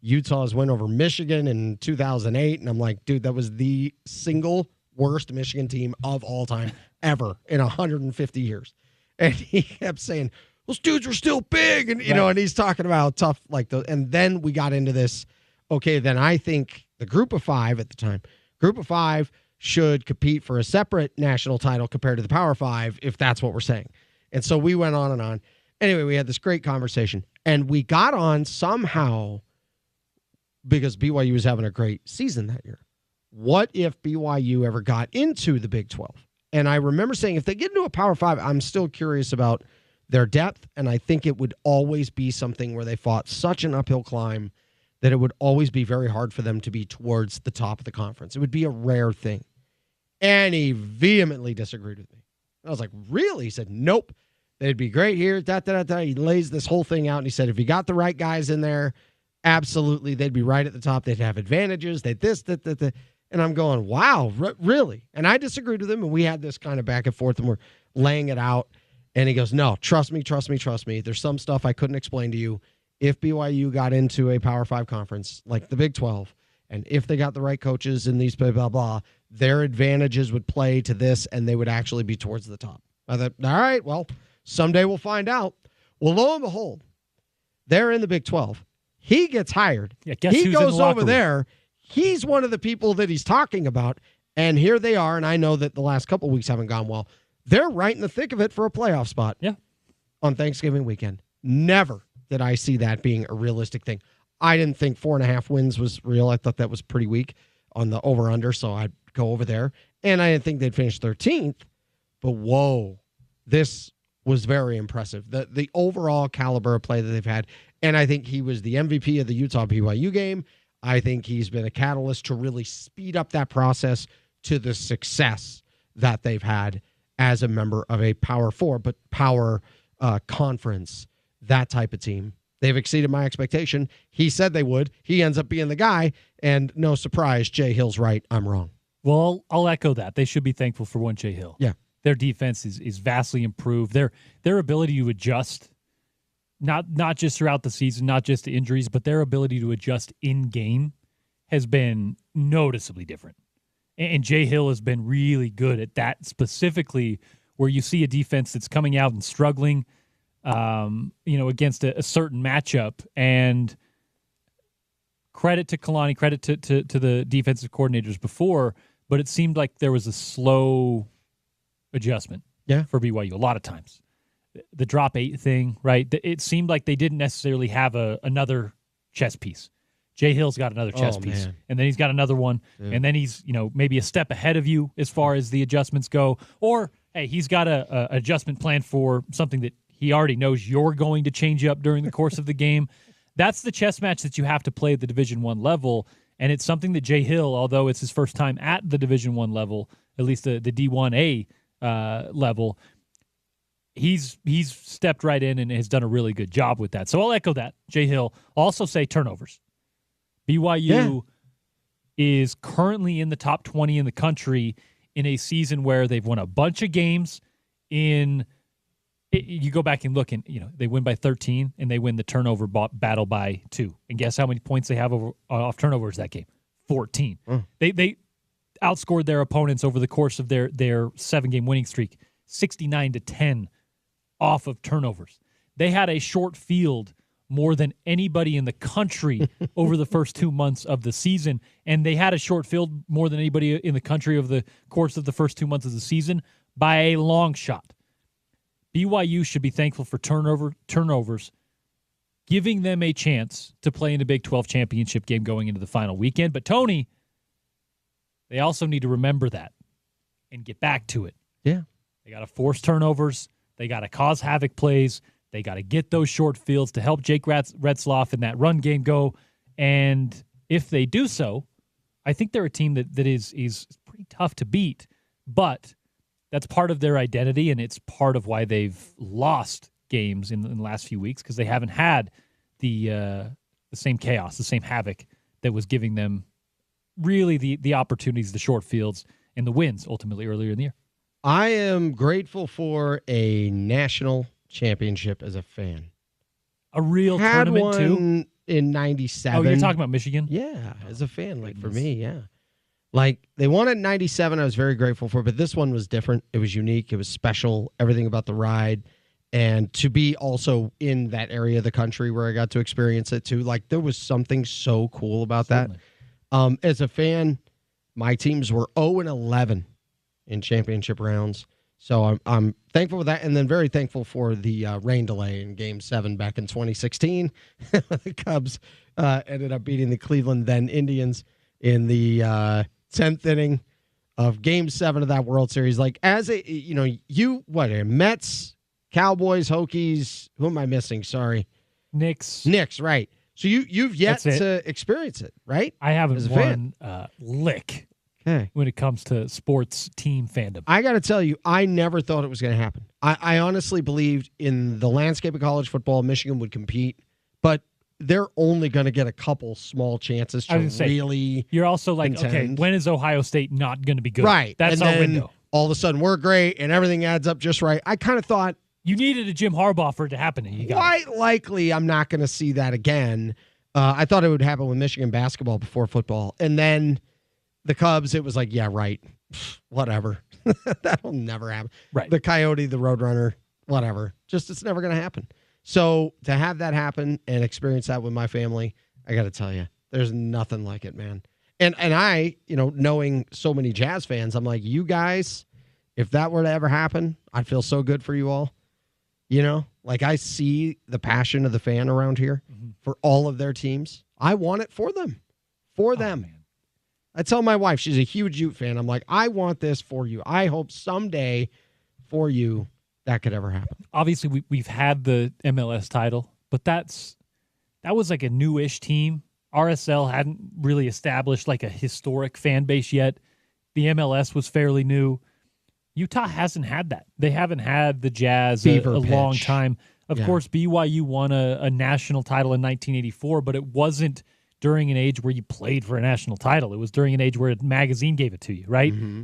Utah's win over Michigan in 2008. And I'm like, dude, that was the single worst Michigan team of all time ever in 150 years. And he kept saying, those dudes were still big. And, you know, and he's talking about tough, and then we got into this. Okay, then I think the group of 5 at the time, group of 5 should compete for a separate national title compared to the Power 5, if that's what we're saying. And so we went on and on. Anyway, we had this great conversation, and we got on somehow because BYU was having a great season that year. What if BYU ever got into the Big 12? And I remember saying, if they get into a Power 5, I'm still curious about their depth, and I think it would always be something where they fought such an uphill climb that it would always be very hard for them to be towards the top of the conference. It would be a rare thing. And he vehemently disagreed with me. I was like, really? He said, nope. They'd be great here. He lays this whole thing out, and he said, if you got the right guys in there, absolutely, they'd be right at the top. They'd have advantages. They'd this, that. And I'm going, wow, really? And I disagreed with him, and we had this kind of back and forth, and we're laying it out. And he goes, no, trust me. There's some stuff I couldn't explain to you. If BYU got into a Power 5 conference like the Big 12, and if they got the right coaches and these blah, blah, blah, their advantages would play to this, and they would actually be towards the top. I thought, all right, well, someday we'll find out. Well, lo and behold, they're in the Big 12. He gets hired. Yeah, guess he who's goes in the locker over room? there. He's one of the people that he's talking about, and here they are, and I know that the last couple of weeks haven't gone well. They're right in the thick of it for a playoff spot. Yeah. On Thanksgiving weekend. Never did I see that being a realistic thing. I didn't think 4.5 wins was real. I thought that was pretty weak on the over-under, so I'd go over there. And I didn't think they'd finish 13th, but whoa, this was very impressive. The overall caliber of play that they've had, and I think he was the MVP of the Utah-BYU game. I think he's been a catalyst to really speed up that process to the success that they've had as a member of a Power 4, but Power Conference, that type of team. They've exceeded my expectation. He said they would. He ends up being the guy, and no surprise, Jay Hill's right. I'm wrong. Well, I'll echo that. They should be thankful for one Jay Hill. Yeah. Their defense is vastly improved. Their ability to adjust, not just throughout the season, not just to injuries, but their ability to adjust in-game has been noticeably different. And Jay Hill has been really good at that, specifically where you see a defense that's coming out and struggling, against a certain matchup. And credit to Kalani, credit to the defensive coordinators before, but it seemed like there was a slow adjustment for BYU a lot of times. The drop 8 thing, right? It seemed like they didn't necessarily have another chess piece. Jay Hill's got another chess piece, and then he's got another one, and then he's maybe a step ahead of you as far as the adjustments go. Or, hey, he's got a adjustment plan for something that he already knows you're going to change up during the course of the game. That's the chess match that you have to play at the Division I level, and it's something that Jay Hill, although it's his first time at the Division I level, at least the D1A level, he's stepped right in and has done a really good job with that. So I'll echo that. Jay Hill. I'll also say turnovers. BYU is currently in the top 20 in the country in a season where they've won a bunch of games. You go back and look, and they win by 13, and they win the turnover battle by 2. And guess how many points they have off turnovers that game? 14. They outscored their opponents over the course of their 7-game winning streak, 69-10 off of turnovers. They had a short field more than anybody in the country over the first 2 months of the season, and they had a short field more than anybody in the country over the course of the first 2 months of the season by a long shot. BYU should be thankful for turnovers, giving them a chance to play in the Big 12 championship game going into the final weekend. But, Tony, they also need to remember that and get back to it. Yeah. They got to force turnovers. They got to cause havoc plays. They got to get those short fields to help Jake Retzloff in that run game go. And if they do so, I think they're a team that is pretty tough to beat. But that's part of their identity, and it's part of why they've lost games in the last few weeks, because they haven't had the same chaos, the same havoc that was giving them really the opportunities, the short fields, and the wins ultimately earlier in the year. I am grateful for a national championship as a fan. A real Had tournament, one too? In 97. Oh, you're talking about Michigan? Yeah, as a fan, for me, yeah. Like, they won it in 97, I was very grateful for, but this one was different. It was unique. It was special. Everything about the ride. And to be also in that area of the country where I got to experience it, too. Like, there was something so cool about that. As a fan, my teams were 0-11 in championship rounds. So I'm thankful for that, and then very thankful for the rain delay in Game 7 back in 2016. The Cubs ended up beating the Cleveland then Indians in the 10th inning of Game 7 of that World Series. Like, as a, Mets, Cowboys, Hokies, who am I missing? Sorry. Knicks, right. So you've yet to experience it, right? I haven't won lick when it comes to sports team fandom. I got to tell you, I never thought it was going to happen. I honestly believed in the landscape of college football, Michigan would compete, but they're only going to get a couple small chances to really You're also like, contend. Okay, when is Ohio State not going to be good? Right. That's and our then window. All of a sudden, we're great, and everything adds up just right. I kind of thought, you needed a Jim Harbaugh for it to happen. Quite likely I'm not going to see that again. I thought it would happen with Michigan basketball before football. And then the Cubs, it was like, yeah, right. Whatever. That'll never happen. Right. The Coyote, the Roadrunner, whatever. Just it's never going to happen. So to have that happen and experience that with my family, I got to tell you, there's nothing like it, man. And I, knowing so many Jazz fans, I'm like, you guys, if that were to ever happen, I'd feel so good for you all. Like I see the passion of the fan around here for all of their teams. I want it for them. Man. I tell my wife, she's a huge Ute fan. I'm like, I want this for you. I hope someday for you that could ever happen. Obviously, we've had the MLS title, but that was like a newish team. RSL hadn't really established like a historic fan base yet. The MLS was fairly new. Utah hasn't had that. They haven't had the Jazz a long time. Of course, BYU won a national title in 1984, but it wasn't during an age where you played for a national title. It was during an age where a magazine gave it to you, right? Mm-hmm.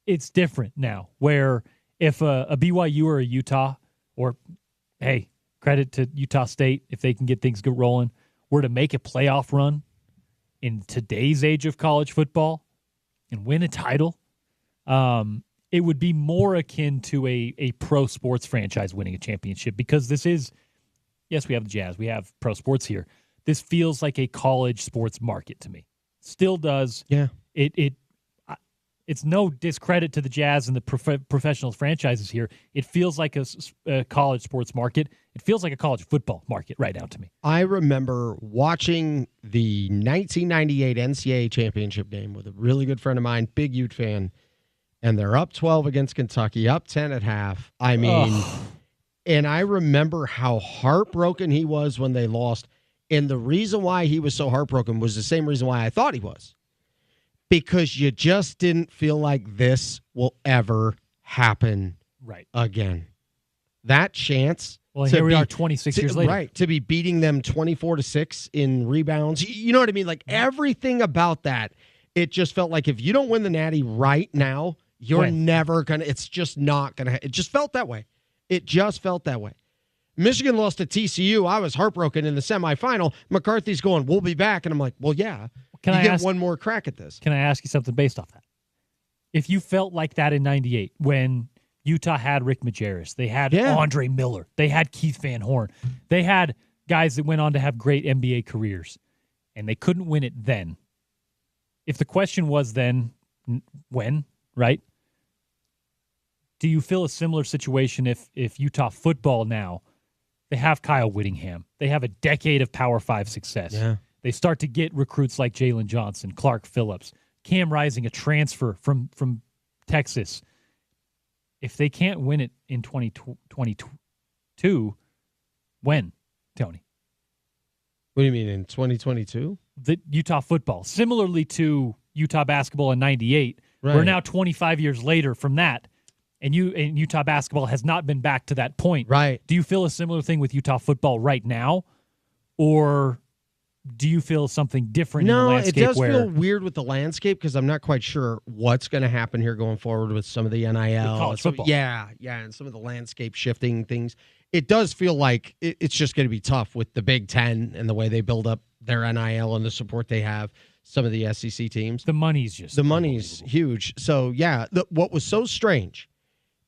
It's different now, where if a BYU or a Utah, or, hey, credit to Utah State, if they can get things rolling, were to make a playoff run in today's age of college football and win a title, it would be more akin to a pro sports franchise winning a championship, because this is, yes, we have the Jazz, we have pro sports here. This feels like a college sports market to me. Still does. Yeah. It's no discredit to the Jazz and the professional franchises here. It feels like a college sports market. It feels like a college football market right now to me. I remember watching the 1998 NCAA championship game with a really good friend of mine, big Ute fan, and they're up 12 against Kentucky, up 10 at half. I mean, and I remember how heartbroken he was when they lost. And the reason why he was so heartbroken was the same reason why I thought he was. Because you just didn't feel like this will ever happen again. That chance. Well, here we are 26 years later. Right. To be beating them 24-6 in rebounds. You know what I mean? Like everything about that, it just felt like if you don't win the Natty right now, you're never going to, it's just not going to, it just felt that way. It just felt that way. Michigan lost to TCU. I was heartbroken in the semifinal. McCarthy's going, we'll be back. And I'm like, well, yeah. You get one more crack at this. Can I ask you something based off that? If you felt like that in 98 when Utah had Rick Majerus, they had Andre Miller, they had Keith Van Horn, they had guys that went on to have great NBA careers, and they couldn't win it then. If the question was then, when, right? Do you feel a similar situation if Utah football now, they have Kyle Whittingham, they have a decade of Power 5 success. Yeah. They start to get recruits like Jalen Johnson, Clark Phillips, Cam Rising, a transfer from Texas. If they can't win it in 2022, when, Tony? What do you mean, in 2022? The Utah football. Similarly to Utah basketball in 98, we're now 25 years later from that, and Utah basketball has not been back to that point. Right. Do you feel a similar thing with Utah football right now, or do you feel something different in the landscape? No, it does feel weird with the landscape because I'm not quite sure what's going to happen here going forward with some of the NIL. College football. Yeah, and some of the landscape shifting things. It does feel like it's just going to be tough with the Big Ten and the way they build up their NIL and the support they have, some of the SEC teams. The money's huge. So, yeah, what was so strange,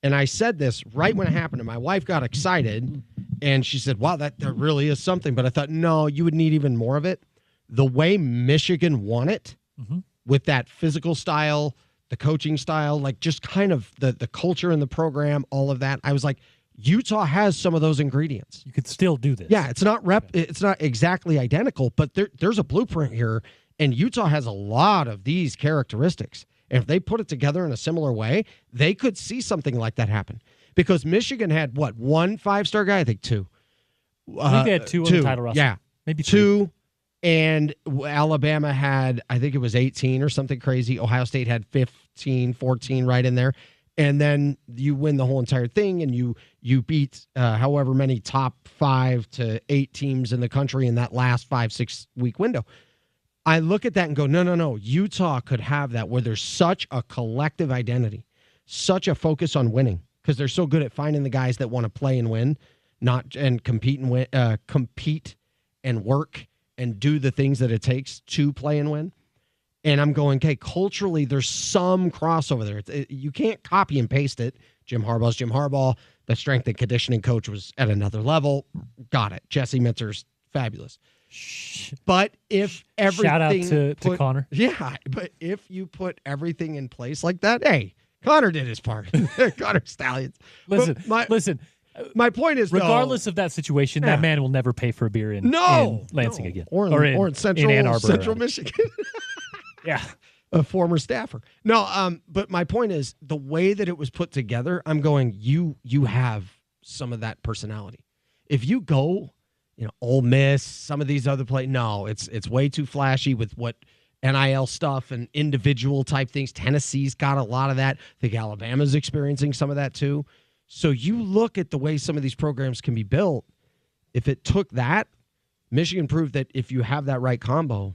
and I said this right when it happened, and my wife got excited, and she said, wow, that really is something. But I thought, no, you would need even more of it. The way Michigan won it with that physical style, the coaching style, like just kind of the culture in the program, all of that. I was like, Utah has some of those ingredients. You could still do this. Yeah, it's not it's not exactly identical, but there's a blueprint here, and Utah has a lot of these characteristics. And if they put it together in a similar way, they could see something like that happen. Because Michigan had, what, 1 5-star guy? I think 2. I think they had 2 on the title roster. Yeah. Maybe 2. And Alabama had, I think it was 18 or something crazy. Ohio State had 15, 14 right in there. And then you win the whole entire thing, and you beat however many top 5 to 8 teams in the country in that last 5-6 week window. I look at that and go, no. Utah could have that where there's such a collective identity, such a focus on winning, because they're so good at finding the guys that want to play and win, compete and win, compete and work and do the things that it takes to play and win. And I'm going, okay, culturally, there's some crossover there. You can't copy and paste it. Jim Harbaugh's Jim Harbaugh. The strength and conditioning coach was at another level. Got it. Jesse Minter's fabulous. But if everything... Shout out to Connor. Yeah, but if you put everything in place like that, hey, Connor did his part. Connor Stallions. Listen. My point is, regardless of that situation, that man will never pay for a beer in Lansing again. Or in Ann Arbor, Central Michigan. Yeah. A former staffer. No, but my point is, the way that it was put together, I'm going, you have some of that personality. If you go, Ole Miss, some of these other no, it's way too flashy with what NIL stuff and individual type things. Tennessee's got a lot of that. I think Alabama's experiencing some of that too. So you look at the way some of these programs can be built. If it took that, Michigan proved that if you have that right combo,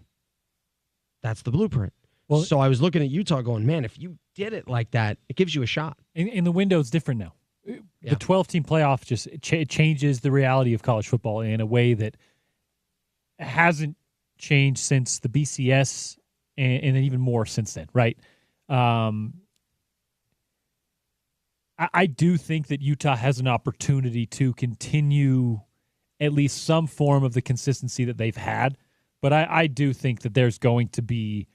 that's the blueprint. Well, so I was looking at Utah going, man, if you did it like that, it gives you a shot. And the window's different now. Yeah. The 12-team playoff just changes the reality of college football in a way that hasn't changed since the BCS and even more since then, right? I do think that Utah has an opportunity to continue at least some form of the consistency that they've had. But I do think that there's going to be,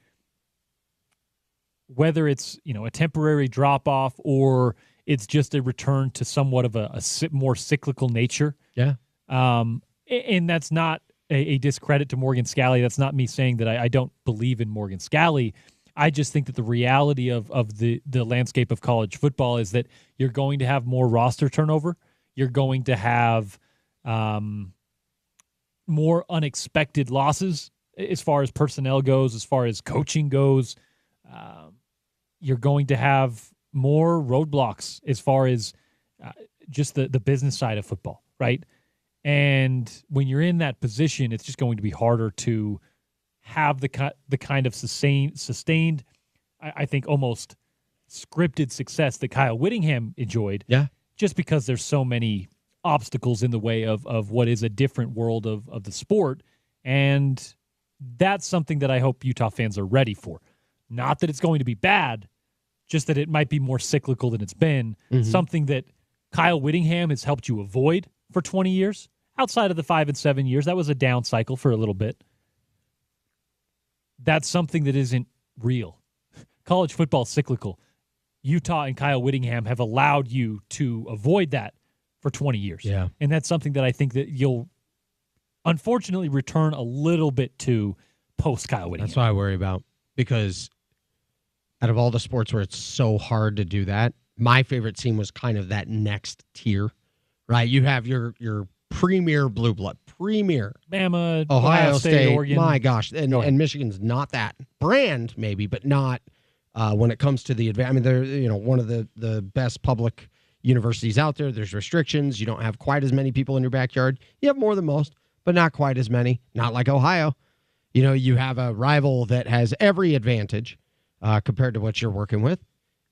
whether it's a temporary drop-off or it's just a return to somewhat of a more cyclical nature. Yeah. And that's not a discredit to Morgan Scalley. That's not me saying that I don't believe in Morgan Scalley. I just think that the reality of the landscape of college football is that you're going to have more roster turnover. You're going to have more unexpected losses as far as personnel goes, as far as coaching goes. You're going to have more roadblocks as far as just the business side of football, right? And when you're in that position, it's just going to be harder to have the kind of sustained, I think almost scripted success that Kyle Whittingham enjoyed. Yeah. Just because there's so many obstacles in the way of what is a different world of the sport. And that's something that I hope Utah fans are ready for. Not that it's going to be bad, just that it might be more cyclical than it's been. Mm-hmm. Something that Kyle Whittingham has helped you avoid for 20 years. Outside of the 5 and 7 years, that was a down cycle for a little bit. That's something that isn't real. College football is cyclical. Utah and Kyle Whittingham have allowed you to avoid that for 20 years. Yeah. And that's something that I think that you'll unfortunately return a little bit to post Kyle Whittingham. That's what I worry about, because out of all the sports where it's so hard to do that, my favorite team was kind of that next tier, right? You have your premier blue blood, premier Bama, Ohio State, Oregon. My gosh, and Michigan's not that brand, maybe, but not when it comes to the advance. I mean, they're one of the best public universities out there. There's restrictions. You don't have quite as many people in your backyard. You have more than most, but not quite as many. Not like Ohio. You have a rival that has every advantage compared to what you're working with,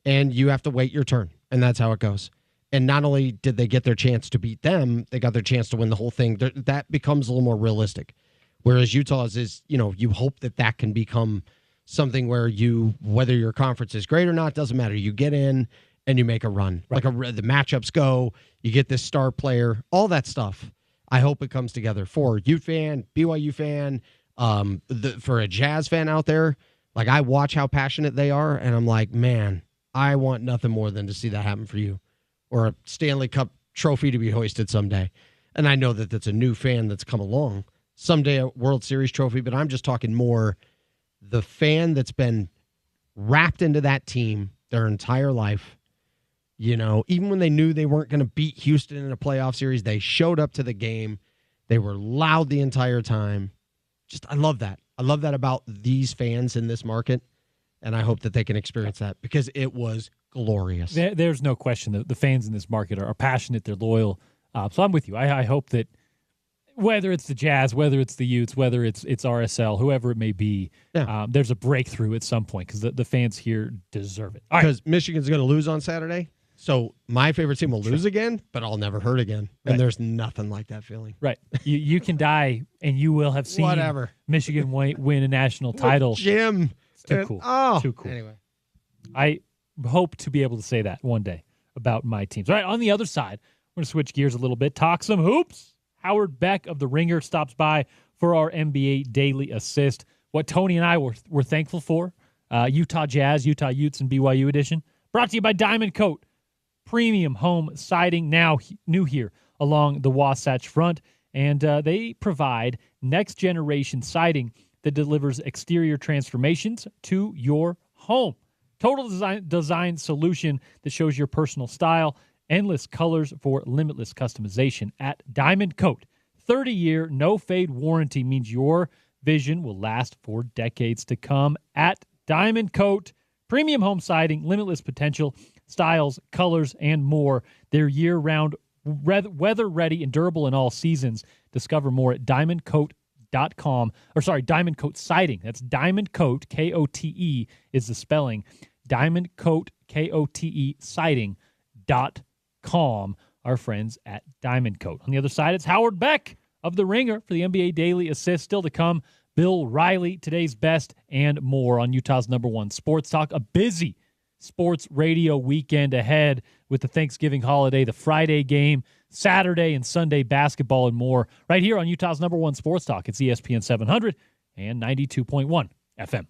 and you have to wait your turn, and that's how it goes. And not only did they get their chance to beat them, they got their chance to win the whole thing. That becomes a little more realistic. Whereas Utah's is, you hope that can become something where whether your conference is great or not, doesn't matter. You get in and you make a run. Right. Like the matchups go, you get this star player, all that stuff. I hope it comes together for Ute fan, BYU fan, for a Jazz fan out there. Like, I watch how passionate they are, and I'm like, man, I want nothing more than to see that happen for you, or a Stanley Cup trophy to be hoisted someday. And I know that that's a new fan that's come along. Someday a World Series trophy, but I'm just talking more the fan that's been wrapped into that team their entire life. You know, even when they knew they weren't going to beat Houston in a playoff series, they showed up to the game. They were loud the entire time. I love that. I love that about these fans in this market, and I hope that they can experience that because it was glorious. There's no question that the fans in this market are passionate, they're loyal. So I'm with you. I hope that whether it's the Jazz, whether it's the Utes, whether it's RSL, whoever it may be, there's a breakthrough at some point because the fans here deserve it. Because Michigan's going to lose on Saturday, so my favorite team will lose again, but I'll never hurt again. And there's nothing like that feeling. Right. You can die, and you will have seen Michigan win a national title. Jim. It's too cool. Too cool. Anyway. I hope to be able to say that one day about my teams. All right, on the other side, we're going to switch gears a little bit, talk some hoops. Howard Beck of The Ringer stops by for our NBA Daily Assist. What Tony and I were thankful for, Utah Jazz, Utah Utes, and BYU edition, brought to you by Diamond Coat. Premium home siding, now new here along the Wasatch Front. And they provide next-generation siding that delivers exterior transformations to your home. Total design solution that shows your personal style. Endless colors for limitless customization at Diamond Coat. 30-year no-fade warranty means your vision will last for decades to come. At Diamond Coat, premium home siding, limitless potential, styles, colors, and more. They're year-round, weather-ready, and durable in all seasons. Discover more at diamondcoat.com. Diamond Coat Siding. That's Diamond Coat, K-O-T-E is the spelling. Diamond Coat, K-O-T-E, siding.com. Our friends at Diamond Coat. On the other side, it's Howard Beck of The Ringer for the NBA Daily Assist. Still to come, Bill Riley, today's best, and more on Utah's #1 Sports Talk. A busy sports radio weekend ahead with the Thanksgiving holiday, the Friday game, Saturday and Sunday basketball, and more. Right here on Utah's #1 Sports Talk. It's ESPN 700 and 92.1 FM.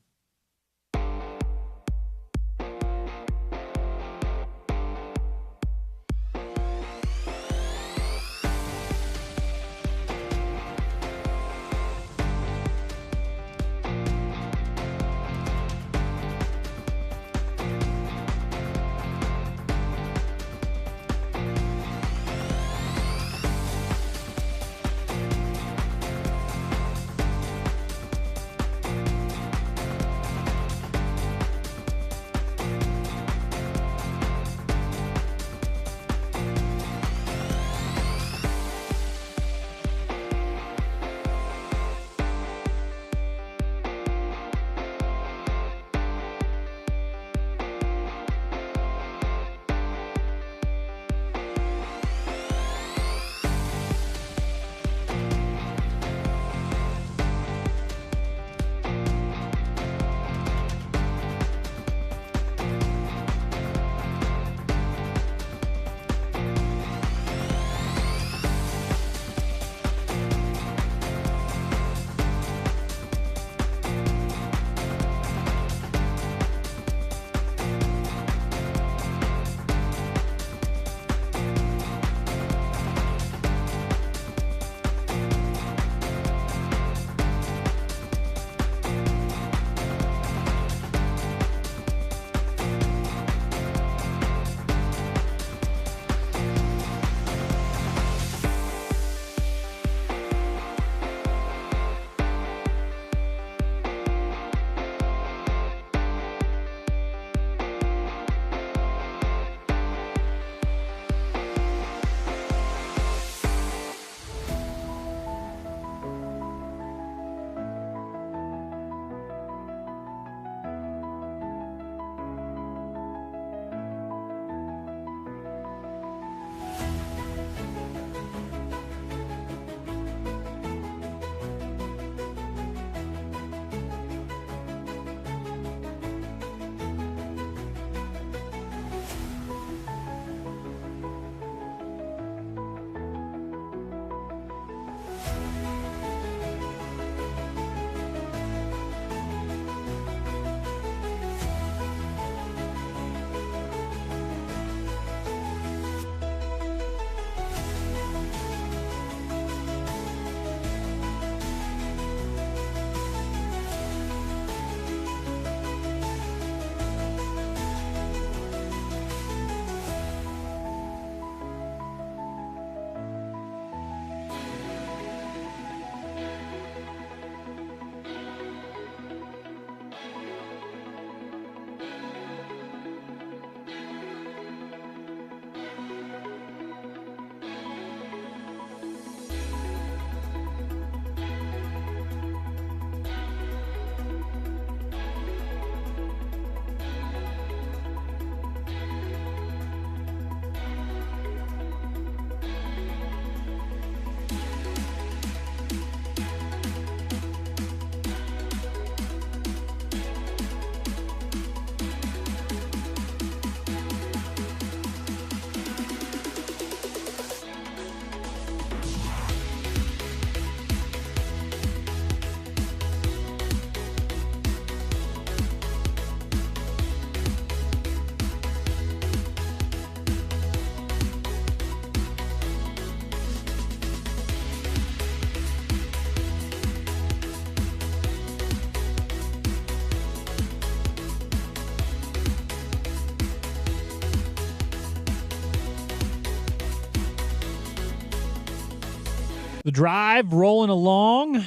The Drive rolling along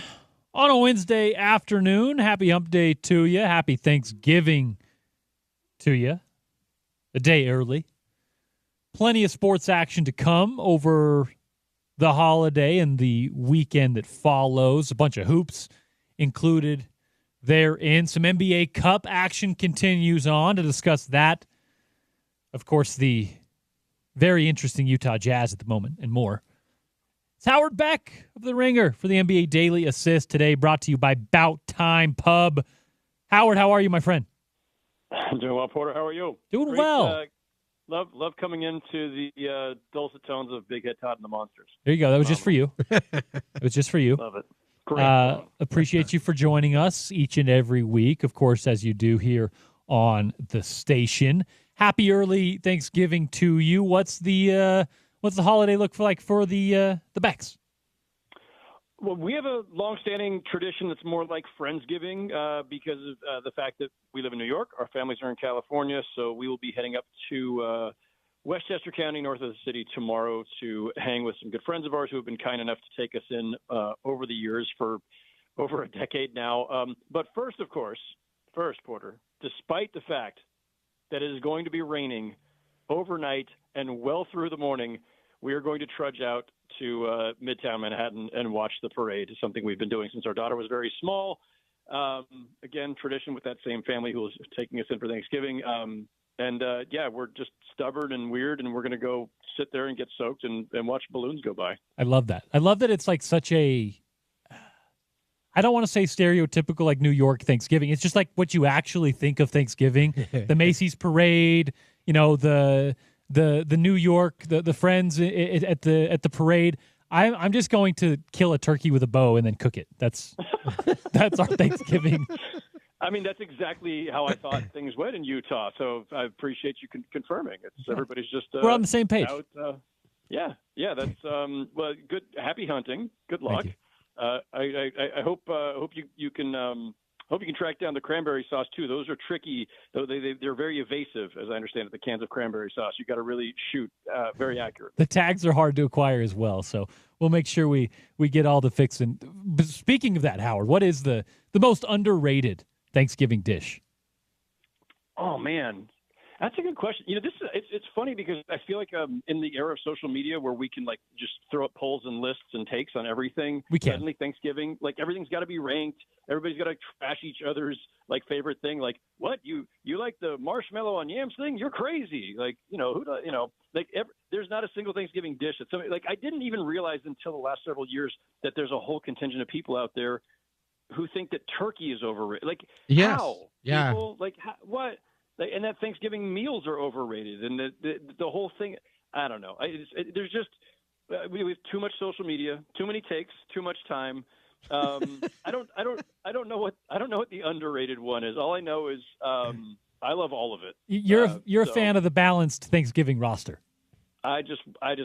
on a Wednesday afternoon. Happy Hump Day to you. Happy Thanksgiving to you. A day early. Plenty of sports action to come over the holiday and the weekend that follows. A bunch of hoops included therein. Some NBA Cup action continues on. To discuss that, of course, the very interesting Utah Jazz at the moment and more. It's Howard Beck of The Ringer for the NBA Daily Assist today, brought to you by Bout Time Pub. Howard, how are you, my friend? I'm doing well, Porter. How are you? Doing Great, well. Love coming into the dulcet tones of Big Head Todd and the Monsters. There you go. That was just for you. It was just for you. Love it. Great. Appreciate you for joining us each and every week, of course, as you do here on the station. Happy early Thanksgiving to you. What's the holiday look like for the Becks? Well, we have a long-standing tradition that's more like Friendsgiving because of the fact that we live in New York. Our families are in California, so we will be heading up to Westchester County, north of the city, tomorrow to hang with some good friends of ours who have been kind enough to take us in over the years for over a decade now. But first, Porter, despite the fact that it is going to be raining overnight and well through the morning, we are going to trudge out to Midtown Manhattan and watch the parade. It's something we've been doing since our daughter was very small. Again, tradition with that same family who was taking us in for Thanksgiving. We're just stubborn and weird, and we're going to go sit there and get soaked and watch balloons go by. I love that. I love that it's like such a, I don't want to say stereotypical like New York Thanksgiving. It's just like what you actually think of Thanksgiving. The Macy's parade, the New York, the friends at the parade. I'm just going to kill a turkey with a bow and then cook it. That's our Thanksgiving. I mean, that's exactly how I thought things went in Utah. So I appreciate you confirming. Everybody's just we're on the same page. Out, That's well, good. Happy hunting. Good luck. I hope you can. Hope you can track down the cranberry sauce too. Those are tricky. Though they're very evasive, as I understand it. The cans of cranberry sauce, you got to really shoot very accurate. The tags are hard to acquire as well, so we'll make sure we get all the fixing. But speaking of that, Howard, what is the most underrated Thanksgiving dish? Oh man, that's a good question. It's funny because I feel like in the era of social media where we can like just throw up polls and lists and takes on everything. We can. Suddenly Thanksgiving, like everything's got to be ranked. Everybody's got to trash each other's like favorite thing. Like, what you like the marshmallow on yams thing? You're crazy. Like, there's not a single Thanksgiving dish that somebody like. I didn't even realize until the last several years that there's a whole contingent of people out there who think that turkey is overrated. Like, yes. How? Yeah. People, like, what? And that Thanksgiving meals are overrated, and the whole thing. I don't know. There's just we have too much social media, too many takes, too much time. I don't know what the underrated one is. All I know is I love all of it. You're a fan of the balanced Thanksgiving roster. I just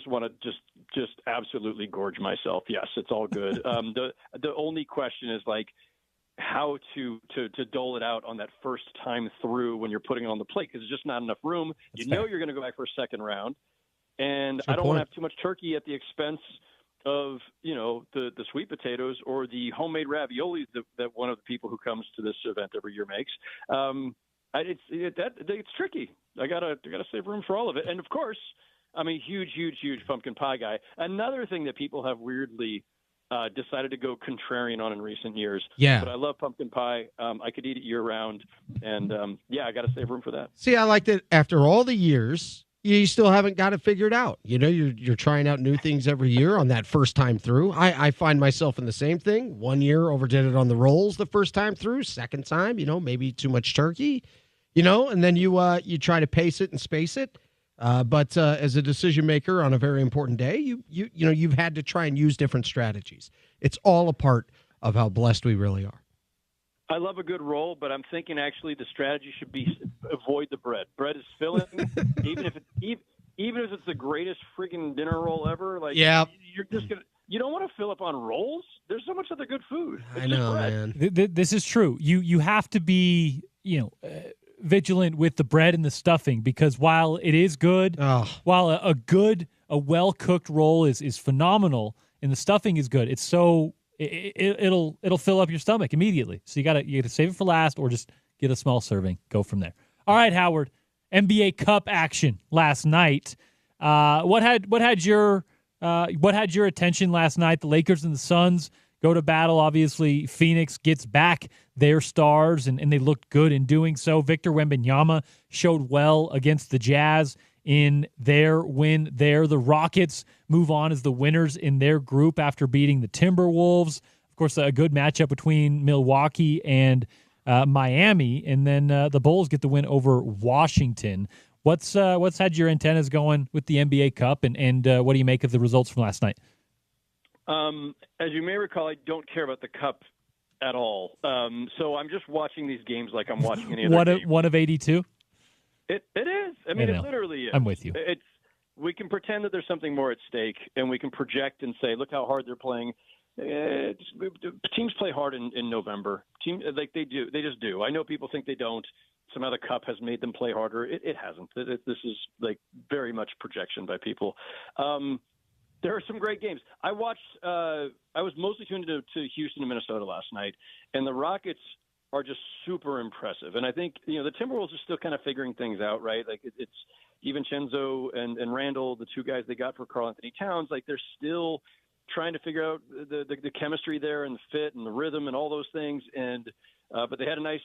want to just absolutely gorge myself. Yes, it's all good. The only question is like how to dole it out on that first time through when you're putting it on the plate because there's just not enough room. That's fair. You're going to go back for a second round, and I don't want to have too much turkey at the expense of the sweet potatoes or the homemade raviolis that one of the people who comes to this event every year makes. It's tricky. I gotta save room for all of it, and of course, I'm a huge pumpkin pie guy. Another thing that people have weirdly decided to go contrarian on in recent years. Yeah. But I love pumpkin pie. I could eat it year round. And, I got to save room for that. See, I like that after all the years, you still haven't got it figured out. You're trying out new things every year on that first time through. I find myself in the same thing. 1 year overdid it on the rolls the first time through. Second time, maybe too much turkey, and then you try to pace it and space it. But as a decision maker on a very important day, you've had to try and use different strategies. It's all a part of how blessed we really are. I love a good roll, but I'm thinking actually the strategy should be avoid the bread. Bread is filling, even if it's the greatest freaking dinner roll ever. Like, yeah, you're just gonna. You don't want to fill up on rolls. There's so much other good food. It's I know, man. This is true. You have to be vigilant with the bread and the stuffing because while it is good, while a well cooked roll is phenomenal, and the stuffing is good. It's so it'll fill up your stomach immediately. So you gotta save it for last, or just get a small serving. Go from there. All right, Howard. NBA Cup action last night. What had your attention last night? The Lakers and the Suns go to battle. Obviously, Phoenix gets back their stars, and they looked good in doing so. Victor Wembanyama showed well against the Jazz in their win there. The Rockets move on as the winners in their group after beating the Timberwolves. Of course, a good matchup between Milwaukee and Miami, and then the Bulls get the win over Washington. What's had your antennas going with the NBA Cup, and what do you make of the results from last night? As you may recall, I don't care about the Cup at all. So I'm just watching these games like I'm watching any other game. One of 82? It is. I mean, it literally is. I'm with you. We can pretend that there's something more at stake, and we can project and say, look how hard they're playing. Teams play hard in November. They do. They just do. I know people think they don't. Somehow the Cup has made them play harder. It hasn't. This is like very much projection by people. There are some great games. I watched. I was mostly tuned to Houston and Minnesota last night, and the Rockets are just super impressive. And I think the Timberwolves are still kind of figuring things out, right? Like it's DiVincenzo and Randall, the two guys they got for Karl Anthony Towns. Like they're still trying to figure out the chemistry there and the fit and the rhythm and all those things. And but they had a nice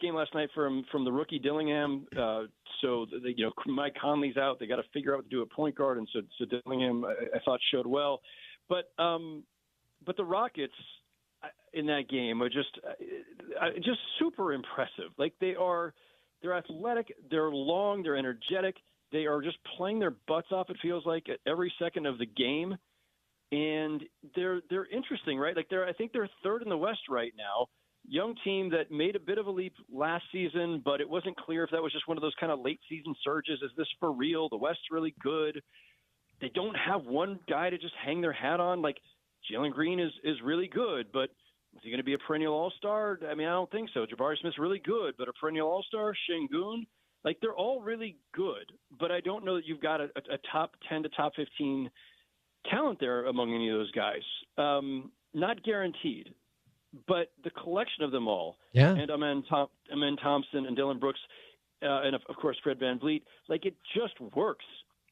game last night from the rookie Dillingham. So Mike Conley's out. They got to figure out what to do at point guard, and so Dillingham I thought showed well. But the Rockets in that game are just super impressive. Like they're athletic, they're long, they're energetic. They are just playing their butts off, it feels like, at every second of the game. And they're interesting, right? Like I think they're third in the West right now. Young team that made a bit of a leap last season, but it wasn't clear if that was just one of those kind of late season surges. Is this for real? The West's really good. They don't have one guy to just hang their hat on. Like Jalen Green is really good, but is he going to be a perennial all-star? I mean, I don't think so. Jabari Smith's really good, but a perennial all-star? Şengün? Like they're all really good, but I don't know that you've got a top 10 to top 15 talent there among any of those guys. Not guaranteed. But the collection of them all, and Amen Thompson and Dylan Brooks, and of course Fred VanVleet, like it just works.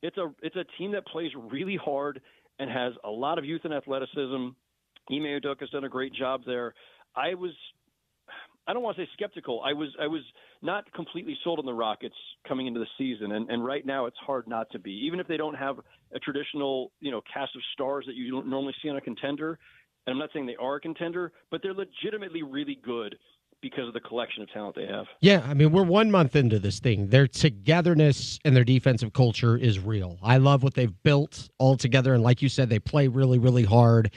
It's a team that plays really hard and has a lot of youth and athleticism. Ime Udoka's done a great job there. I don't want to say skeptical. I was not completely sold on the Rockets coming into the season, and right now it's hard not to be. Even if they don't have a traditional cast of stars that you don't normally see on a contender. And I'm not saying they are a contender, but they're legitimately really good because of the collection of talent they have. Yeah, I mean, we're 1 month into this thing. Their togetherness and their defensive culture is real. I love what they've built all together. And like you said, they play really, really hard.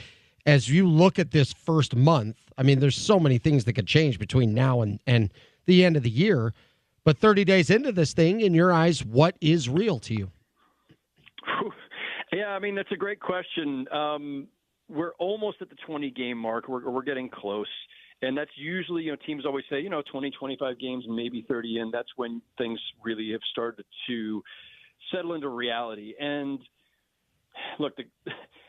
As you look at this first month, I mean, there's so many things that could change between now and the end of the year. But 30 days into this thing, in your eyes, what is real to you? Yeah, I mean, that's a great question. We're almost at the 20-game mark. We're getting close. And that's usually, teams always say, 20, 25 games, maybe 30 in. That's when things really have started to settle into reality. And look,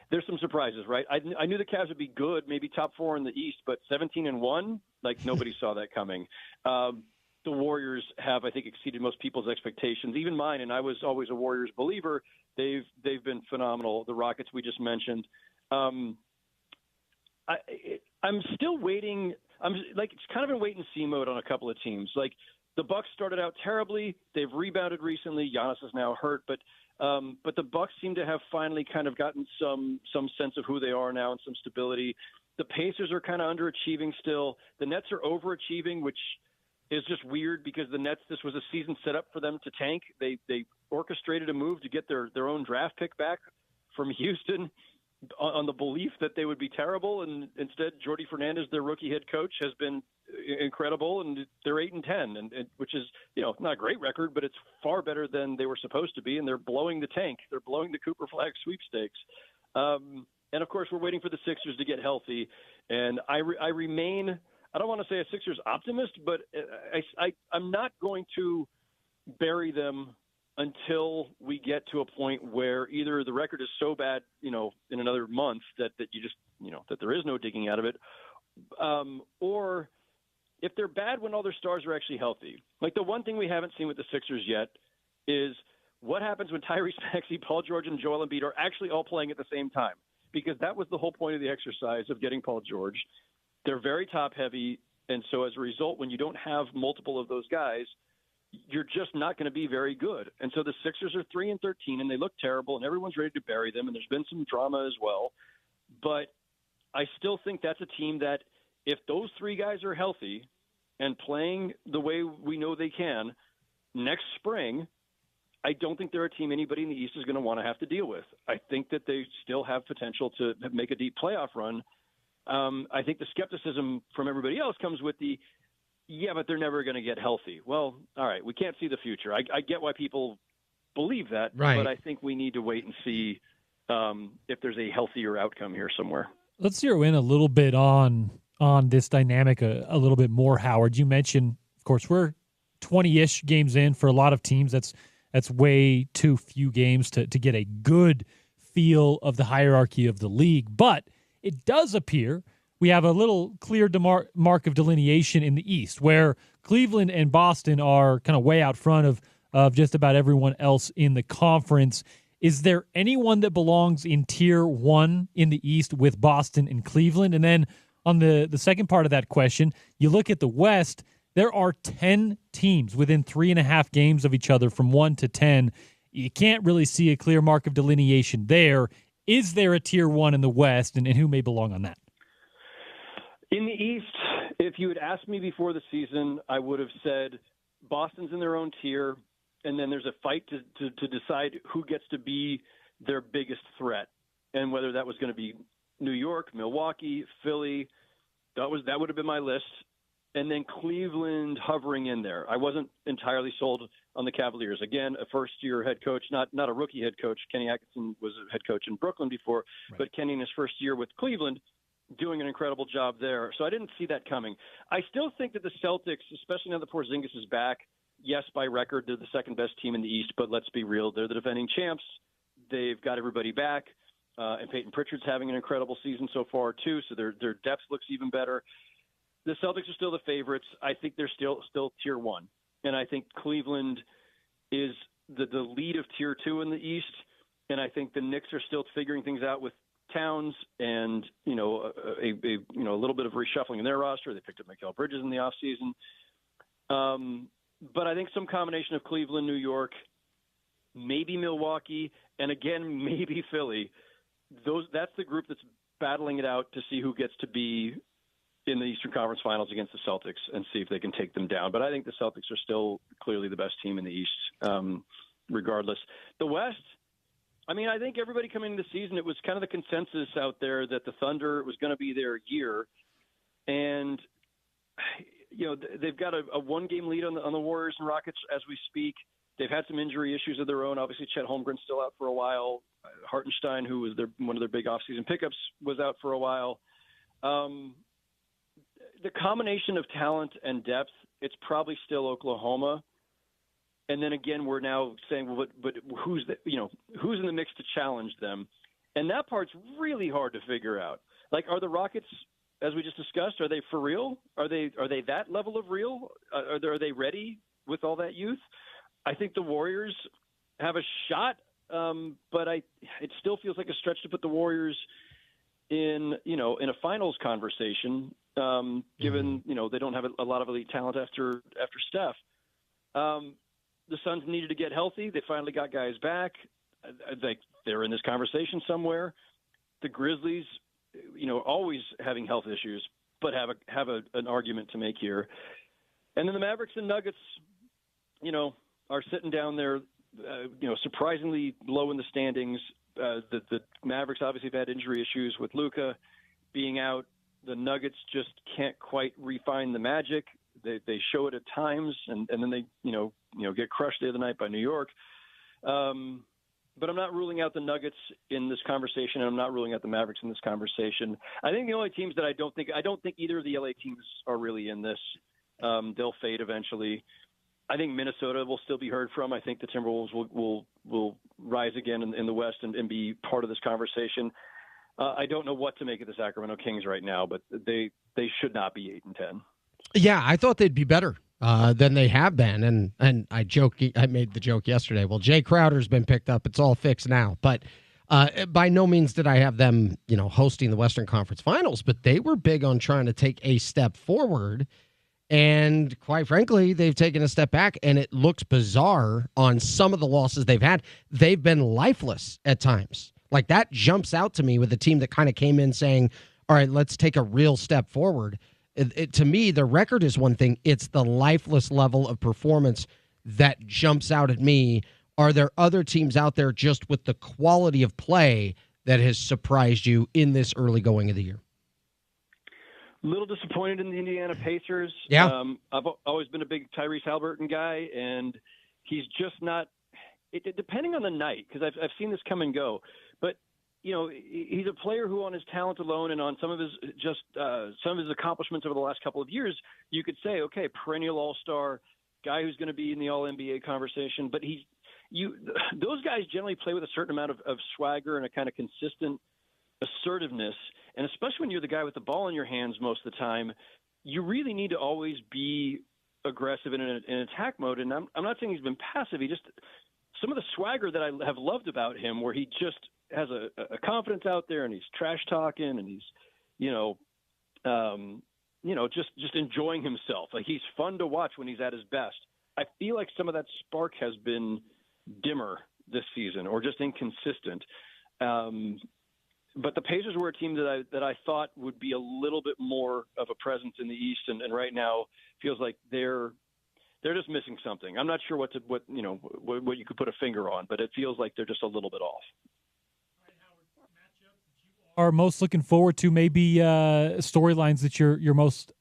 there's some surprises, right? I knew the Cavs would be good, maybe top 4 in the East, but 17-1, like nobody saw that coming. The Warriors have, I think, exceeded most people's expectations, even mine. And I was always a Warriors believer. They've been phenomenal. The Rockets we just mentioned. I'm still waiting. It's kind of in wait and see mode on a couple of teams. Like the Bucks started out terribly. They've rebounded recently. Giannis is now hurt, but the Bucks seem to have finally kind of gotten some sense of who they are now and some stability. The Pacers are kind of underachieving still. The Nets are overachieving, which is just weird because the Nets, this was a season set up for them to tank. They orchestrated a move to get their own draft pick back from Houston on the belief that they would be terrible, and instead Jordi Fernandez, their rookie head coach, has been incredible, and they're 8-10, and which is not a great record, but it's far better than they were supposed to be, and they're blowing the tank. They're blowing the Cooper Flag sweepstakes, and of course we're waiting for the Sixers to get healthy, and I remain. I don't want to say a Sixers optimist, but I'm not going to bury them until we get to a point where either the record is so bad, in another month that you just, that there is no digging out of it, or if they're bad when all their stars are actually healthy. Like the one thing we haven't seen with the Sixers yet is what happens when Tyrese Maxey, Paul George, and Joel Embiid are actually all playing at the same time, because that was the whole point of the exercise of getting Paul George. They're very top heavy. And so as a result, when you don't have multiple of those guys, you're just not going to be very good. And so the Sixers are 3-13, and they look terrible, and everyone's ready to bury them. And there's been some drama as well. But I still think that's a team that if those three guys are healthy and playing the way we know they can next spring, I don't think they're a team anybody in the East is going to want to have to deal with. I think that they still have potential to make a deep playoff run. I think the skepticism from everybody else comes with but they're never going to get healthy. Well, all right, we can't see the future. I get why people believe that, right, but I think we need to wait and see if there's a healthier outcome here somewhere. Let's zero in a little bit on this dynamic a little bit more, Howard. You mentioned, of course, we're 20-ish games in. For a lot of teams, that's way too few games to get a good feel of the hierarchy of the league. But it does appear we have a little clear mark of delineation in the East, where Cleveland and Boston are kind of way out front of just about everyone else in the conference. Is there anyone that belongs in Tier 1 in the East with Boston and Cleveland? And then on the second part of that question, you look at the West, there are 10 teams within 3.5 games of each other from 1 to 10. You can't really see a clear mark of delineation there. Is there a Tier 1 in the West, and who may belong on that? In the East, if you had asked me before the season, I would have said Boston's in their own tier, and then there's a fight to decide who gets to be their biggest threat, and whether that was going to be New York, Milwaukee, Philly. That would have been my list, and then Cleveland hovering in there. I wasn't entirely sold on the Cavaliers. Again, a first-year head coach, not a rookie head coach. Kenny Atkinson was a head coach in Brooklyn before, right, but Kenny in his first year with Cleveland doing an incredible job there. So I didn't see that coming. I still think that the Celtics, especially now that Porzingis is back, yes, by record, they're the second best team in the East, but let's be real. They're the defending champs. They've got everybody back. And Peyton Pritchard's having an incredible season so far, too, so their depth looks even better. The Celtics are still the favorites. I think they're still Tier 1. And I think Cleveland is the lead of Tier 2 in the East. And I think the Knicks are still figuring things out with Towns and, a little bit of reshuffling in their roster. They picked up Mikal Bridges in the offseason. But I think some combination of Cleveland, New York, maybe Milwaukee, and again, maybe Philly. That's the group that's battling it out to see who gets to be in the Eastern Conference Finals against the Celtics and see if they can take them down. But I think the Celtics are still clearly the best team in the East, regardless. The West, I think everybody coming into the season, it was kind of the consensus out there that the Thunder was going to be their year. And, they've got a one-game lead on the Warriors and Rockets as we speak. They've had some injury issues of their own. Obviously, Chet Holmgren's still out for a while. Hartenstein, who was one of their big offseason pickups, was out for a while. The combination of talent and depth, it's probably still Oklahoma. And then again, we're now saying, well, but who's in the mix to challenge them? And that part's really hard to figure out. Like, are the Rockets, as we just discussed, are they for real? Are they that level of real? Are they ready with all that youth? I think the Warriors have a shot, but it still feels like a stretch to put the Warriors in a finals conversation, given they don't have a lot of elite talent after Steph. The Suns needed to get healthy. They finally got guys back. They're in this conversation somewhere. The Grizzlies, always having health issues, but have an argument to make here. And then the Mavericks and Nuggets, are sitting down there, surprisingly low in the standings. The Mavericks obviously have had injury issues with Luka being out. The Nuggets just can't quite refine the magic. They show it at times, and then they get crushed the other night by New York. But I'm not ruling out the Nuggets in this conversation, and I'm not ruling out the Mavericks in this conversation. I think the only teams that I don't think either of the LA teams are really in this. They'll fade eventually. I think Minnesota will still be heard from. I think the Timberwolves will rise again in the West and be part of this conversation. I don't know what to make of the Sacramento Kings right now, but they should not be 8-10. Yeah, I thought they'd be better than they have been, and I made the joke yesterday. Well, Jay Crowder's been picked up; it's all fixed now. But by no means did I have them, hosting the Western Conference Finals. But they were big on trying to take a step forward, and quite frankly, they've taken a step back, and it looks bizarre on some of the losses they've had. They've been lifeless at times. Like, that jumps out to me with a team that kind of came in saying, "All right, let's take a real step forward." To me, the record is one thing. It's the lifeless level of performance that jumps out at me. Are there other teams out there just with the quality of play that has surprised you in this early going of the year? A little disappointed in the Indiana Pacers. Yeah. I've always been a big Tyrese Haliburton guy, and he's just not depending on the night, because I've seen this come and go. But he's a player who, on his talent alone and on some of his accomplishments over the last couple of years, you could say, okay, perennial all-star guy who's going to be in the All-NBA conversation. But those guys generally play with a certain amount of swagger and a kind of consistent assertiveness. And especially when you're the guy with the ball in your hands most of the time, you really need to always be aggressive in attack mode. And I'm not saying he's been passive. He just some of the swagger that I have loved about him, where he just has a confidence out there and he's trash talking and he's, just enjoying himself. Like, he's fun to watch when he's at his best. I feel like some of that spark has been dimmer this season, or just inconsistent. But the Pacers were a team that I thought would be a little bit more of a presence in the East, and right now feels like they're just missing something. I'm not sure what you could put a finger on, but it feels like they're just a little bit off. Are most looking forward to, maybe storylines that you're most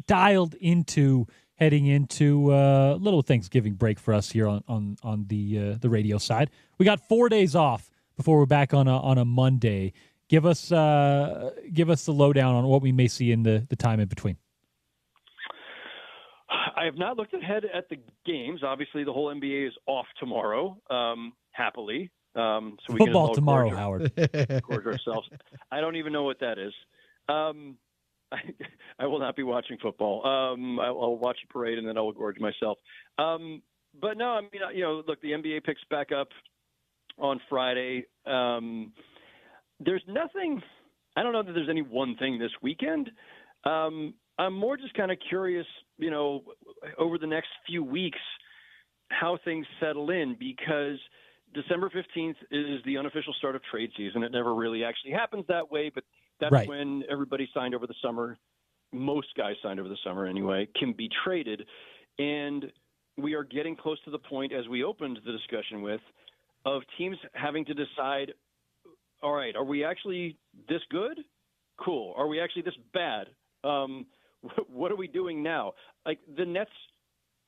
dialed into heading into a little Thanksgiving break for us here on the radio side? We got 4 days off before we're back on a Monday. Give us the lowdown on what we may see in the time in between. I have not looked ahead at the games. Obviously, the whole NBA is off tomorrow, happily. So we football can tomorrow, Howard. Gorge ourselves. I don't even know what that is. I will not be watching football. I'll watch a parade and then I will gorge myself. But no, I mean, look, the NBA picks back up on Friday. There's nothing. I don't know that there's any one thing this weekend. I'm more just kind of curious, over the next few weeks, how things settle in, because December 15th is the unofficial start of trade season. It never really actually happens that way, but that's right. When everybody signed over the summer, most guys signed over the summer anyway, can be traded. And we are getting close to the point, as we opened the discussion with, of teams having to decide, all right, are we actually this good? Cool. Are we actually this bad? What are we doing now? Like, the Nets,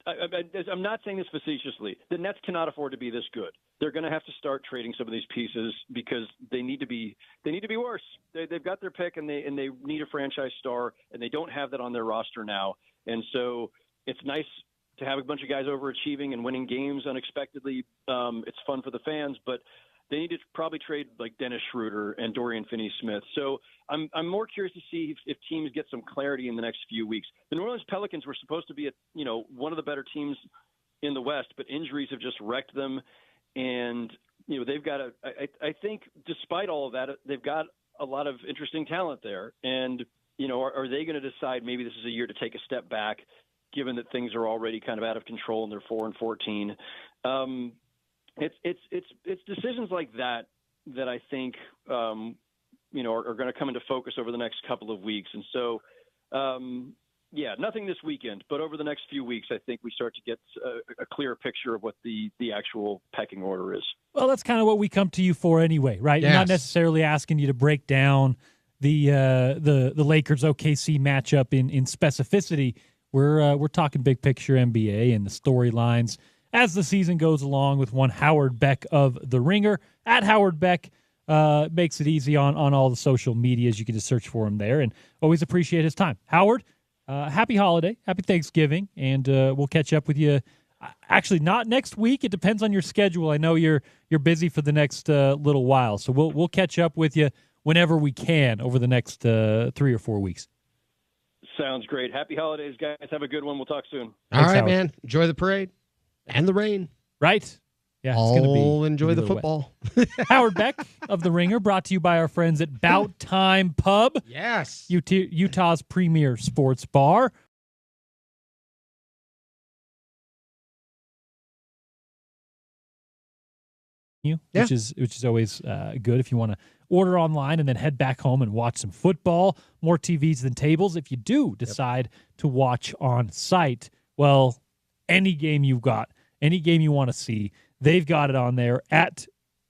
I'm not saying this facetiously, the Nets cannot afford to be this good. They're going to have to start trading some of these pieces because they need to be worse. They've got their pick and they need a franchise star, and they don't have that on their roster now. And so it's nice to have a bunch of guys overachieving and winning games unexpectedly. It's fun for the fans, but they need to probably trade like Dennis Schroeder and Dorian Finney-Smith. So I'm more curious to see if teams get some clarity in the next few weeks. The New Orleans Pelicans were supposed to be one of the better teams in the West, but injuries have just wrecked them. And, they've got I think despite all of that, they've got a lot of interesting talent there. And, are they going to decide maybe this is a year to take a step back, given that things are already kind of out of control and they're 4-14? It's decisions like that I think, are going to come into focus over the next couple of weeks. And so, nothing this weekend, but over the next few weeks, I think we start to get a clearer picture of what the actual pecking order is. Well, that's kind of what we come to you for anyway, right? Yes. Not necessarily asking you to break down the Lakers OKC matchup in specificity. We're talking big picture NBA and the storylines as the season goes along with one Howard Beck of The Ringer. At Howard Beck makes it easy on all the social medias. You can just search for him there, and always appreciate his time. Howard, happy holiday, happy Thanksgiving, and we'll catch up with you. Actually, not next week. It depends on your schedule. I know you're busy for the next little while, so we'll catch up with you whenever we can over the next 3 or 4 weeks. Sounds great. Happy holidays, guys. Have a good one. We'll talk soon. All right, Howard. Man. Enjoy the parade and the rain. Right. Yeah, it's going to be. Enjoy the football. Howard Beck of The Ringer, brought to you by our friends at Bout Time Pub. Yes. Utah's premier sports bar. Which is always good if you want to order online and then head back home and watch some football. More TVs than tables. If you do decide to watch on site, well, any game you've got, any game you want to see, they've got it on there at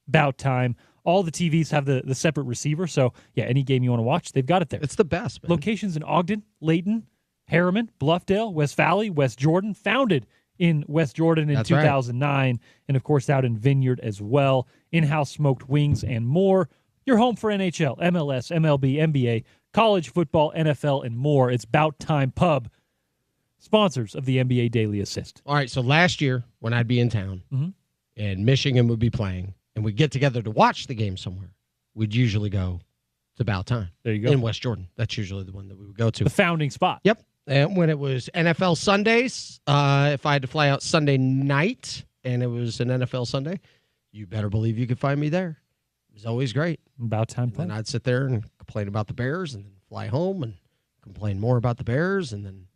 Bout Time. All the TVs have the separate receiver, so yeah, any game you want to watch, they've got it there. It's the best, man. Locations in Ogden, Layton, Harriman, Bluffdale, West Valley, West Jordan, founded in West Jordan in 2009, right. And of course out in Vineyard as well. In-house smoked wings and more. Your home for NHL, MLS, MLB, NBA, college football, NFL, and more. It's Bout Time Pub, sponsors of the NBA Daily Assist. All right, so last year when I'd be in town and Michigan would be playing and we'd get together to watch the game somewhere, we'd usually go to Bout Time. There you go. In West Jordan. That's usually the one that we would go to. The founding spot. Yep. And when it was NFL Sundays, if I had to fly out Sunday night and it was an NFL Sunday, you better believe you could find me there. It was always great. About time. And I'd sit there and complain about the Bears and then fly home and complain more about the Bears. And then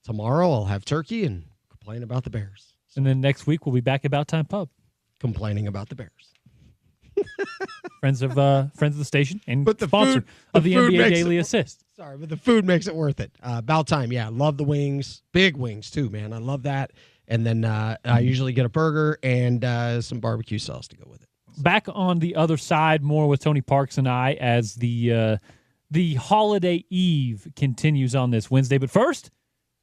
tomorrow I'll have turkey and complain about the Bears. So and then next week we'll be back at About Time Pub. Complaining about the Bears. friends of the station and sponsor of the NBA Daily Assist. Sorry, but the food makes it worth it. About time, yeah. Love the wings, big wings too, man. I love that. And then I usually get a burger and some barbecue sauce to go with it. So. Back on the other side, more with Tony Parks and I as the holiday eve continues on this Wednesday. But first,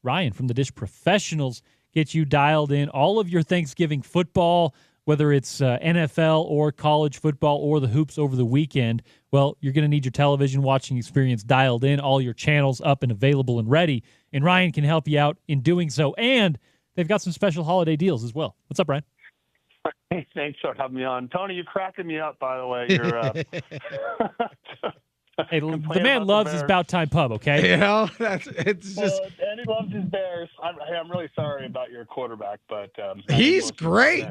Ryan from the Dish Professionals gets you dialed in. All of your Thanksgiving football, whether it's NFL or college football or the hoops over the weekend, well, you're going to need your television watching experience dialed in, all your channels up and available and ready. And Ryan can help you out in doing so. And they've got some special holiday deals as well. What's up, Ryan? Hey, thanks for having me on. Tony, you're cracking me up, by the way. You're hey, the man loves his Bout Time Pub, okay? You know, it's just. And he loves his Bears. I'm really sorry about your quarterback, but he's great.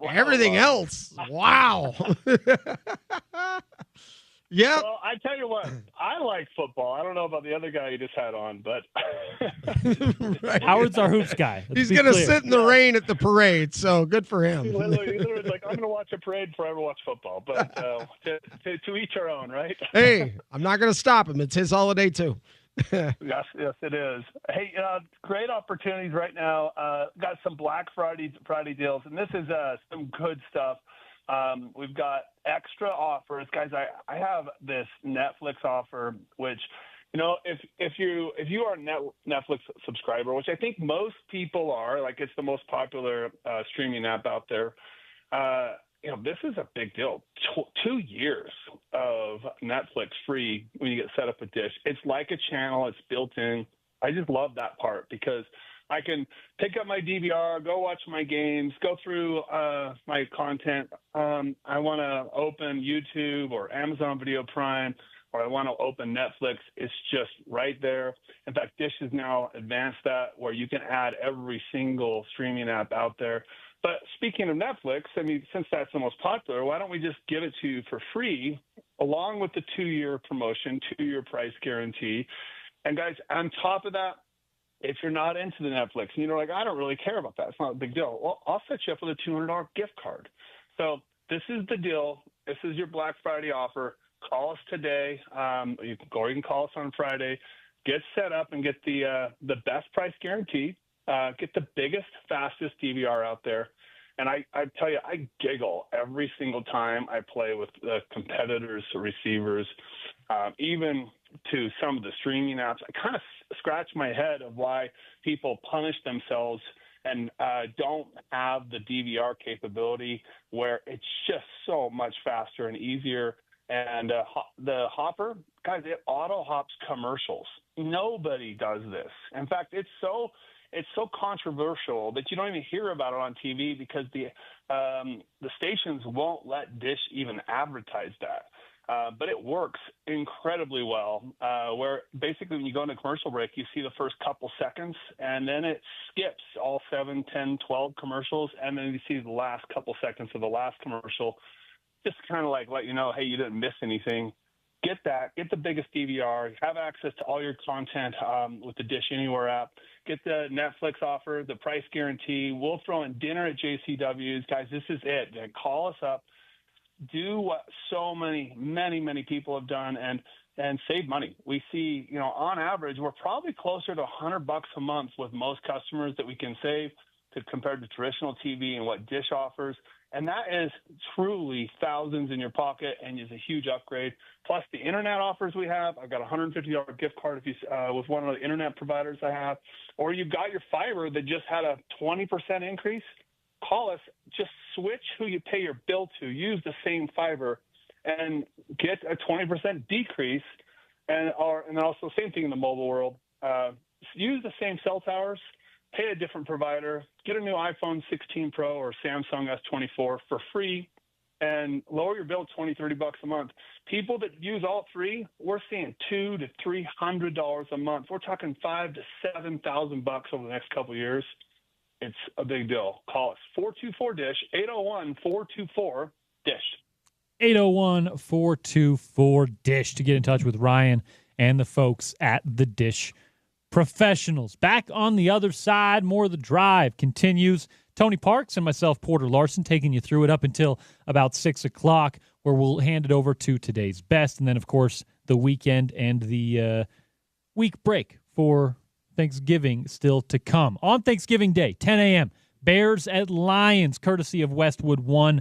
Everything else, wow. Yeah. Well, I tell you what, I like football. I don't know about the other guy you just had on, but right. Howard's our hoops guy. He's going to sit in the rain at the parade, so good for him. He literally like, I'm going to watch a parade before I ever watch football, but to each our own, right? Hey, I'm not going to stop him. It's his holiday too. Yes, it is. Hey, great opportunities right now. Got some Black Friday deals, and this is some good stuff. We've got extra offers, guys. I have this Netflix offer, which, you know, if you are a Netflix subscriber, which I think most people are, like it's the most popular streaming app out there. You know, this is a big deal. 2 years of Netflix free when you get set up a Dish. It's like a channel. It's built in. I just love that part because I can pick up my DVR, go watch my games, go through my content. I want to open YouTube or Amazon Video Prime, or I want to open Netflix. It's just right there. In fact, Dish has now advanced that where you can add every single streaming app out there. But speaking of Netflix, I mean, since that's the most popular, why don't we just give it to you for free along with the 2-year promotion, 2-year price guarantee. And guys, on top of that, if you're not into the Netflix and you're like, I don't really care about that, it's not a big deal. Well, I'll set you up with a $200 gift card. So this is the deal. This is your Black Friday offer. Call us today. You can call us on Friday. Get set up and get the best price guarantee. Get the biggest, fastest DVR out there. And I tell you, I giggle every single time I play with the competitors, receivers, even to some of the streaming apps. I kind of scratch my head of why people punish themselves and don't have the DVR capability where it's just so much faster and easier. And the Hopper, guys, it auto hops commercials. Nobody does this. In fact, it's so it's so controversial that you don't even hear about it on TV because the stations won't let Dish even advertise that. But it works incredibly well, where basically when you go into commercial break, you see the first couple seconds, and then it skips all 7, 10, 12 commercials, and then you see the last couple seconds of the last commercial, just kind of like let you know, hey, you didn't miss anything. Get the biggest DVR, have access to all your content with the Dish Anywhere app. Get the Netflix offer, the price guarantee. We'll throw in dinner at JCW's. Guys, this is it. Call us up. Do what so many people have done and save money. We see, on average, we're probably closer to $100 a month with most customers that we can save compared to traditional TV and what Dish offers. And that is truly thousands in your pocket and is a huge upgrade. Plus the internet offers we have. I've got a $150 gift card if you with one of the internet providers I have. Or you've got your fiber that just had a 20% increase. Call us, just switch who you pay your bill to, use the same fiber, and get a 20% decrease. And also same thing in the mobile world. Use the same cell towers, pay a different provider, get a new iPhone 16 Pro or Samsung S24 for free, and lower your bill $20-$30 a month. People that use all three, we're seeing $200 to $300 a month. We're talking $5,000 to $7,000 over the next couple of years. It's a big deal. Call us 424-DISH, 801-424-DISH. 801-424-DISH to get in touch with Ryan and the folks at the Dish Professionals. Back on the other side, more of the drive continues. Tony Parks and myself, Porter Larson, taking you through it up until about 6 o'clock, where we'll hand it over to today's best. And then, of course, the weekend and the week break for Thanksgiving still to come. On Thanksgiving Day, 10 a.m., Bears at Lions, courtesy of Westwood One.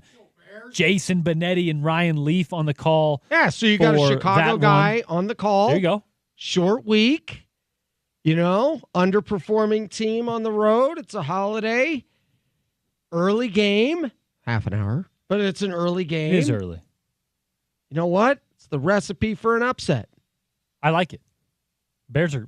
Jason Benetti and Ryan Leaf on the call. Yeah, so you got a Chicago guy on the call. There you go. Short week, underperforming team on the road. It's a holiday. Early game, half an hour, but it's an early game. It is early. You know what? It's the recipe for an upset. I like it. Bears are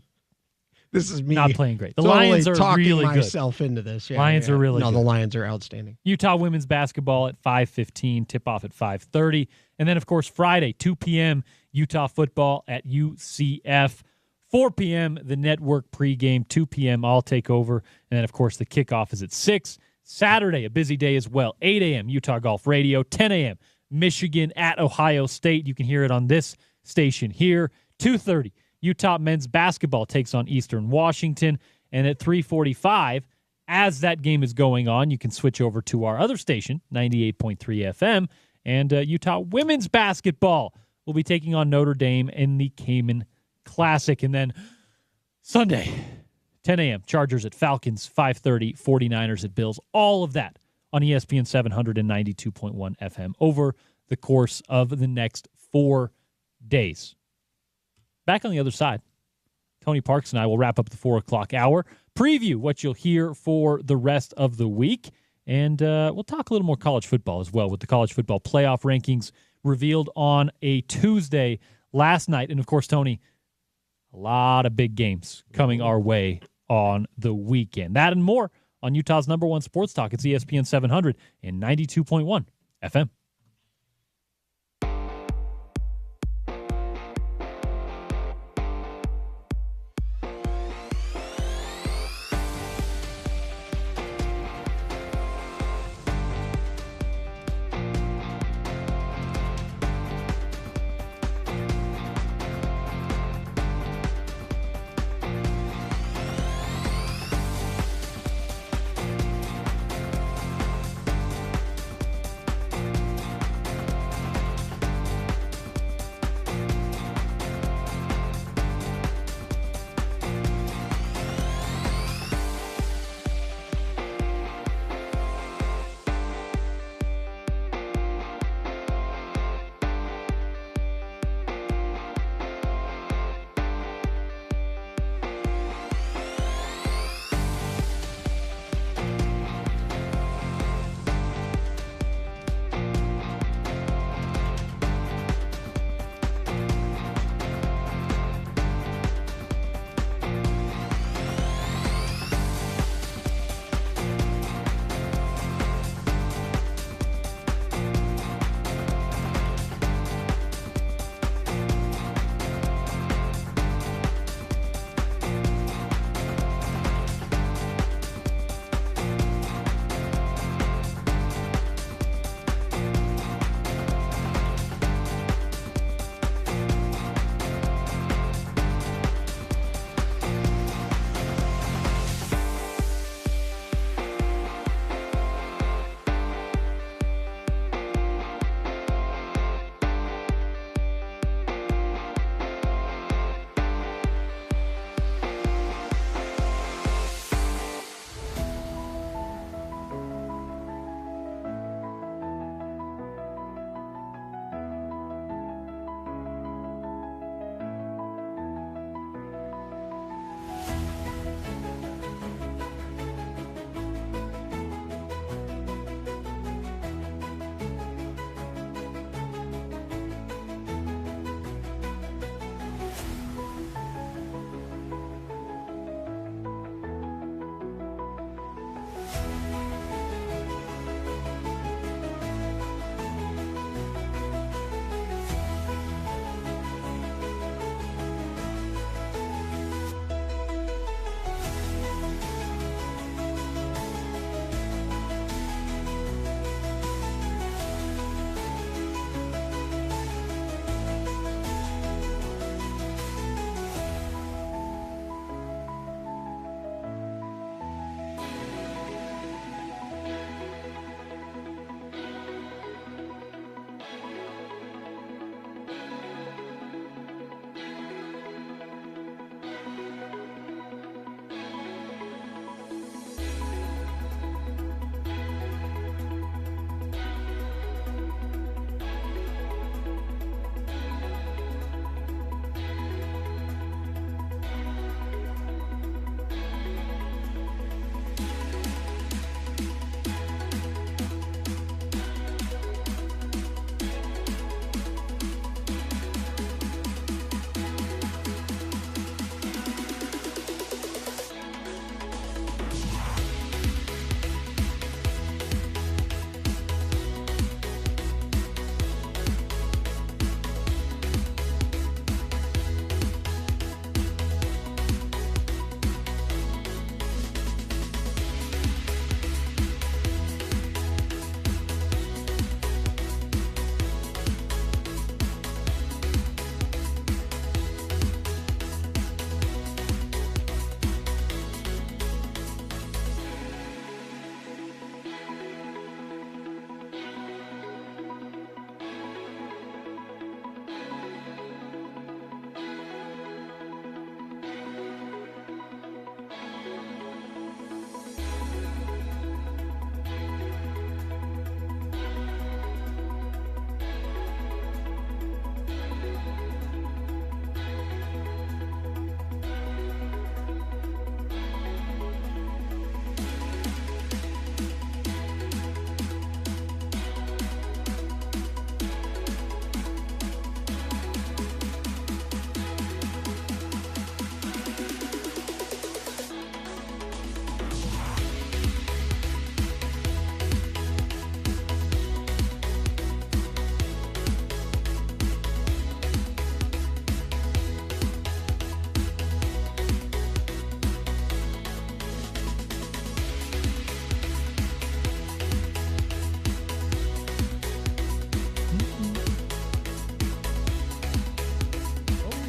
This is me not playing great. The Lions are really good. Myself into this. Yeah, Lions are really good. No, the Lions are outstanding. Utah women's basketball at 5:15, tip-off at 5:30. And then, of course, Friday, 2 p.m., Utah football at UCF. 4 p.m., the network pregame. 2 p.m., I'll take over. And then, of course, the kickoff is at 6. Saturday, a busy day as well. 8 a.m., Utah Golf Radio. 10 a.m., Michigan at Ohio State. You can hear it on this station here. 2:30, Utah men's basketball takes on Eastern Washington. And at 3:45, as that game is going on, you can switch over to our other station, 98.3 FM, and Utah women's basketball will be taking on Notre Dame in the Cayman Classic. And then Sunday, 10 a.m., Chargers at Falcons, 5:30, 49ers at Bills. All of that on ESPN 792.1 FM over the course of the next 4 days. Back on the other side, Tony Parks and I will wrap up the 4 o'clock hour, preview what you'll hear for the rest of the week, and we'll talk a little more college football as well with the college football playoff rankings revealed on a Tuesday last night. And, of course, Tony, a lot of big games coming our way on the weekend. That and more on Utah's number one sports talk. It's ESPN 700 and 92.1 FM.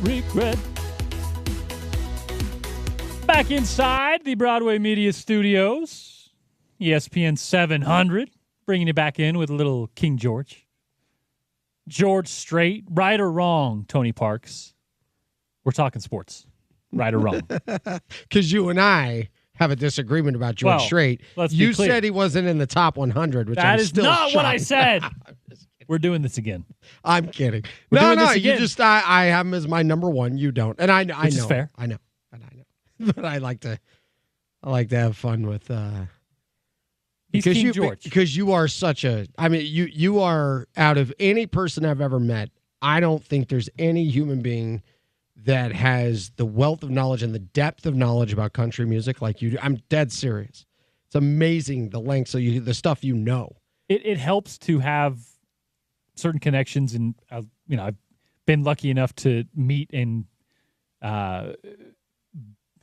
regret. Back inside the Broadway Media Studios, ESPN 700, bringing you back in with a little King George. George Strait, right or wrong, Tony Parks? We're talking sports, right or wrong? Because you and I have a disagreement about George Strait. Let's be you clear. said he wasn't in the top 100, which That I'm is still not what I shocked. said. We're doing this again. I'm kidding. We're No, doing this you again. just I have him as my number one. You don't, and I know. Which is fair. I know, but I like to have fun with. He's King George. Because you are such a. I mean, you are out of any person I've ever met. I don't think there's any human being that has the wealth of knowledge and the depth of knowledge about country music like you do. I'm dead serious. It's amazing the lengths of the stuff you know. It helps to have certain connections, and I've been lucky enough to meet and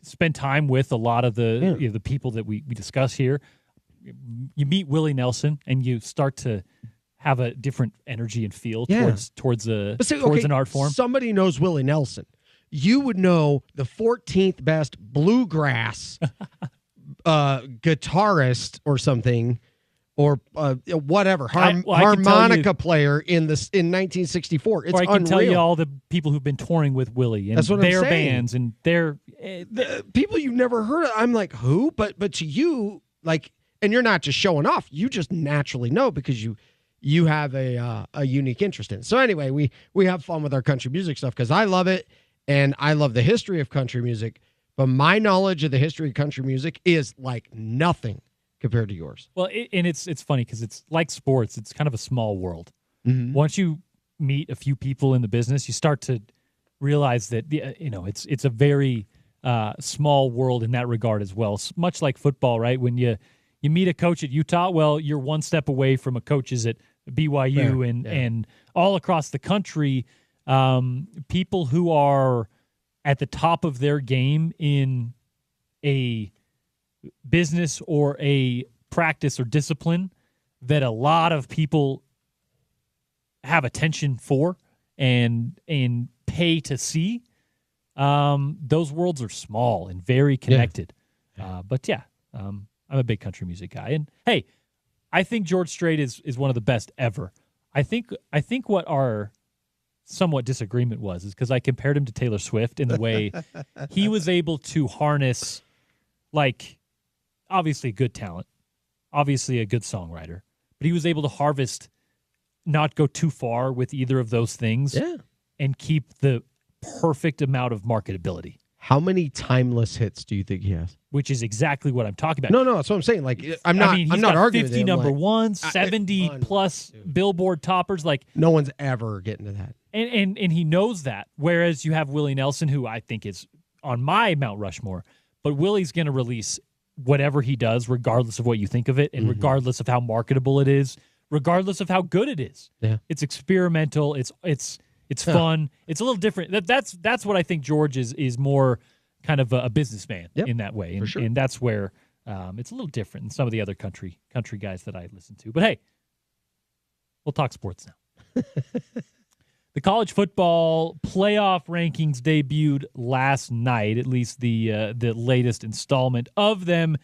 spend time with a lot of the the people that we discuss here. You meet Willie Nelson, and you start to have a different energy and feel towards an art form. Somebody knows Willie Nelson. You would know the 14th best bluegrass guitarist or something, or whatever harmonica player in 1964. It's or I can unreal. tell you all the people who've been touring with Willie and That's what their I'm saying. bands and their people you've never heard of. I'm like, who? But to you, like, and you're not just showing off. You just naturally know because you have a unique interest in it. So anyway, we have fun with our country music stuff because I love it and I love the history of country music. But my knowledge of the history of country music is like nothing compared to yours. Well, it's funny because it's like sports. It's kind of a small world. Mm-hmm. Once you meet a few people in the business, you start to realize that it's a very small world in that regard as well. It's much like football, right? When you meet a coach at Utah, well, you're one step away from a coaches at BYU and all across the country. People who are at the top of their game in a business or a practice or discipline that a lot of people have attention for and pay to see. Those worlds are small and very connected. I'm a big country music guy. And hey, I think George Strait is one of the best ever. I think what our somewhat disagreement is because I compared him to Taylor Swift in the way he was able to harness, like, obviously good talent, obviously a good songwriter, but he was able to harvest, not go too far with either of those things and keep the perfect amount of marketability. How many timeless hits do you think he has? Which is exactly what I'm talking about. No, that's what I'm saying. Like, I'm not he's not got arguing 50 with him. number like, ones, 70 plus Billboard toppers. Like, no one's ever getting to that. And he knows that. Whereas you have Willie Nelson, who I think is on my Mount Rushmore, but Willie's going to release whatever he does, regardless of what you think of it, and regardless of how marketable it is, regardless of how good it is. Yeah. It's experimental. It's fun. It's a little different. That's what I think George is more kind of a businessman in that way. And, for sure. And that's where it's a little different than some of the other country guys that I listen to. But hey, we'll talk sports now. The college football playoff rankings debuted last night, at least the latest installment of them.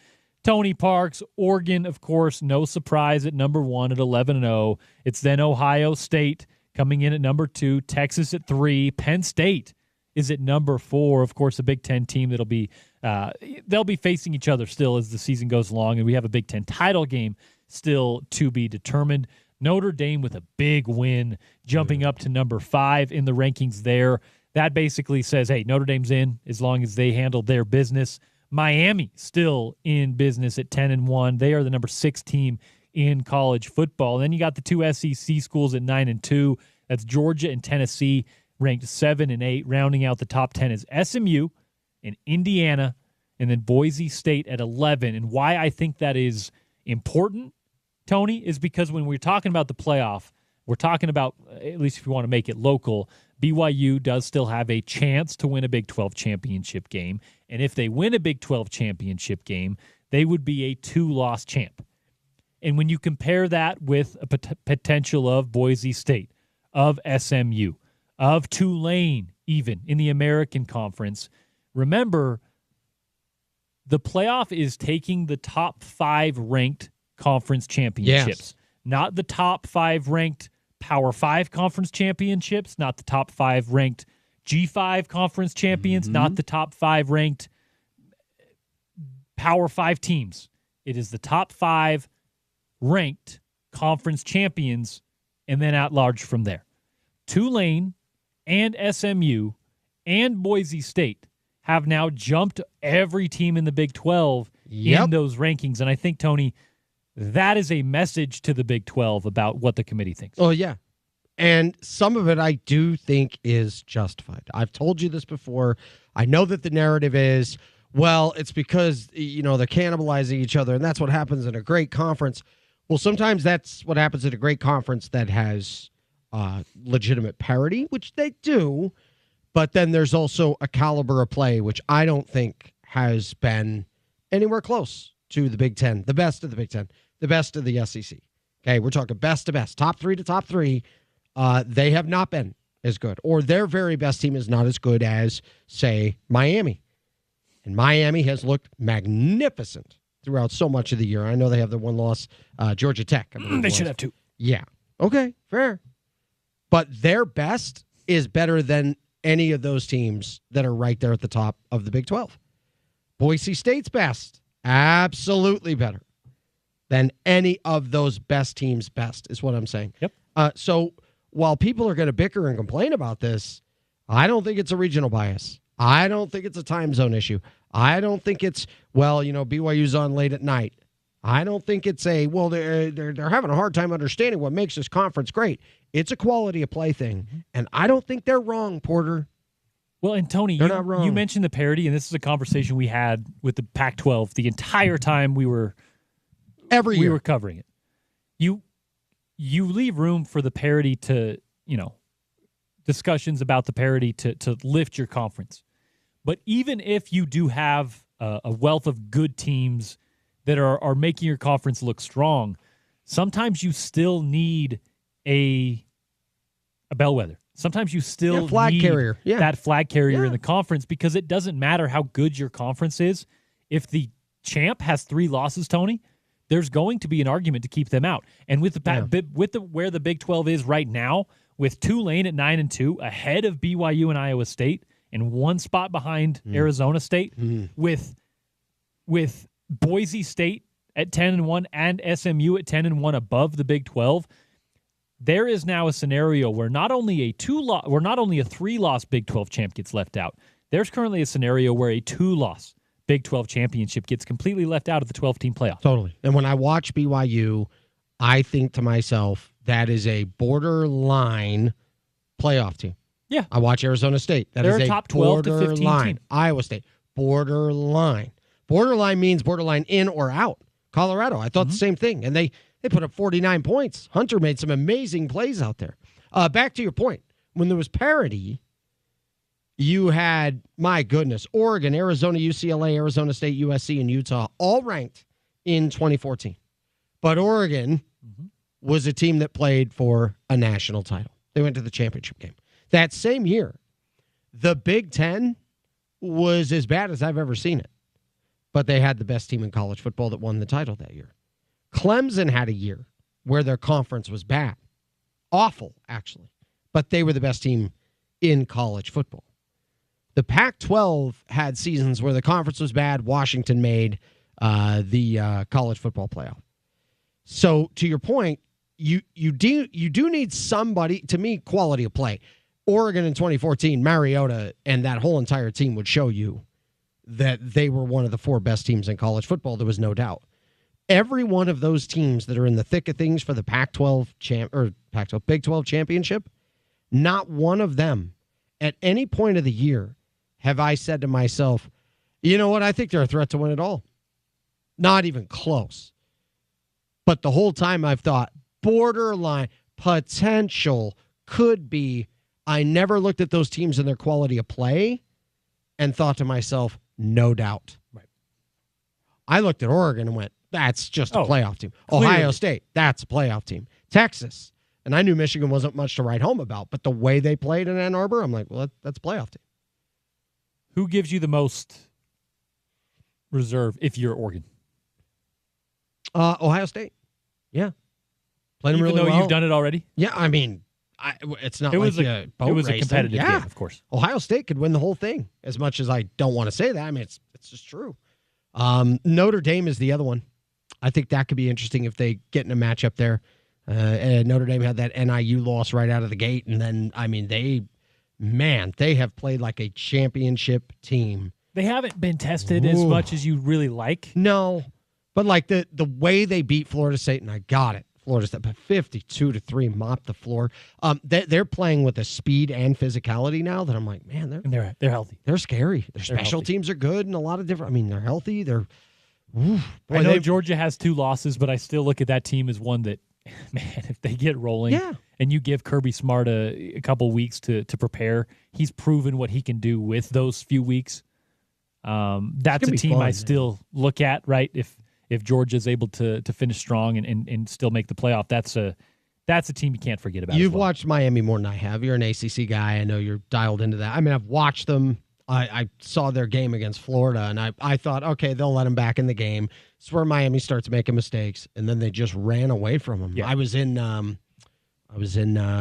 Tony Parks, Oregon, of course, no surprise at number 1 at 11-0. It's then Ohio State coming in at number 2, Texas at 3, Penn State is at number 4. Of course, a Big Ten team that'll be they'll be facing each other still as the season goes along, and we have a Big Ten title game still to be determined. Notre Dame with a big win, jumping up to number 5 in the rankings there. That basically says, hey, Notre Dame's in as long as they handle their business. Miami still in business at 10-1. They are the number 6 team in college football. And then you got the 2 SEC schools at 9-2. That's Georgia and Tennessee, ranked 7 and 8. Rounding out the top 10 is SMU and Indiana, and then Boise State at 11. And why I think that is important, Tony, is because when we're talking about the playoff, we're talking about, at least if you want to make it local, BYU does still have a chance to win a Big 12 championship game. And if they win a Big 12 championship game, they would be a 2-loss champ. And when you compare that with a potential of Boise State, of SMU, of Tulane even in the American Conference. Remember, the playoff is taking the top 5 ranked conference championships, not the top 5 ranked Power 5 conference championships, not the top 5 ranked G5 conference champions, not the top 5 ranked Power 5 teams. It is the top 5 ranked conference champions and then at large from there. Tulane and SMU and Boise State have now jumped every team in the Big 12 in those rankings. And I think, Tony, that is a message to the Big 12 about what the committee thinks. Oh, yeah. And some of it I do think is justified. I've told you this before. I know that the narrative is, well, it's because, they're cannibalizing each other, and that's what happens in a great conference. Well, sometimes that's what happens at a great conference that has legitimate parity, which they do. But then there's also a caliber of play, which I don't think has been anywhere close to the Big Ten, the best of the Big Ten, the best of the SEC. Okay, we're talking best to best, top 3 to top 3. They have not been as good, or their very best team is not as good as, say, Miami. And Miami has looked magnificent throughout so much of the year. I know they have the one loss, Georgia Tech. They should have 2. Yeah. Okay, fair. But their best is better than any of those teams that are right there at the top of the Big 12. Boise State's best, absolutely better than any of those best teams' best, is what I'm saying. Yep. So while people are going to bicker and complain about this, I don't think it's a regional bias. I don't think it's a time zone issue. I don't think it's, BYU's on late at night. I don't think it's they're having a hard time understanding what makes this conference great. It's a quality of play thing, and I don't think they're wrong, Porter. Well, and Tony, not wrong. You mentioned the parity, and this is a conversation we had with the Pac-12 the entire time we were covering it. You leave room for the parity to, discussions about the parity to lift your conference. But even if you do have a wealth of good teams that are making your conference look strong, sometimes you still need a bellwether. Sometimes you still flag need carrier. that flag carrier in the conference, because it doesn't matter how good your conference is. If the champ has 3 losses, Tony, there's going to be an argument to keep them out. And with where the Big 12 is right now, with Tulane at 9-2, ahead of BYU and Iowa State, and 1 spot behind Arizona State, with Boise State at 10-1 and SMU at 10-1 above the Big 12, there is now a scenario where not only a 3-loss Big 12 champ gets left out. There's currently a scenario where a 2-loss Big 12 championship gets completely left out of the 12-team playoff. Totally. And when I watch BYU, I think to myself, that is a borderline playoff team. Yeah. I watch Arizona State. They're a top 12 to 15 team. Iowa State, borderline. Borderline means borderline in or out. Colorado, I thought the same thing. And they put up 49 points. Hunter made some amazing plays out there. Back to your point. When there was parity, you had, my goodness, Oregon, Arizona, UCLA, Arizona State, USC, and Utah all ranked in 2014. But Oregon was a team that played for a national title. They went to the championship game. That same year, the Big Ten was as bad as I've ever seen it. But they had the best team in college football that won the title that year. Clemson had a year where their conference was bad. Awful, actually. But they were the best team in college football. The Pac-12 had seasons where the conference was bad. Washington made the college football playoff. So, to your point, you do need somebody, to me, quality of play. Oregon in 2014, Mariota and that whole entire team would show you that they were one of the 4 best teams in college football. There was no doubt. Every one of those teams that are in the thick of things for the Pac-12 Big 12 championship, not one of them at any point of the year have I said to myself, you know what, I think they're a threat to win it all. Not even close. But the whole time I've thought, borderline, potential, could be. I never looked at those teams and their quality of play and thought to myself, no doubt. Right. I looked at Oregon and went, that's just a playoff team. Clearly. Ohio State, that's a playoff team. Texas, And I knew Michigan wasn't much to write home about, but the way they played in Ann Arbor, I'm like, well, that's a playoff team. Who gives you the most reserve if you're Oregon? Ohio State. Yeah. Played them Even really though well. you've done it already? Yeah, I mean, it's not It like was a competitive game, of course. Ohio State could win the whole thing, as much as I don't want to say that. I mean, it's just true. Notre Dame is the other one. I think that could be interesting if they get in a matchup there. And Notre Dame had that NIU loss right out of the gate, and then, I mean, they have played like a championship team. They haven't been tested as much as you really like. No, but like the way they beat Florida State, and I got it. Florida State, 52-3, mopped the floor. They're playing with a speed and physicality now that I'm like, man, they're healthy. They're scary. Their special healthy. teams are good, and a lot of different. I mean, they're healthy. Boy, I know Georgia has 2 losses, but I still look at that team as one that, man, if they get rolling, and you give Kirby Smart a couple weeks to prepare, he's proven what he can do with those few weeks. That's a team I still look at, right? If Georgia's able to finish strong and still make the playoff, that's a team you can't forget about. You've watched Miami more than I have. You're an ACC guy. I know you're dialed into that. I mean, I've watched them. I saw their game against Florida, and I thought, okay, they'll let them back in the game. It's where Miami starts making mistakes, and then they just ran away from them. Yeah. I was in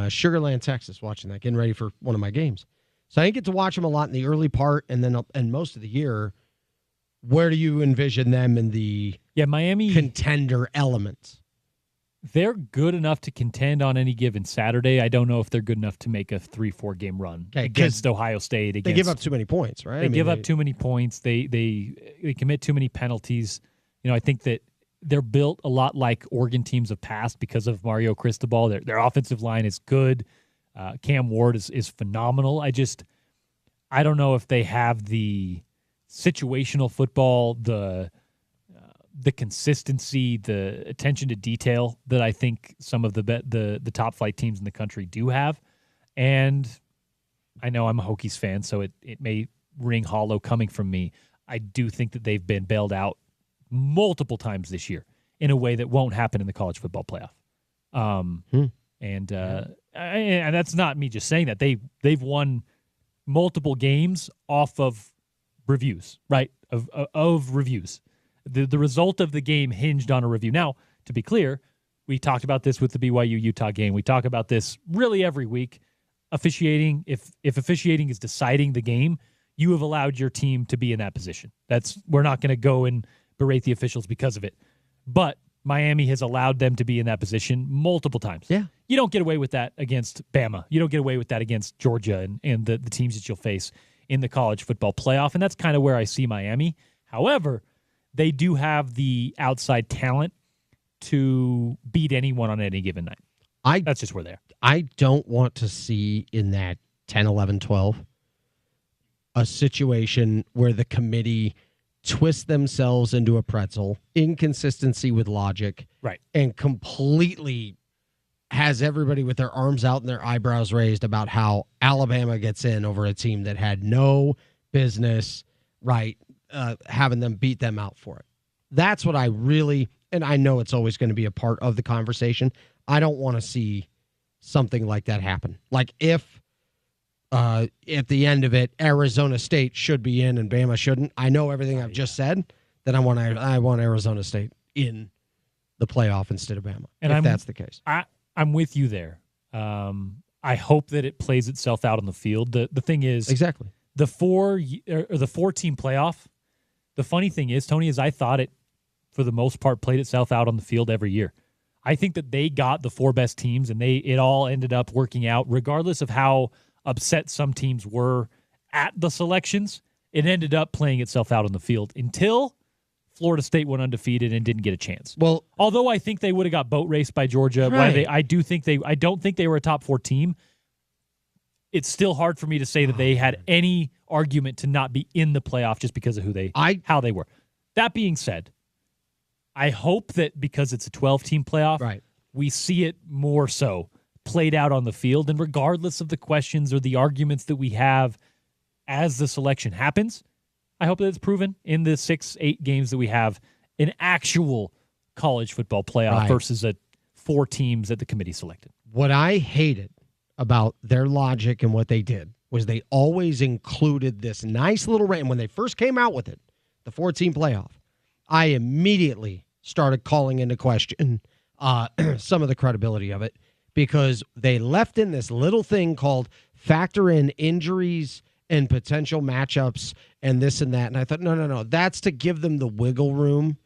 Sugar Land, Texas, watching that, getting ready for one of my games. So I didn't get to watch them a lot in the early part, and most of the year. Where do you envision them in the Miami contender element? They're good enough to contend on any given Saturday. I don't know if they're good enough to make a 3-4 game run against Ohio State. They give up too many points, right? They give up too many points. They commit too many penalties. I think that they're built a lot like Oregon teams have passed because of Mario Cristobal. Their offensive line is good. Cam Ward is phenomenal. I don't know if they have the situational football, the consistency, the attention to detail that I think some of the top flight teams in the country do have. And I know I'm a Hokies fan, so it may ring hollow coming from me. I do think that they've been bailed multiple times this year in a way that won't happen in the college football playoff. And that's not me just saying that. They've won multiple games off of reviews, right? Of reviews. The result of the game hinged on a review. Now, to be clear, we talked about this with the BYU-Utah game. We talk about this really every week. Officiating, if officiating is deciding the game, you have allowed your team to be in that position. We're not going to go and berate the officials because of it. But Miami has allowed them to be in that position multiple times. Yeah. You don't get away with that against Bama. You don't get away with that against Georgia and the teams that you'll face in the college football playoff, and that's kind of where I see Miami. However, they do have the outside talent to beat anyone on any given night. That's just where they are. I don't want to see in that 10, 11, 12 a situation where the committee twists themselves into a pretzel, inconsistency with logic, right, and completely has everybody with their arms out and their eyebrows raised about how Alabama gets in over a team that had no business, right, having them beat them out for it. That's what I really, and I know it's always going to be a part of the conversation. I don't want to see something like that happen. Like if at the end of it, Arizona State should be in and Bama shouldn't. I know everything I've just said. Then I want Arizona State in the playoff instead of Bama. And if that's the case, I'm with you there. I hope that it plays itself out on the field. The thing is, exactly the 4-team playoff. The funny thing is, Tony, is I thought it for the most part played itself out on the field every year. I think that they got the 4 best teams, and it all ended up working out, regardless of how upset some teams were at the selections. It ended up playing itself out on the field until Florida State went undefeated and didn't get a chance. Well, although I think they would have got boat raced by Georgia, right. I don't think they were a top 4 team. It's still hard for me to say that they had any argument to not be in the playoff just because of how they were. That being said, I hope that because it's a 12-team playoff, right, we see it more so played out on the field, and regardless of the questions or the arguments that we have as the selection happens, I hope that it's proven in the 6-8 games that we have an actual college football playoff versus 4 teams that the committee selected. What I hated about their logic and what they did was they always included this nice little rant. When they first came out with it, the 14 playoff, I immediately started calling into question some of the credibility of it, because they left in this little thing called factor in injuries and potential matchups and this and that. And I thought, no. That's to give them the wiggle room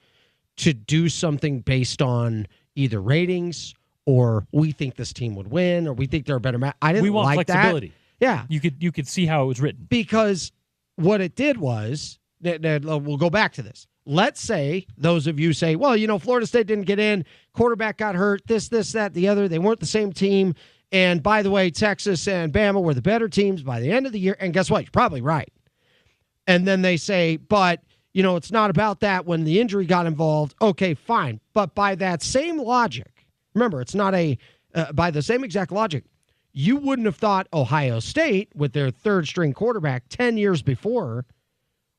to do something based on either ratings or we think this team would win or we think they're a better match. I didn't like flexibility. That. Yeah. You could see how it was written. Because what it did was, we'll go back to this. Let's say those of you say, well, Florida State didn't get in, quarterback got hurt, this, that, the other. They weren't the same team. And by the way, Texas and Bama were the better teams by the end of the year. And guess what? You're probably right. And then they say, but, it's not about that when the injury got involved. Okay, fine. But by that same logic, remember, it's not by the same exact logic, you wouldn't have thought Ohio State, with their third-string quarterback 10 years before,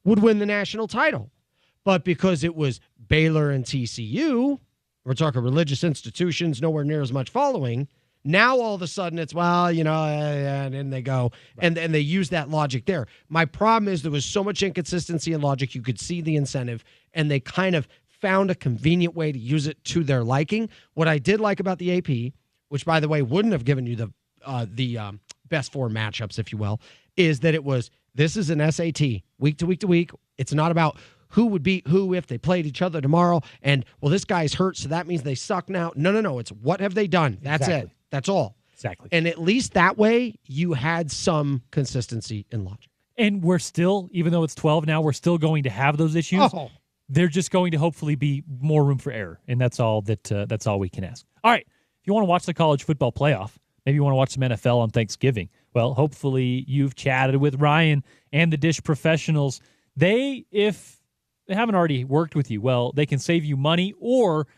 would win the national title. But because it was Baylor and TCU, we're talking religious institutions, nowhere near as much following, now all of a sudden it's, and then they go, and they use that logic there. My problem is there was so much inconsistency in logic, you could see the incentive, and they kind of found a convenient way to use it to their liking. What I did like about the AP, which, by the way, wouldn't have given you the best four matchups, if you will, is that this is an SAT, week to week to week. It's not about who would beat who if they played each other tomorrow. And, well, this guy's hurt, so that means they suck now. No. It's what have they done? That's it. That's all. Exactly. And at least that way you had some consistency in logic. And we're still, even though it's 12 now, we're still going to have those issues. Oh. They're just going to hopefully be more room for error. And that's all that's all we can ask. All right. If you want to watch the college football playoff, maybe you want to watch some NFL on Thanksgiving. Well, hopefully you've chatted with Ryan and the Dish professionals. If they haven't already worked with you, well, they can save you money, or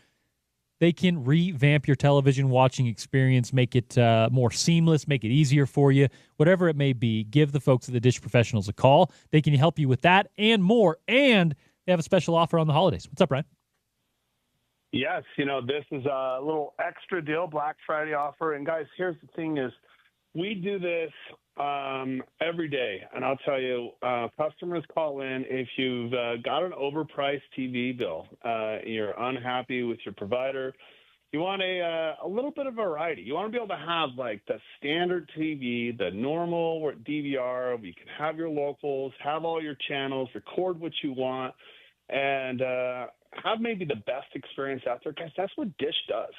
they can revamp your television watching experience, make it more seamless, make it easier for you, whatever it may be. Give the folks at the Dish professionals a call. They can help you with that and more, and they have a special offer on the holidays. What's up, Ryan? Yes, this is a little extra deal, Black Friday offer. And guys, here's the thing is, we do this every day. And I'll tell you, customers call in if you've got an overpriced TV bill, you're unhappy with your provider, you want a little bit of variety. You want to be able to have like the standard TV, the normal DVR, where you can have your locals, have all your channels, record what you want, and have maybe the best experience out there. Guys, that's what Dish does.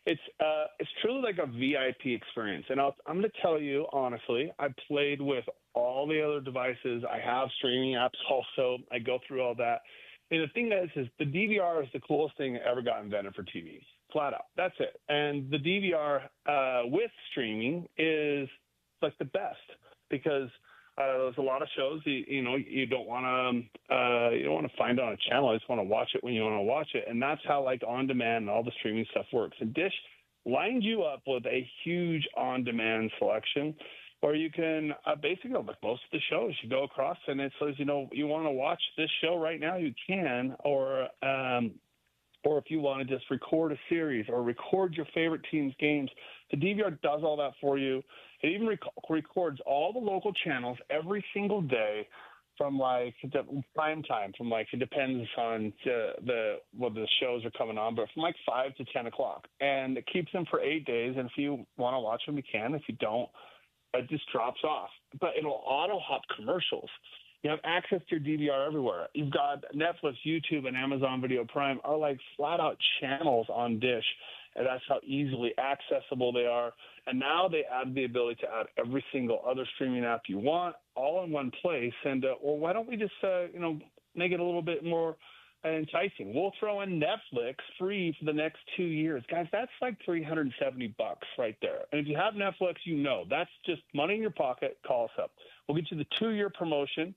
It's truly like a VIP experience. And I'm going to tell you, honestly, I played with all the other devices. I have streaming apps also. I go through all that. And the thing is the DVR is the coolest thing that ever got invented for TV. Flat out. That's it. And the DVR with streaming is like the best, because there's a lot of shows you don't want to find on a channel. You just want to watch it when you want to watch it, and that's how like on demand and all the streaming stuff works. And Dish lines you up with a huge on demand selection, or you can basically, like most of the shows, you go across and it says you want to watch this show right now, you can, or if you want to just record a series or record your favorite team's games, the DVR does all that for you. It even records all the local channels every single day from like the prime time, from like, it depends on the shows are coming on, but from like 5 to 10 o'clock. And it keeps them for 8 days. And if you want to watch them, you can. If you don't, it just drops off. But it'll auto-hop commercials. You have access to your DVR everywhere. You've got Netflix, YouTube, and Amazon Video Prime are like flat-out channels on Dish, and that's how easily accessible they are. And now they add the ability to add every single other streaming app you want, all in one place. And or why don't we just make it a little bit more enticing? We'll throw in Netflix free for the next 2 years, guys. That's like $370 right there. And if you have Netflix, that's just money in your pocket. Call us up. We'll get you the 2-year promotion.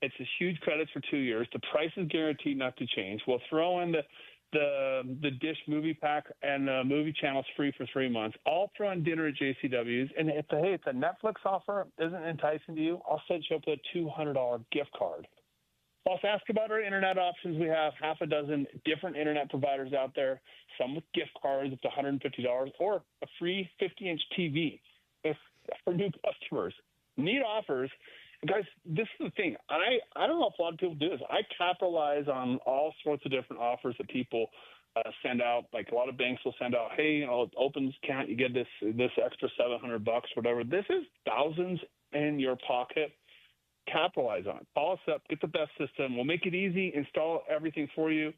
It's a huge credit for 2 years. The price is guaranteed not to change. We'll throw in the Dish movie pack and movie channels free for 3 months. I'll throw in dinner at JCW's. And it's a Netflix offer isn't enticing to you, I'll set you up with a $200 gift card Plus, ask about our internet options. We have half a dozen different internet providers out there, some with gift cards up to $150 or a free 50-inch TV for new customers. Neat offers. Guys, this is the thing. I don't know if a lot of people do this. I capitalize on all sorts of different offers that people send out. Like a lot of banks will send out, hey, it opens account, you get this extra $700, whatever. This is thousands in your pocket. Capitalize on it. Call us up. Get the best system. We'll make it easy. Install everything for you.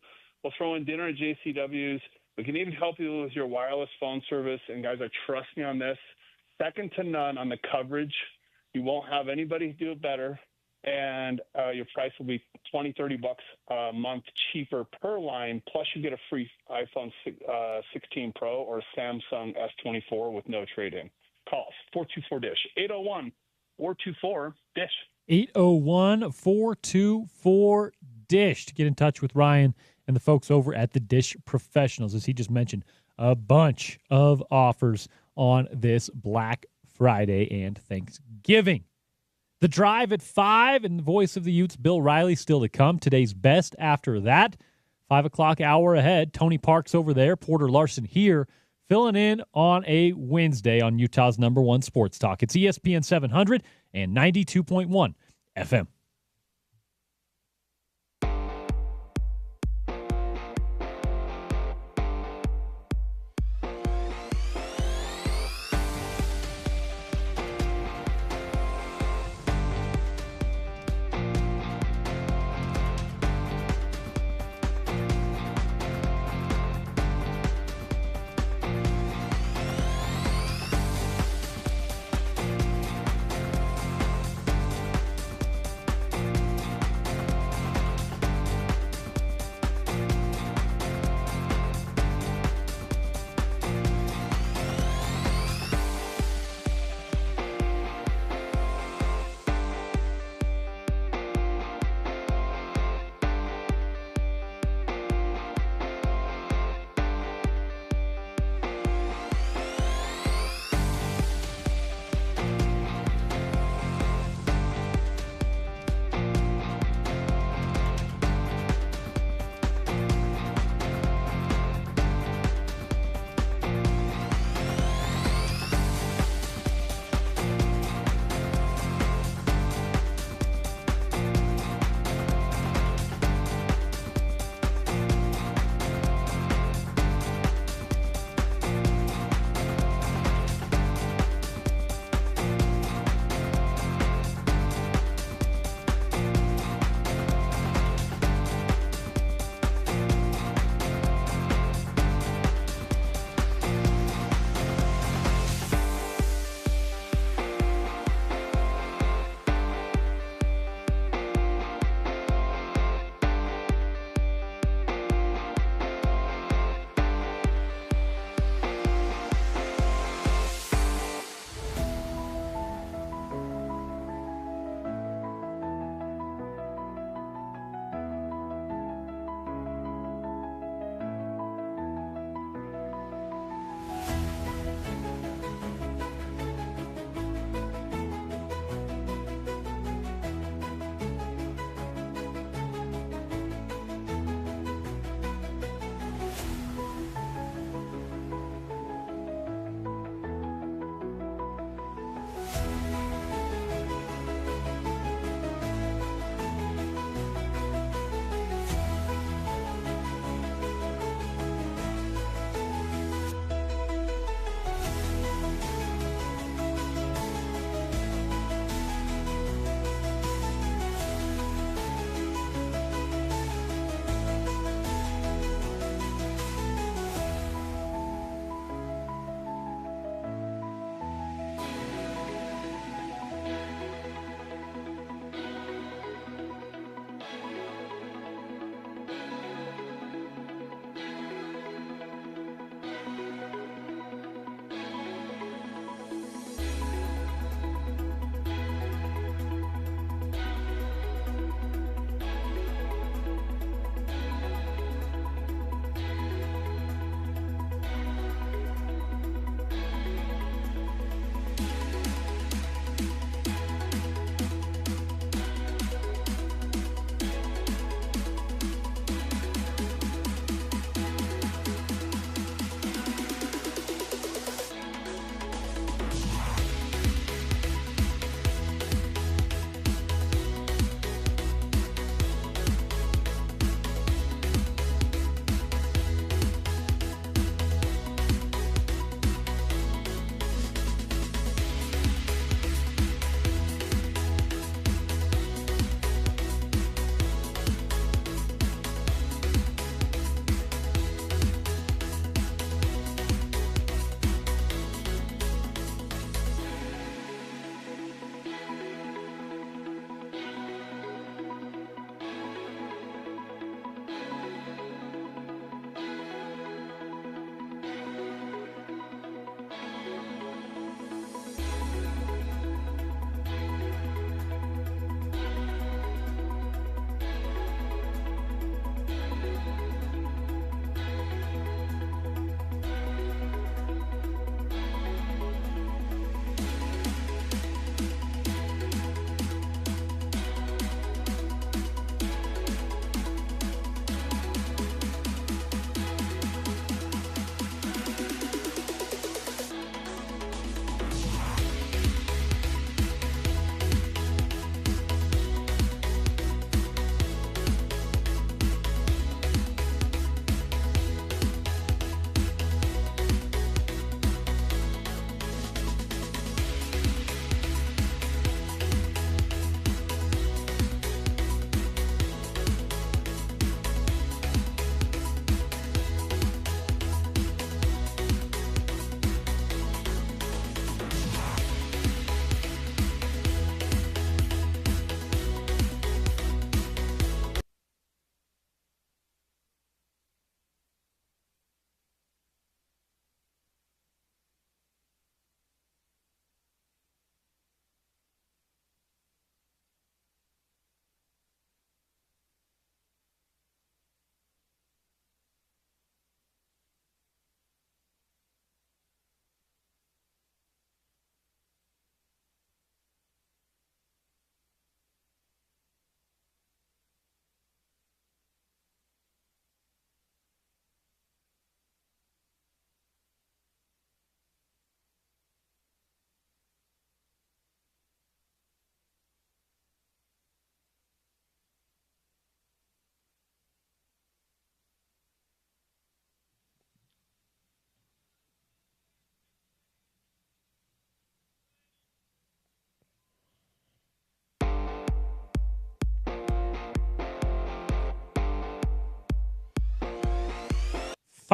We'll throw in dinner at JCW's. We can even help you with your wireless phone service. And, guys, I trust me on this. Second to none on the coverage. You won't have anybody do it better. And your price will be $20, $30 a month cheaper per line. Plus, you get a free iPhone 16 Pro or Samsung S24 with no trade-in. Call us, 424-DISH, 801-424-DISH. 801-424-DISH to get in touch with Ryan and the folks over at the Dish Professionals. As he just mentioned, a bunch of offers on this Black Friday and Thanksgiving. The Drive at 5 and the voice of the Utes, Bill Riley, still to come. Today's best after that. 5 o'clock hour ahead. Tony Parks over there. Porter Larson here, filling in on a Wednesday on Utah's #1 sports talk. It's ESPN 700 and 92.1 FM.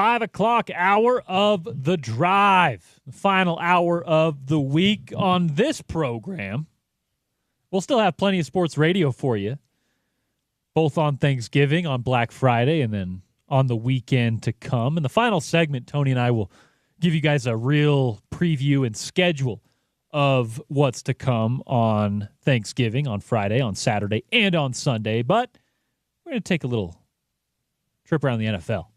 5 o'clock hour of The Drive, the final hour of the week on this program. We'll still have plenty of sports radio for you, both on Thanksgiving, on Black Friday, and then on the weekend to come. In the final segment, Tony and I will give you guys a real preview and schedule of what's to come on Thanksgiving, on Friday, on Saturday, and on Sunday. But we're going to take a little trip around the NFL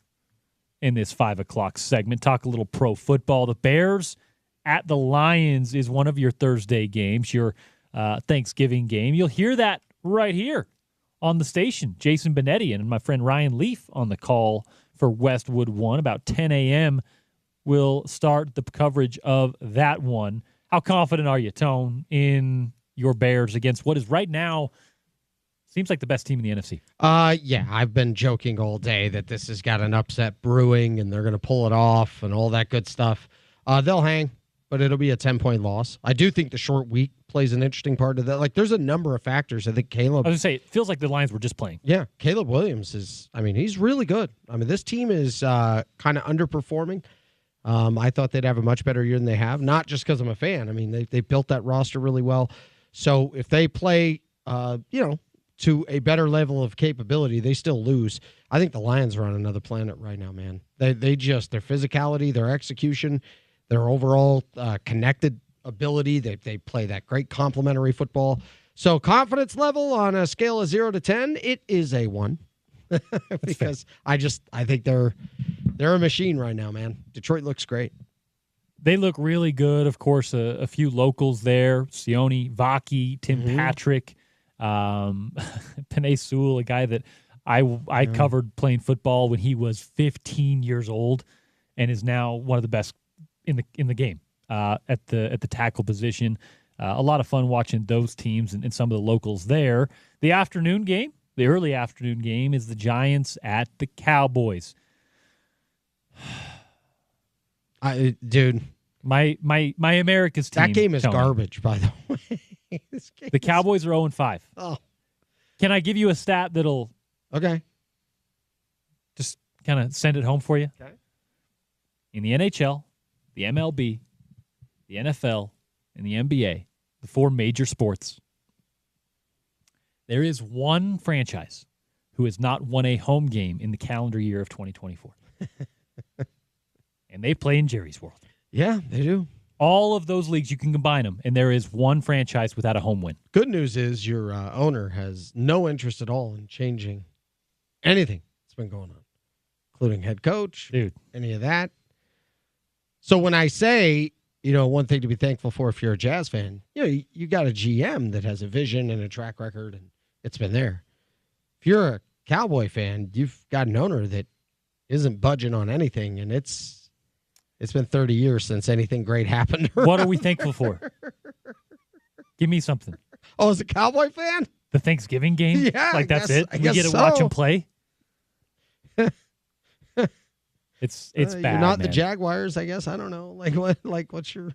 in this 5 o'clock segment, talk a little pro football. The Bears at the Lions is one of your Thursday games, your Thanksgiving game. You'll hear that right here on the station. Jason Benetti and my friend Ryan Leaf on the call for Westwood One. About 10 a.m. we'll start the coverage of that one. How confident are you, Tone, in your Bears against what is right now seems like the best team in the NFC? Yeah, I've been joking all day that this has got an upset brewing and they're going to pull it off and all that good stuff. They'll hang, but it'll be a 10-point loss. I do think the short week plays an interesting part of that. Like, there's a number of factors. I think Caleb... I was going to say, it feels like the Lions were just playing. Yeah, Caleb Williams is... I mean, he's really good. I mean, this team is kind of underperforming. I thought they'd have a much better year than they have, not just because I'm a fan. I mean, they built that roster really well. So if they play, to a better level of capability, they still lose. I think the Lions are on another planet right now, man. They just, their physicality, their execution, their overall connected ability, they play that great complementary football. So confidence level on a scale of 0 to 10, it is a 1. Because I think they're a machine right now, man. Detroit looks great. They look really good. Of course, a few locals there: Sione Vaki, Tim Patrick, Penei Sewell, a guy that I covered playing football when he was 15 years old, and is now one of the best in the game at the tackle position. A lot of fun watching those teams and some of the locals there. The afternoon game. The early afternoon game is the Giants at the Cowboys. Dude, my America's team. That game is Tony. Garbage, by the way. The Cowboys are 0-5. Oh, can I give you a stat that'll just kind of send it home for you? Okay. In the NHL, the MLB, the NFL, and the NBA, the 4 major sports, there is one franchise who has not won a home game in the calendar year of 2024. And they play in Jerry's World. Yeah, they do. All of those leagues, you can combine them, and there is one franchise without a home win. Good news is your owner has no interest at all in changing anything that's been going on, including head coach, any of that. So when I say, one thing to be thankful for if you're a Jazz fan, you got a GM that has a vision and a track record, and it's been there. If you're a Cowboy fan, you've got an owner that isn't budging on anything, and it's been 30 years since anything great happened. What are we thankful for? Give me something. Oh, as a Cowboy fan? The Thanksgiving game? Yeah, like that's it? I We guess get to so. watch them play? It's bad, You're not man. the Jaguars, I guess. I don't know. What's your...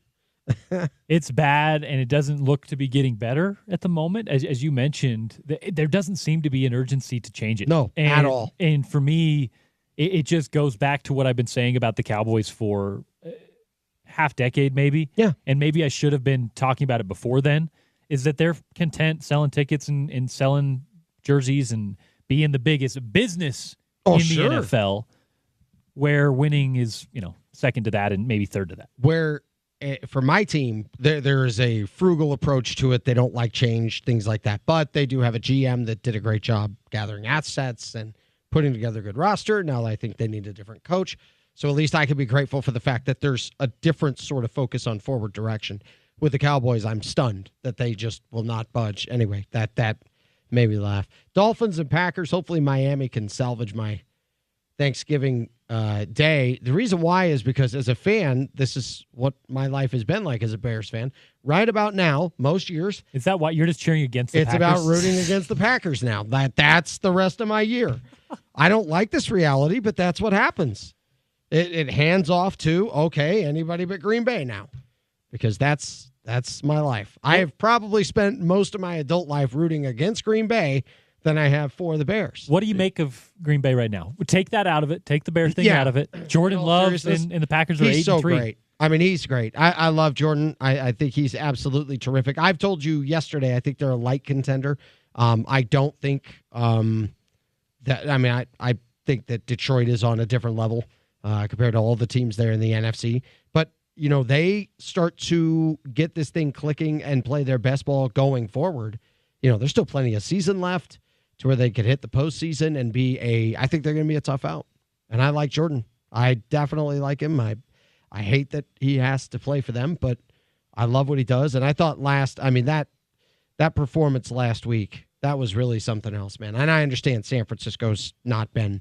It's bad, and it doesn't look to be getting better at the moment. As you mentioned, there doesn't seem to be an urgency to change it. No, at all. And for me, it just goes back to what I've been saying about the Cowboys for half decade maybe. Yeah. And maybe I should have been talking about it before then, is that they're content selling tickets and selling jerseys and being the biggest business in the NFL, where winning is, second to that and maybe third to that. Where... For my team, there is a frugal approach to it. They don't like change, things like that. But they do have a GM that did a great job gathering assets and putting together a good roster. Now I think they need a different coach. So at least I can be grateful for the fact that there's a different sort of focus on forward direction. With the Cowboys, I'm stunned that they just will not budge. Anyway, that made me laugh. Dolphins and Packers, hopefully Miami can salvage my Thanksgiving day. The reason why is because as a fan, this is what my life has been like as a Bears fan. Right about now, most years. Is that why you're just cheering against the Packers? It's about rooting against the Packers now. That's the rest of my year. I don't like this reality, but that's what happens. It hands off to, okay, anybody but Green Bay now. Because that's my life. I have probably spent most of my adult life rooting against Green Bay, than I have for the Bears. What do you make of Green Bay right now? Take that out of it. Take the Bears thing out of it. Jordan Love and the Packers are 8-3. He's so great. I mean, he's great. I love Jordan. I think he's absolutely terrific. I've told you yesterday, I think they're a light contender. I don't think that. I mean, I think that Detroit is on a different level compared to all the teams there in the NFC. But, they start to get this thing clicking and play their best ball going forward. There's still plenty of season left to where they could hit the postseason and I think they're going to be a tough out. And I like Jordan. I definitely like him. I hate that he has to play for them, but I love what he does. And I thought that performance last week, that was really something else, man. And I understand San Francisco's not been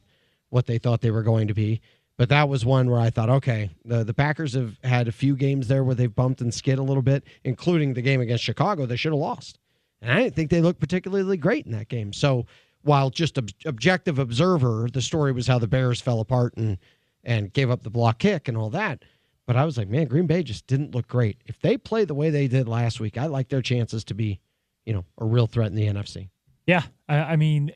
what they thought they were going to be, but that was one where I thought, okay, the Packers have had a few games there where they've bumped and skid a little bit, including the game against Chicago. They should have lost. And I didn't think they looked particularly great in that game. So while just objective observer, the story was how the Bears fell apart and gave up the block kick and all that. But I was like, man, Green Bay just didn't look great. If they play the way they did last week, I like their chances to be, a real threat in the NFC. Yeah, I mean,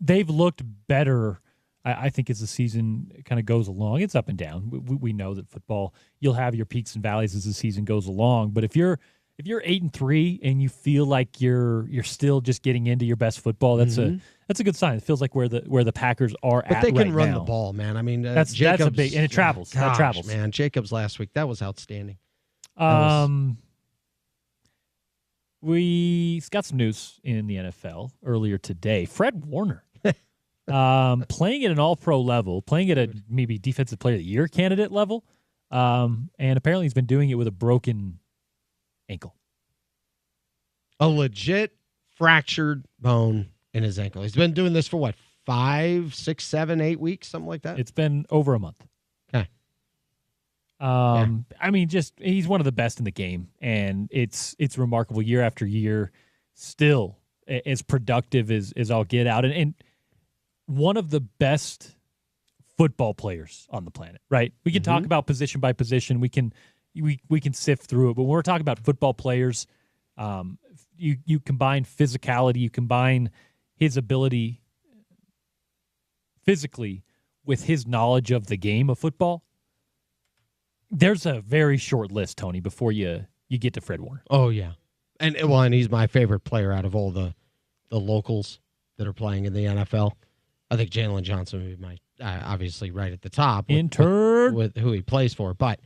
they've looked better, I think, as the season kind of goes along. It's up and down. We know that football, you'll have your peaks and valleys as the season goes along. But if you're 8-3 and you feel like you're still just getting into your best football, that's a good sign. It feels like where the Packers are but at. But they can right run now. the ball, man. I mean, that's a big, and it travels. Gosh, that travels, man. Jacobs last week, that was outstanding. We got some news in the NFL earlier today. Fred Warner, playing at an All-Pro level, playing at a maybe Defensive Player of the Year candidate level, and apparently he's been doing it with a broken ankle. A legit fractured bone in his ankle. He's been doing this for what, 5, 6, 7, 8 weeks, something like that? It's been over a month. Okay. I mean, just he's one of the best in the game, and it's remarkable year after year, still as productive as I'll get out, and one of the best football players on the planet. Right? We can talk about position by position. We can sift through it, but when we're talking about football players, you combine physicality, you combine his ability physically with his knowledge of the game of football. There's a very short list, Tony, before you get to Fred Warner. Oh, yeah. And he's my favorite player out of all the locals that are playing in the NFL. I think Jalen Johnson would be my obviously right at the top with who he plays for. But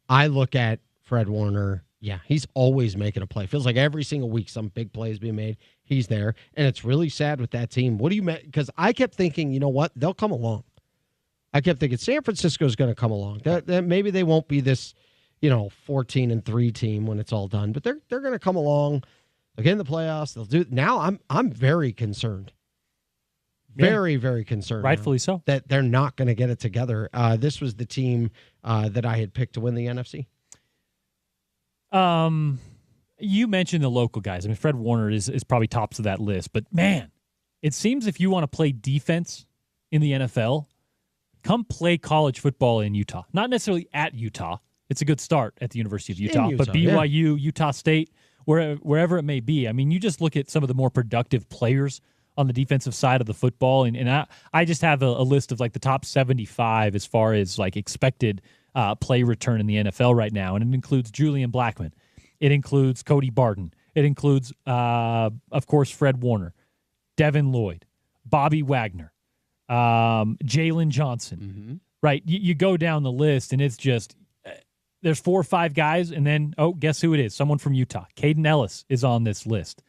I look at Fred Warner, yeah, he's always making a play. Feels like every single week some big play is being made. He's there. And it's really sad with that team. What do you mean? Because I kept thinking, you know what? They'll come along. I kept thinking San Francisco is going to come along. That maybe they won't be this, 14-3 team when it's all done, but they're going to come along. They'll get in the playoffs. They'll do. Now I'm very concerned. Very, very concerned. Rightfully so. That they're not going to get it together. This was the team that I had picked to win the NFC. You mentioned the local guys. I mean, Fred Warner is probably tops of that list. But, man, it seems if you want to play defense in the NFL, come play college football in Utah. Not necessarily at Utah. It's a good start at the University of Utah. But BYU, Utah State, wherever it may be. I mean, you just look at some of the more productive players on the defensive side of the football, and I just have a list of like the top 75 as far as like expected play return in the NFL right now, and it includes Julian Blackmon. It includes Cody Barton. It includes, of course, Fred Warner, Devin Lloyd, Bobby Wagner, Jalen Johnson. Mm-hmm. Right? You go down the list, and it's just there's 4 or 5 guys, and then, guess who it is? Someone from Utah. Caden Ellis is on this list.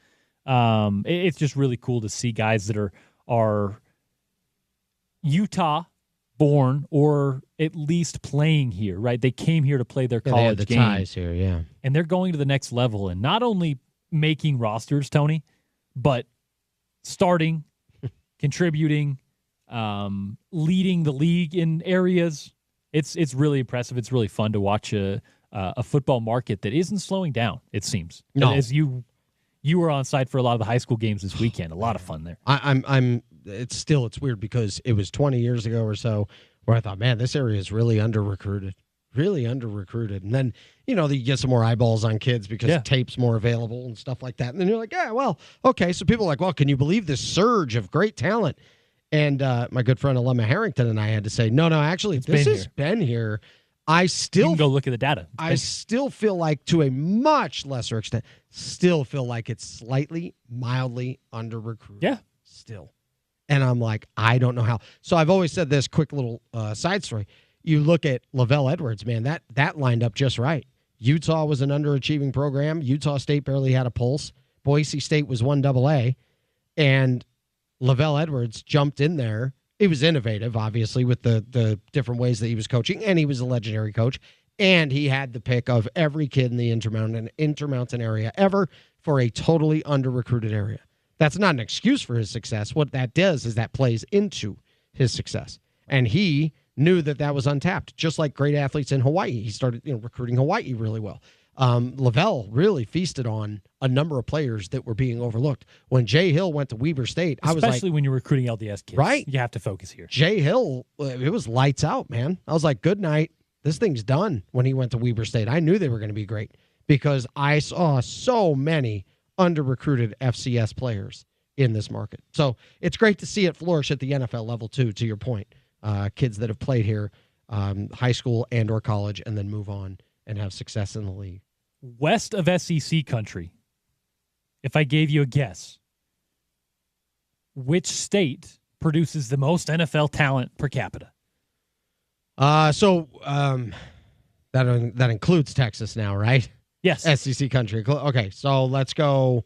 It's just really cool to see guys that are Utah-born or at least playing here, right? They came here to play their college game. They have the ties here, yeah. And they're going to the next level and not only making rosters, Tony, but starting, contributing, leading the league in areas. It's really impressive. It's really fun to watch a football market that isn't slowing down, it seems. No. As you were on site for a lot of the high school games this weekend. A lot of fun there. It's weird because it was 20 years ago or so where I thought, man, this area is really under recruited. really under-recruited. And then, you get some more eyeballs on kids because tape's more available and stuff like that. And then you're like, yeah, well, okay. So people are like, well, can you believe this surge of great talent? And my good friend Alema Harrington and I had to say, no, actually, this has been here. You can go look at the data. I still feel like, to a much lesser extent, it's slightly, mildly under-recruited. Yeah. Still. And I'm like, I don't know how. So I've always said this quick little side story. You look at Lavelle Edwards, man, that lined up just right. Utah was an underachieving program. Utah State barely had a pulse. Boise State was 1AA. And Lavelle Edwards jumped in there. He was innovative, obviously, with the different ways that he was coaching, and he was a legendary coach. And he had the pick of every kid in the Intermountain area ever for a totally under-recruited area. That's not an excuse for his success. What that does is that plays into his success. And he knew that was untapped, just like great athletes in Hawaii. He started recruiting Hawaii really well. Lavelle really feasted on a number of players that were being overlooked. When Jay Hill went to Weber State, I was like, especially when you're recruiting LDS kids, right? You have to focus here. Jay Hill, it was lights out, man. I was like, good night. This thing's done when he went to Weber State. I knew they were going to be great because I saw so many under-recruited FCS players in this market. So it's great to see it flourish at the NFL level too, to your point. Kids that have played here, high school and or college, and then move on and have success in the league. West of SEC country, if I gave you a guess, which state produces the most NFL talent per capita? So that includes Texas now, right? Yes. SEC country. Okay, so let's go.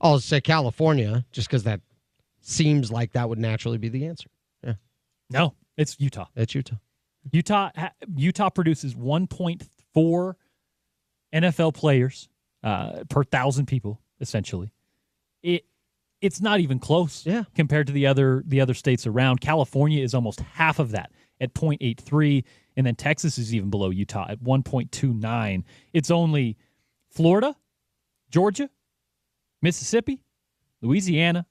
I'll say California, just because that seems like that would naturally be the answer. Yeah. No, it's Utah. It's Utah. Utah produces 1.4 NFL players per 1,000 people, essentially. It's not even close compared to the other states around. California is almost half of that at 0.83, and then Texas is even below Utah at 1.29. It's only Florida, Georgia, Mississippi, Louisiana,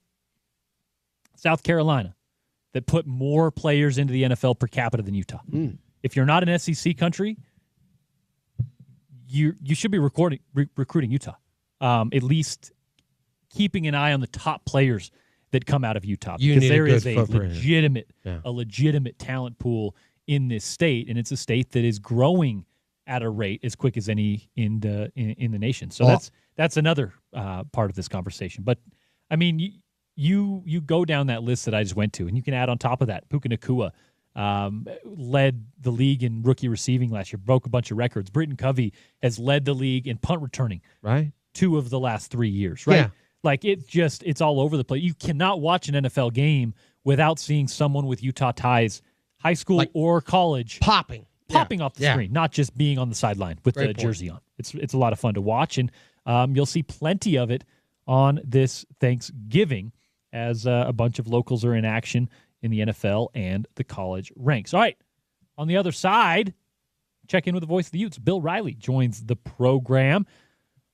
South Carolina that put more players into the NFL per capita than Utah. If you're not an SEC country, you should be recruiting Utah. At least keeping an eye on the top players that come out of Utah, because there is a legitimate talent pool in this state, and it's a state that is growing at a rate as quick as any in the nation. So that's another part of this conversation. But I mean, you go down that list that I just went to, and you can add on top of that Puka Nacua. Led the league in rookie receiving last year, broke a bunch of records. Britton Covey has led the league in punt returning, right? 2 of the last 3 years, right? Yeah. Like it's all over the place. You cannot watch an NFL game without seeing someone with Utah ties, high school or college, popping off the screen, not just being on the sideline with the jersey on. It's a lot of fun to watch, and you'll see plenty of it on this Thanksgiving as a bunch of locals are in action in the NFL and the college ranks. All right, on the other side, check in with the voice of the Utes. Bill Riley joins the program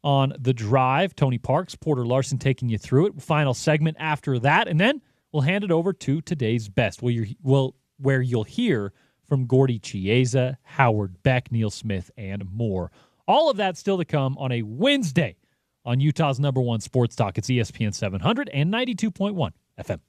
on The Drive. Tony Parks, Porter Larson taking you through it. Final segment after that, and then we'll hand it over to today's best, where you'll hear from Gordy Chiesa, Howard Beck, Neil Smith, and more. All of that still to come on a Wednesday on Utah's #1 sports talk. It's ESPN 700 and 92.1 FM.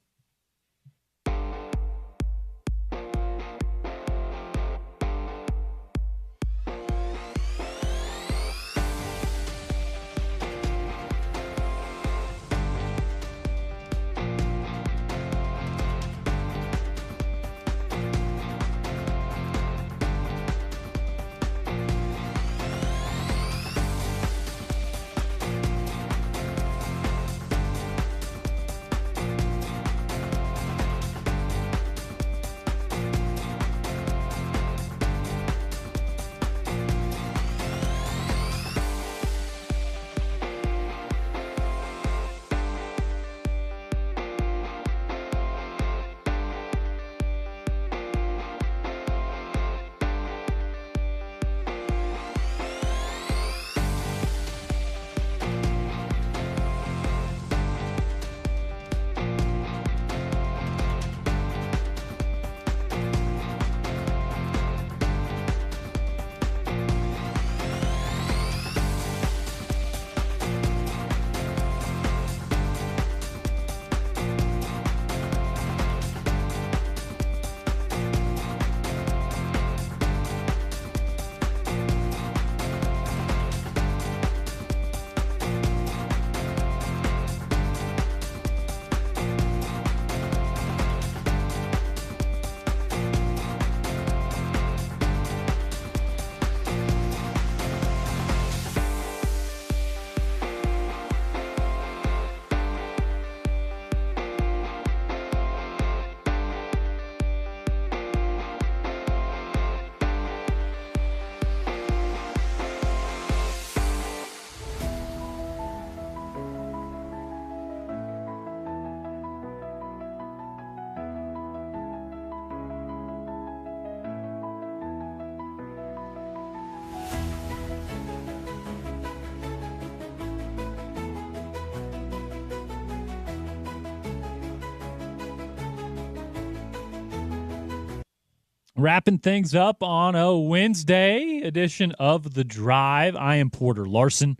Wrapping things up on a Wednesday edition of The Drive. I am Porter Larson.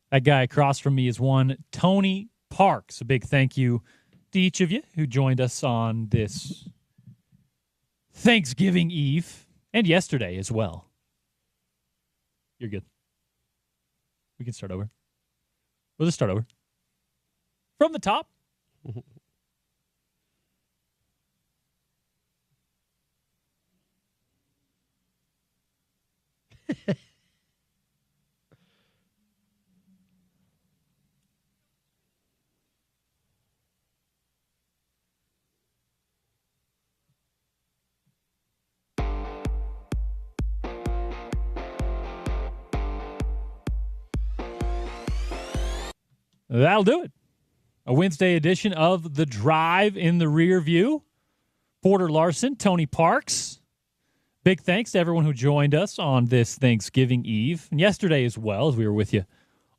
That guy across from me is one Tony Parks. A big thank you to each of you who joined us on this Thanksgiving Eve and yesterday as well. You're good. We can start over. We'll just start over. From the top. That'll do it. A Wednesday edition of The Drive in the Rear View. Porter Larson, Tony Parks. Big thanks to everyone who joined us on this Thanksgiving Eve and yesterday as well, as we were with you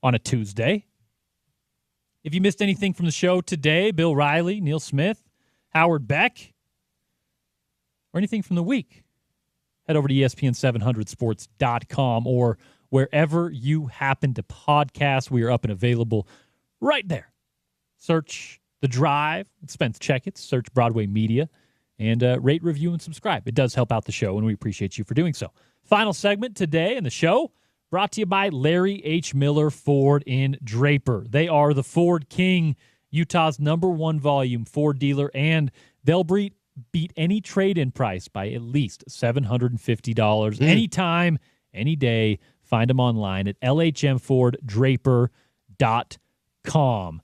on a Tuesday. If you missed anything from the show today, Bill Riley, Neil Smith, Howard Beck, or anything from the week, head over to ESPN700sports.com or wherever you happen to podcast. We are up and available right there. Search The Drive with Spence Checketts, search Broadway Media, and rate, review, and subscribe. It does help out the show, and we appreciate you for doing so. Final segment today in the show brought to you by Larry H. Miller Ford in Draper. They are the Ford King, Utah's #1 volume Ford dealer, and they'll beat any trade-in price by at least $750 anytime, any day. Find them online at lhmforddraper.com.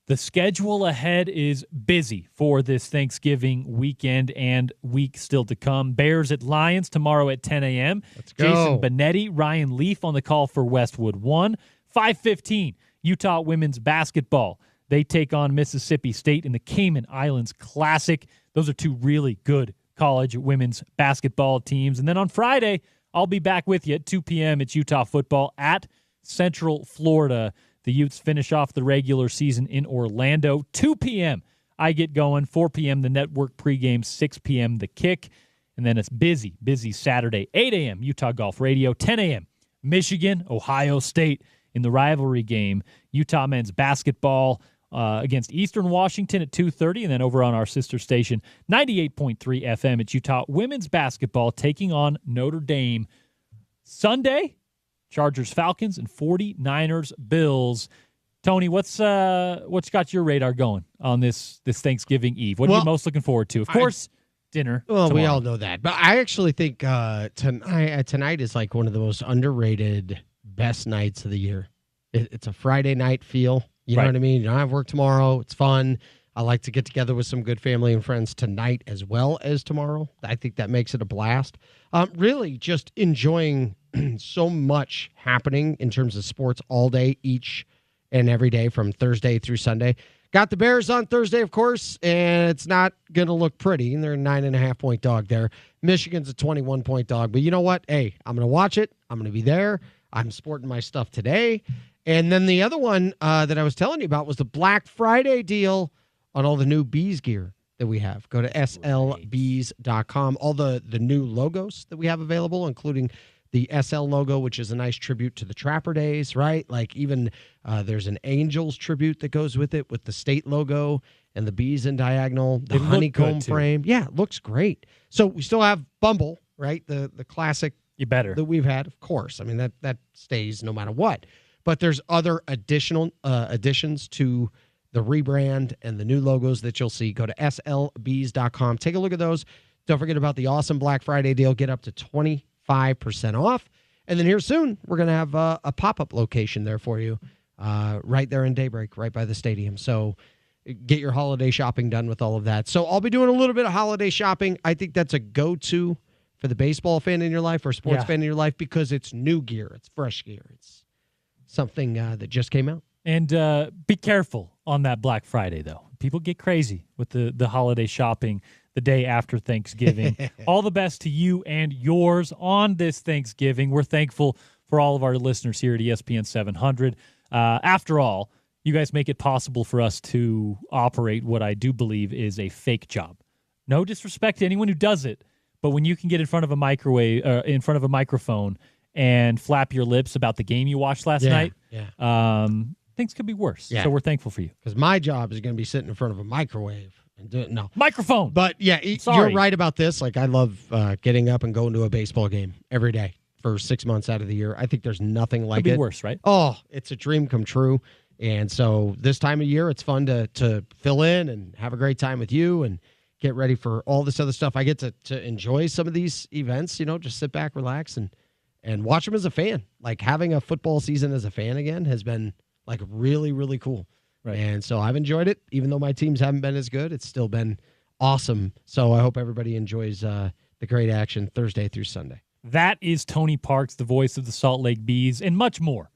The schedule ahead is busy for this Thanksgiving weekend and week still to come. Bears at Lions tomorrow at 10 a.m. Let's go. Jason Benetti, Ryan Leaf on the call for Westwood 1. 5:15, Utah women's basketball. They take on Mississippi State in the Cayman Islands Classic. Those are two really good college women's basketball teams. And then on Friday, I'll be back with you at 2 p.m. It's Utah football at Central Florida. The Utes finish off the regular season in Orlando. 2 p.m. I get going. 4 p.m. the network pregame. 6 p.m. the kick. And then it's busy Saturday. 8 a.m. Utah Golf Radio. 10 a.m. Michigan, Ohio State in the rivalry game. Utah men's basketball against Eastern Washington at 2:30. And then over on our sister station, 98.3 FM, it's Utah women's basketball taking on Notre Dame. Sunday, Chargers, Falcons, and 49ers, Bills. Tony, what's got your radar going on this Thanksgiving Eve? What are you most looking forward to? Of course, dinner. Well, tomorrow. we all know that. But I actually think tonight is like one of the most underrated best nights of the year. It's a Friday night feel. You know what I mean? You don't have work tomorrow. It's fun. I like to get together with some good family and friends tonight as well as tomorrow. I think that makes it a blast. Really just enjoying so much happening in terms of sports all day, each and every day from Thursday through Sunday. Got the Bears on Thursday, of course, and it's not going to look pretty. They're a 9.5-point dog there. Michigan's a 21-point dog. But you know what? Hey, I'm going to watch it. I'm going to be there. I'm sporting my stuff today. And then the other one that I was telling you about was the Black Friday deal on all the new Bees gear that we have. Go to slbees.com. All the new logos that we have available, including the SL logo, which is a nice tribute to the Trapper Days, right? Like even there's an Angels tribute that goes with it with the state logo and the bees in diagonal, the honeycomb frame. Yeah, it looks great. So we still have Bumble, right? The classic that we've had, of course. I mean, that stays no matter what. But there's other additional additions to the rebrand and the new logos that you'll see. Go to slbees.com. Take a look at those. Don't forget about the awesome Black Friday deal. Get up to 25% off. And then here soon, we're going to have a pop-up location there for you right there in Daybreak, right by the stadium. So get your holiday shopping done with all of that. So I'll be doing a little bit of holiday shopping. I think that's a go-to for the baseball fan in your life or sports fan in your life because it's new gear. It's fresh gear. It's something that just came out. And be careful on that Black Friday, though. People get crazy with the holiday shopping the day after Thanksgiving. All the best to you and yours on this Thanksgiving. We're thankful for all of our listeners here at ESPN 700. After all, you guys make it possible for us to operate what I do believe is a fake job. No disrespect to anyone who does it, but when you can get in front of a microphone and flap your lips about the game you watched last night, things could be worse. Yeah. So we're thankful for you. Because my job is going to be sitting in front of a microwave and doing microphone. But yeah, you're right about this. Like, I love getting up and going to a baseball game every day for 6 months out of the year. I think there's nothing like it. Could be worse, right? Oh, it's a dream come true. And so this time of year, it's fun to fill in and have a great time with you and get ready for all this other stuff. I get to enjoy some of these events, just sit back, relax, and watch them as a fan. Like, having a football season as a fan again has been like really, really cool. Right. And so I've enjoyed it. Even though my teams haven't been as good, it's still been awesome. So I hope everybody enjoys the great action Thursday through Sunday. That is Tony Parks, the voice of the Salt Lake Bees, and much more.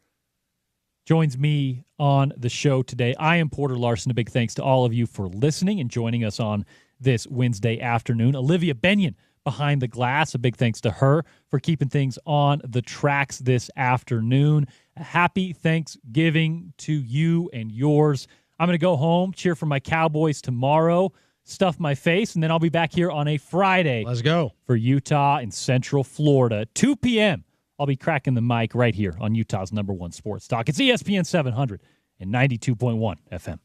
Joins me on the show today. I am Porter Larson. A big thanks to all of you for listening and joining us on this Wednesday afternoon. Olivia Benyon behind the glass. A big thanks to her for keeping things on the tracks this afternoon. A happy Thanksgiving to you and yours. I'm going to go home, cheer for my Cowboys tomorrow, stuff my face, and then I'll be back here on a Friday. Let's go. For Utah and Central Florida. 2 p.m. I'll be cracking the mic right here on Utah's #1 sports talk. It's ESPN 700 and 92.1 FM.